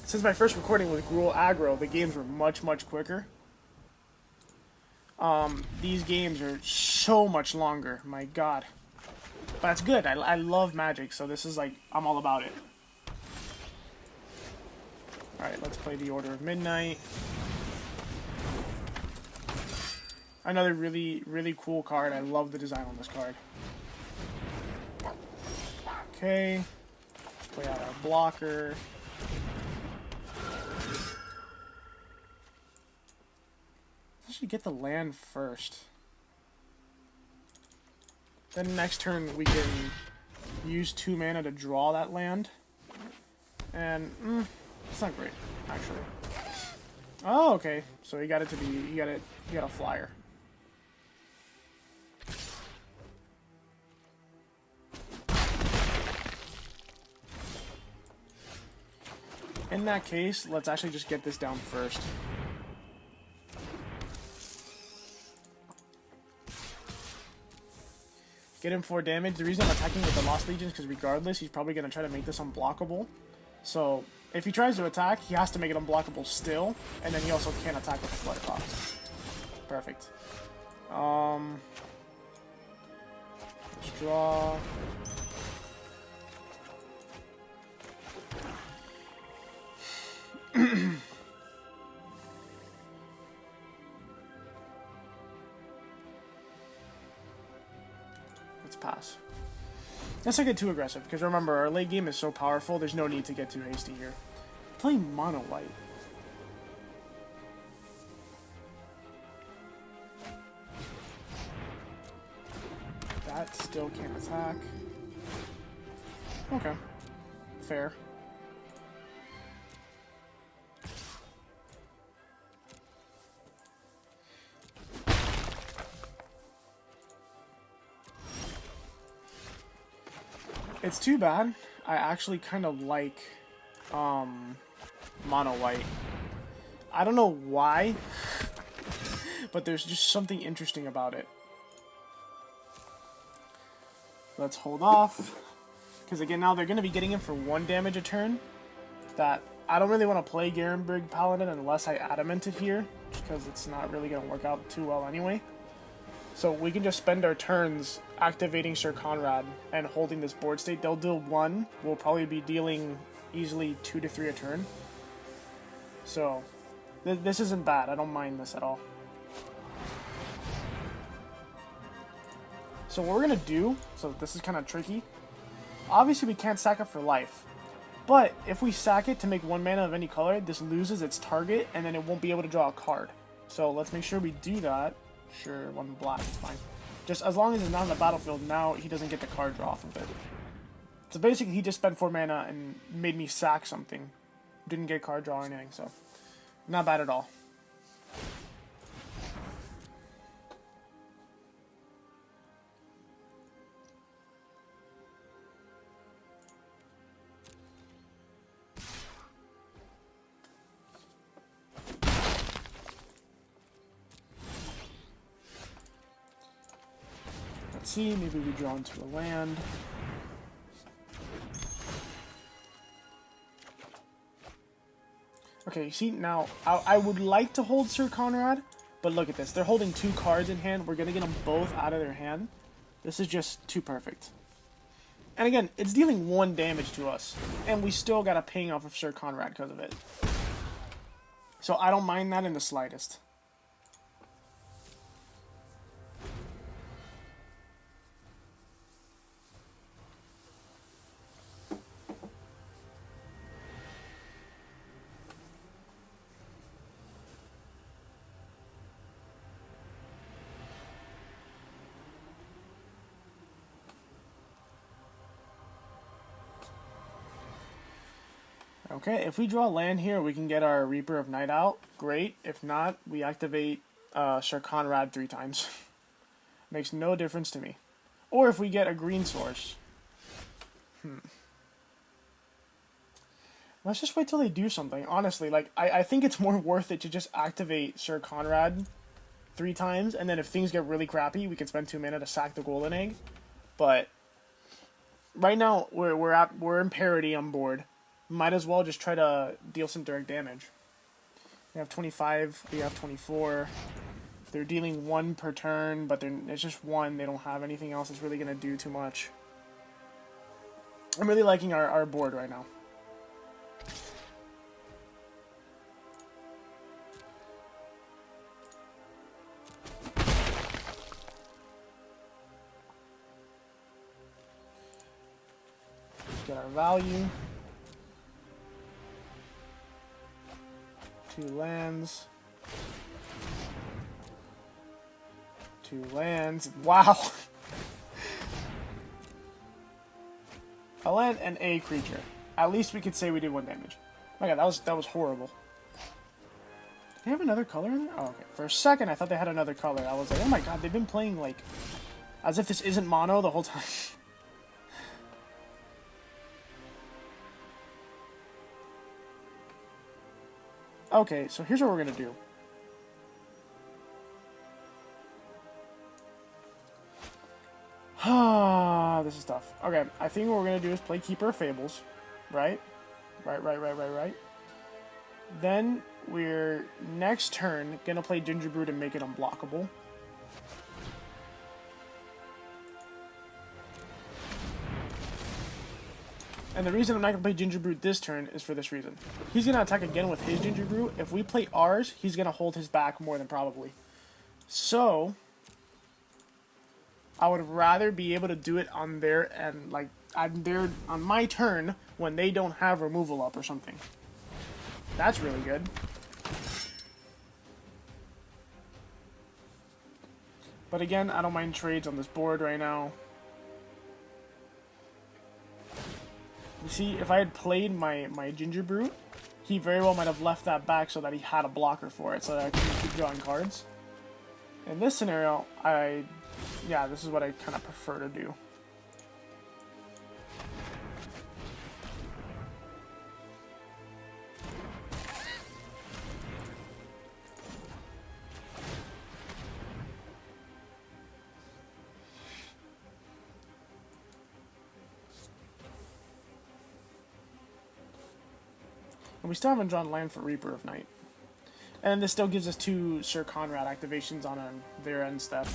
Since my 1st recording was Gruul Aggro, the games were much, much quicker. These games are so much longer. My god. But that's good. I love Magic, so this is like, I'm all about it. Alright, let's play the Order of Midnight. Another really, really cool card. I love the design on this card. Okay. Let's play out our blocker. I should get the land first. Then next turn we can use 2 mana to draw that land. And, it's not great, actually. Oh, okay. So you got it to be, you got a flyer. In that case, let's actually just get this down first. Get him 4 damage. The reason I'm attacking with the Lost Legion is because regardless, he's probably going to try to make this unblockable. So, if he tries to attack, he has to make it unblockable still, and then he also can't attack with the Fluttercock. Perfect. Let's draw. Let's pass. Let's not get too aggressive, because remember, our late game is so powerful, there's no need to get too hasty here. Play mono white. That still can't attack. Okay. Fair. It's too bad. I actually kind of like mono white. I don't know why, but there's just something interesting about it. Let's hold off, because again, now they're going to be getting in for 1 damage a turn. That I don't really want to play Garenberg Paladin unless I adamant it here, because it's not really going to work out too well anyway. So we can just spend our turns activating Sir Conrad and holding this board state. They'll deal 1. We'll probably be dealing easily 2 to 3 a turn. So this isn't bad. I don't mind this at all. So what we're going to do, so this is kind of tricky. Obviously we can't sack it for life. But if we sack it to make 1 mana of any color, this loses its target and then it won't be able to draw a card. So let's make sure we do that. Sure, 1 black is fine. Just as long as it's not on the battlefield, now he doesn't get the card draw off of it. So basically, he just spent 4 mana and made me sack something. Didn't get card draw or anything, so not bad at all. Let's see, maybe we draw into a land. Okay, you see, now, I would like to hold Sir Conrad, but look at this. They're holding 2 cards in hand. We're going to get them both out of their hand. This is just too perfect. And again, it's dealing 1 damage to us, and we still got a ping off of Sir Conrad because of it. So I don't mind that in the slightest. Okay, if we draw land here, we can get our Reaper of Night out. Great. If not, we activate Sir Conrad 3 times. Makes no difference to me. Or if we get a green source. Let's just wait till they do something. Honestly, like, I think it's more worth it to just activate Sir Conrad 3 times, and then if things get really crappy, we can spend 2 mana to sack the golden egg. But right now, we're in parity on board. Might as well just try to deal some direct damage. We have 25, we have 24. They're dealing 1 per turn, but it's just 1. They don't have anything else that's really going to do too much. I'm really liking our board right now. Let's get our value. 2 lands. 2 lands. Wow. A land and a creature. At least we could say we did 1 damage. Oh my god, that was horrible. Do they have another color in there? Oh, okay. For a second, I thought they had another color. I was like, oh my god, they've been playing like as if this isn't mono the whole time. Okay, so here's what we're going to do. This is tough. Okay, I think what we're going to do is play Keeper of Fables. Right? Right. Then we're, next turn, going to play Gingerbrew to make it unblockable. And the reason I'm not going to play Gingerbrew this turn is for this reason. He's going to attack again with his Gingerbrew. If we play ours, he's going to hold his back more than probably. So, I would rather be able to do it on their end, like, on my turn when they don't have removal up or something. That's really good. But again, I don't mind trades on this board right now. You see, if I had played my Gingerbrew, he very well might have left that back so that he had a blocker for it, so that I could keep drawing cards. In this scenario, yeah, this is what I kind of prefer to do. And we still haven't drawn land for Reaper of Night. And this still gives us 2 Sir Conrad activations on their end step.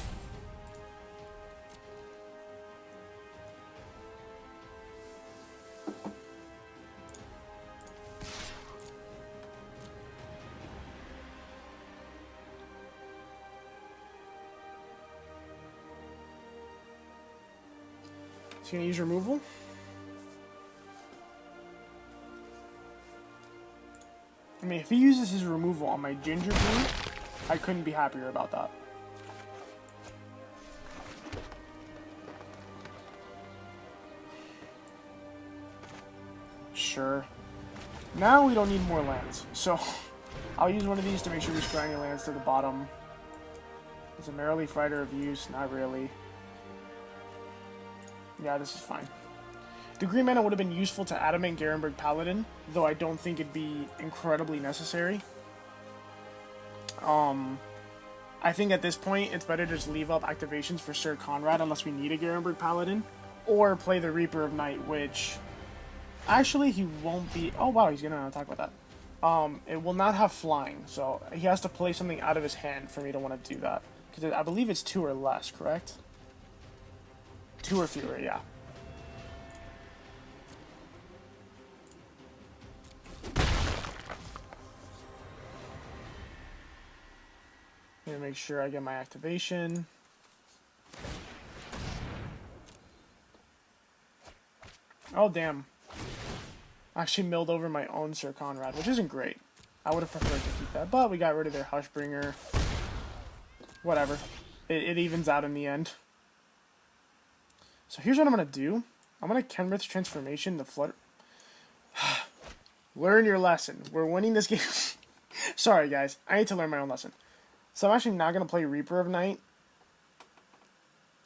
Is he going to use removal? I mean, if he uses his removal on my Gingerbrew, I couldn't be happier about that. Sure. Now we don't need more lands, so I'll use one of these to make sure we score any lands to the bottom. Is a Merrily Fighter of use? Not really. Yeah, this is fine. The green mana would have been useful to Adamant Garenberg Paladin, though I don't think it'd be incredibly necessary. I think at this point, it's better to just leave up activations for Sir Conrad unless we need a Garenberg Paladin. Or play the Reaper of Night, which... Actually, he won't be... Oh, wow, he's gonna talk about that. It will not have flying, so he has to play something out of his hand for me to want to do that. Because I believe it's 2 or less, correct? 2 or fewer, yeah. Gonna make sure I get my activation. Oh, damn. I actually milled over my own Sir Conrad, which isn't great. I would have preferred to keep that, but we got rid of their Hushbringer. Whatever. It evens out in the end. So here's what I'm going to do. I'm going to Kenrith's Transformation, the Flutter... Learn your lesson. We're winning this game. Sorry, guys. I need to learn my own lesson. So I'm actually not going to play Reaper of Night.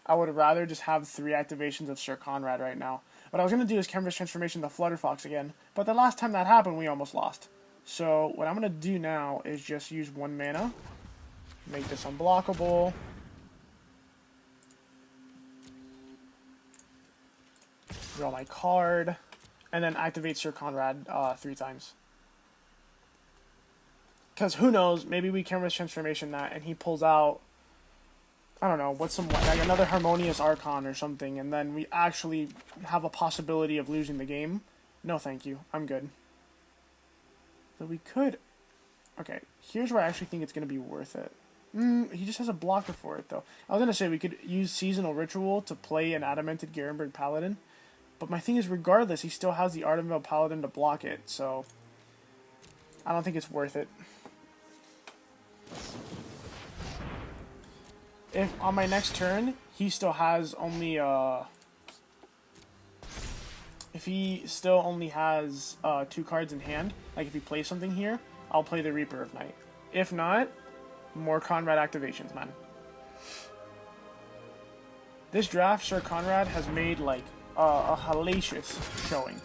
I would rather just have 3 activations of Sir Conrad right now. What I was going to do is Kenrith's Transformation, the Flutterfox again. But the last time that happened, we almost lost. So what I'm going to do now is just use 1 mana. Make this unblockable. Draw my card. And then activate Sir Conrad 3 times. Because who knows, maybe we Kenrith's Transformation that and he pulls out, I don't know, what's some, like another Harmonious Archon or something, and then we actually have a possibility of losing the game. No thank you, I'm good. But we could, okay, here's where I actually think it's going to be worth it. He just has a blocker for it though. I was going to say we could use Seasonal Ritual to play an Adamanted Garenberg Paladin, but my thing is regardless, he still has the Ardenvale Paladin to block it, so I don't think it's worth it. If on my next turn, he still has only, if he still only has 2 cards in hand, like if he plays something here, I'll play the Reaper of Night. If not, more Conrad activations, man. This draft, Sir Conrad has made, like, a hellacious showing.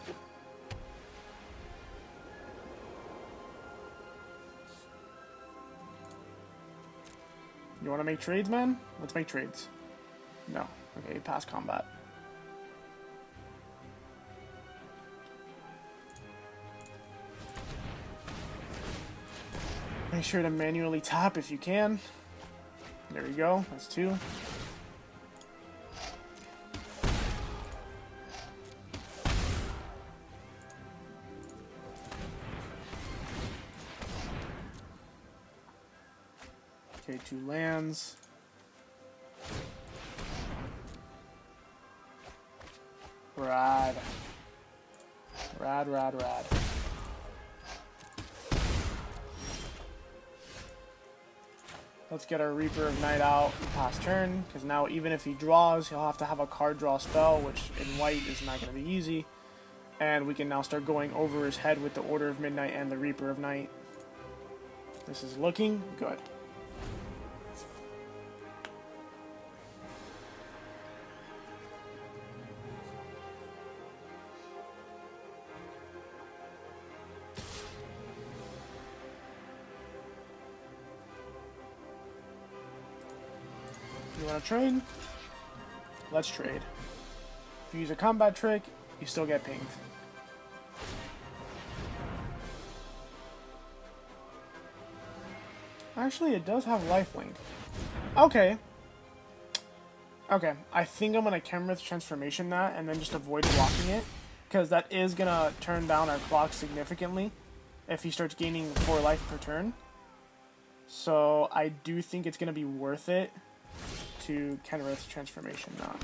You want to make trades, man? Let's make trades. No. Okay, pass combat. Make sure to manually tap if you can. There we go. That's 2. Okay, 2 lands. Rad. Rad, rad, rad. Let's get our Reaper of Night out past turn, because now even if he draws, he'll have to have a card draw spell, which in white is not going to be easy. And we can now start going over his head with the Order of Midnight and the Reaper of Night. This is looking good. You want to trade? Let's trade. If you use a combat trick, you still get pinged. Actually, it does have lifelink. Okay. Okay, I think I'm going to Kenrith's Transformation that and then just avoid blocking it. Because that is going to turn down our clock significantly if he starts gaining 4 life per turn. So I do think it's going to be worth it to Kenrith's Transformation now.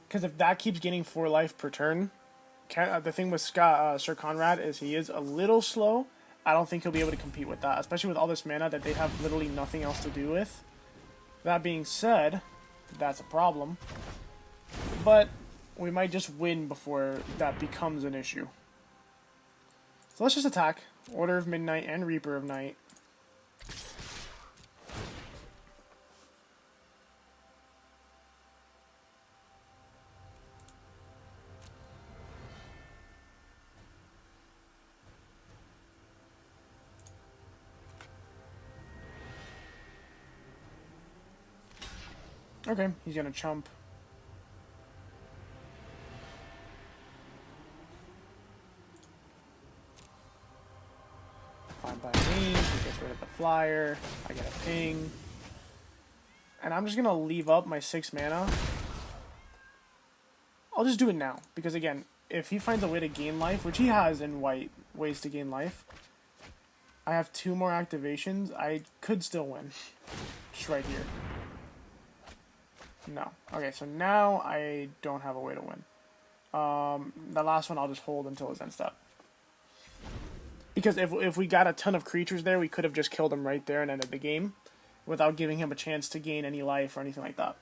Because if that keeps gaining 4 life per turn, the thing with Sir Conrad is he is a little slow. I don't think he'll be able to compete with that, especially with all this mana that they have literally nothing else to do with. That being said, that's a problem. But we might just win before that becomes an issue. So let's just attack. Order of Midnight and Reaper of Night. Okay, he's gonna chump. Fine by me. He gets rid of the flyer. I get a ping. And I'm just gonna leave up my 6 mana. I'll just do it now. Because again, if he finds a way to gain life, which he has in white ways to gain life, I have 2 more activations. I could still win. Just right here. No. Okay, so now I don't have a way to win. The last one I'll just hold until his end step. Because if we got a ton of creatures there, we could have just killed him right there and ended the game without giving him a chance to gain any life or anything like that.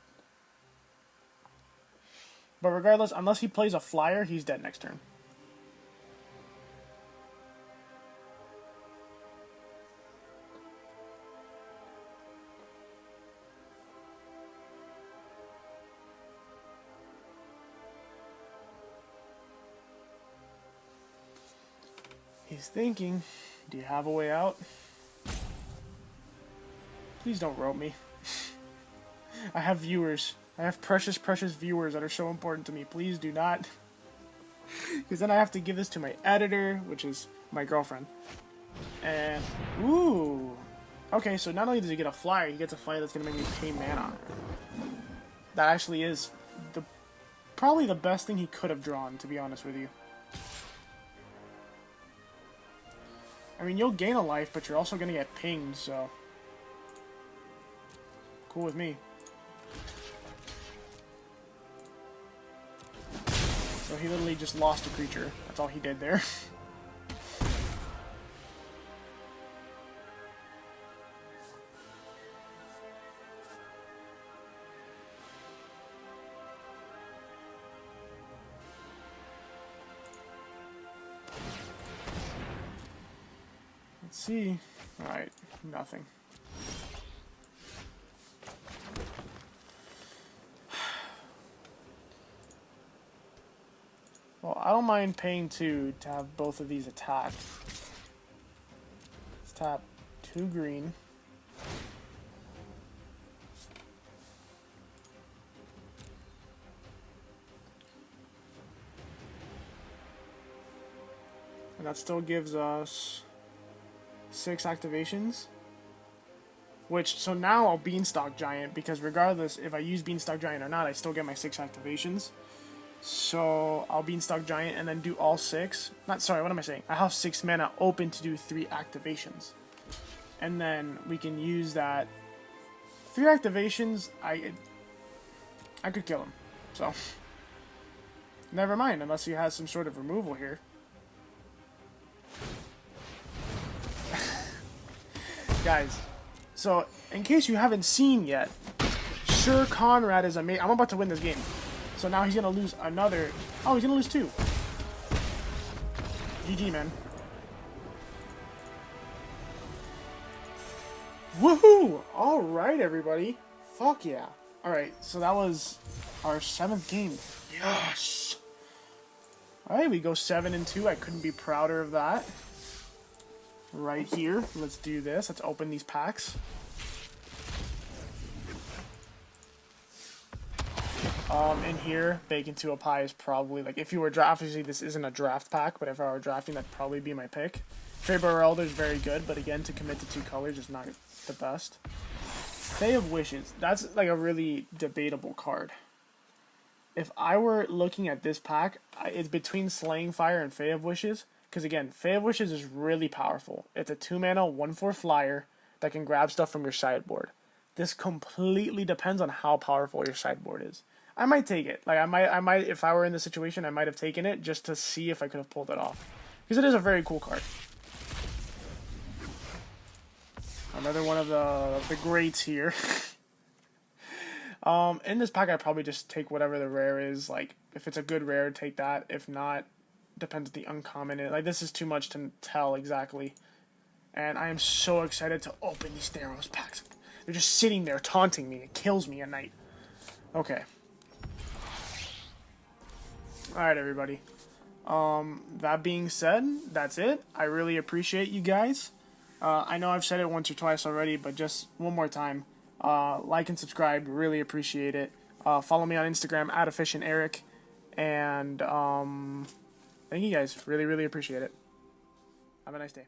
But regardless, unless he plays a flyer, he's dead next turn. He's thinking, do you have a way out? Please don't rope me. I have viewers. I have precious, precious viewers that are so important to me. Please do not. Because then I have to give this to my editor, which is my girlfriend. And, ooh. Okay, so not only does he get a flyer, he gets a flyer that's going to make me pay mana. That actually is probably the best thing he could have drawn, to be honest with you. I mean, you'll gain a life, but you're also going to get pinged, so... Cool with me. So he literally just lost a creature. That's all he did there. Let's see. Alright, nothing. Well, I don't mind paying 2 to have both of these attacked. Let's tap 2 green. And that still gives us 6 activations. Which, so now I'll Beanstalk Giant, because regardless if I use Beanstalk Giant or not, I still get my 6 activations. So I'll Beanstalk Giant and then do all 6. Not, sorry, what am I saying? I have 6 mana open to do 3 activations. And then we can use that. 3 activations, I could kill him. So, never mind, unless he has some sort of removal here. Guys, so in case you haven't seen yet, Sir Conrad is amazing. I'm about to win this game. So now he's going to lose another... Oh, he's going to lose 2. GG, man. Woohoo! Alright, everybody. Fuck yeah. Alright, so that was our 7th game. Yes! Alright, we go 7-2. I couldn't be prouder of that. Right here. Let's do this. Let's open these packs. In here, Bake Into a Pie is probably, like, if you were obviously this isn't a draft pack, but if I were drafting, that'd probably be my pick. Faber Elder is very good, but again, to commit to 2 colors is not the best. Fae of Wishes, that's like a really debatable card. If I were looking at this pack, it's between Slaying Fire and Fae of Wishes, because again, Fae of Wishes is really powerful. It's a 2 mana, 1/4 flyer that can grab stuff from your sideboard. This completely depends on how powerful your sideboard is. I might take it. Like I might, if I were in the situation, I might have taken it just to see if I could have pulled it off. Because it is a very cool card. Another one of the greats here. In this pack, I'd probably just take whatever the rare is. Like, if it's a good rare, take that. If not, depends on the uncommon. Like, this is too much to tell exactly. And I am so excited to open these Theros packs. They're just sitting there taunting me. It kills me at night. Okay. Alright, everybody. That being said, that's it. I really appreciate you guys. I know I've said it once or twice already, but just one more time. Like and subscribe, really appreciate it. Follow me on Instagram at EfficientEric, and thank you guys, really appreciate it. Have a nice day.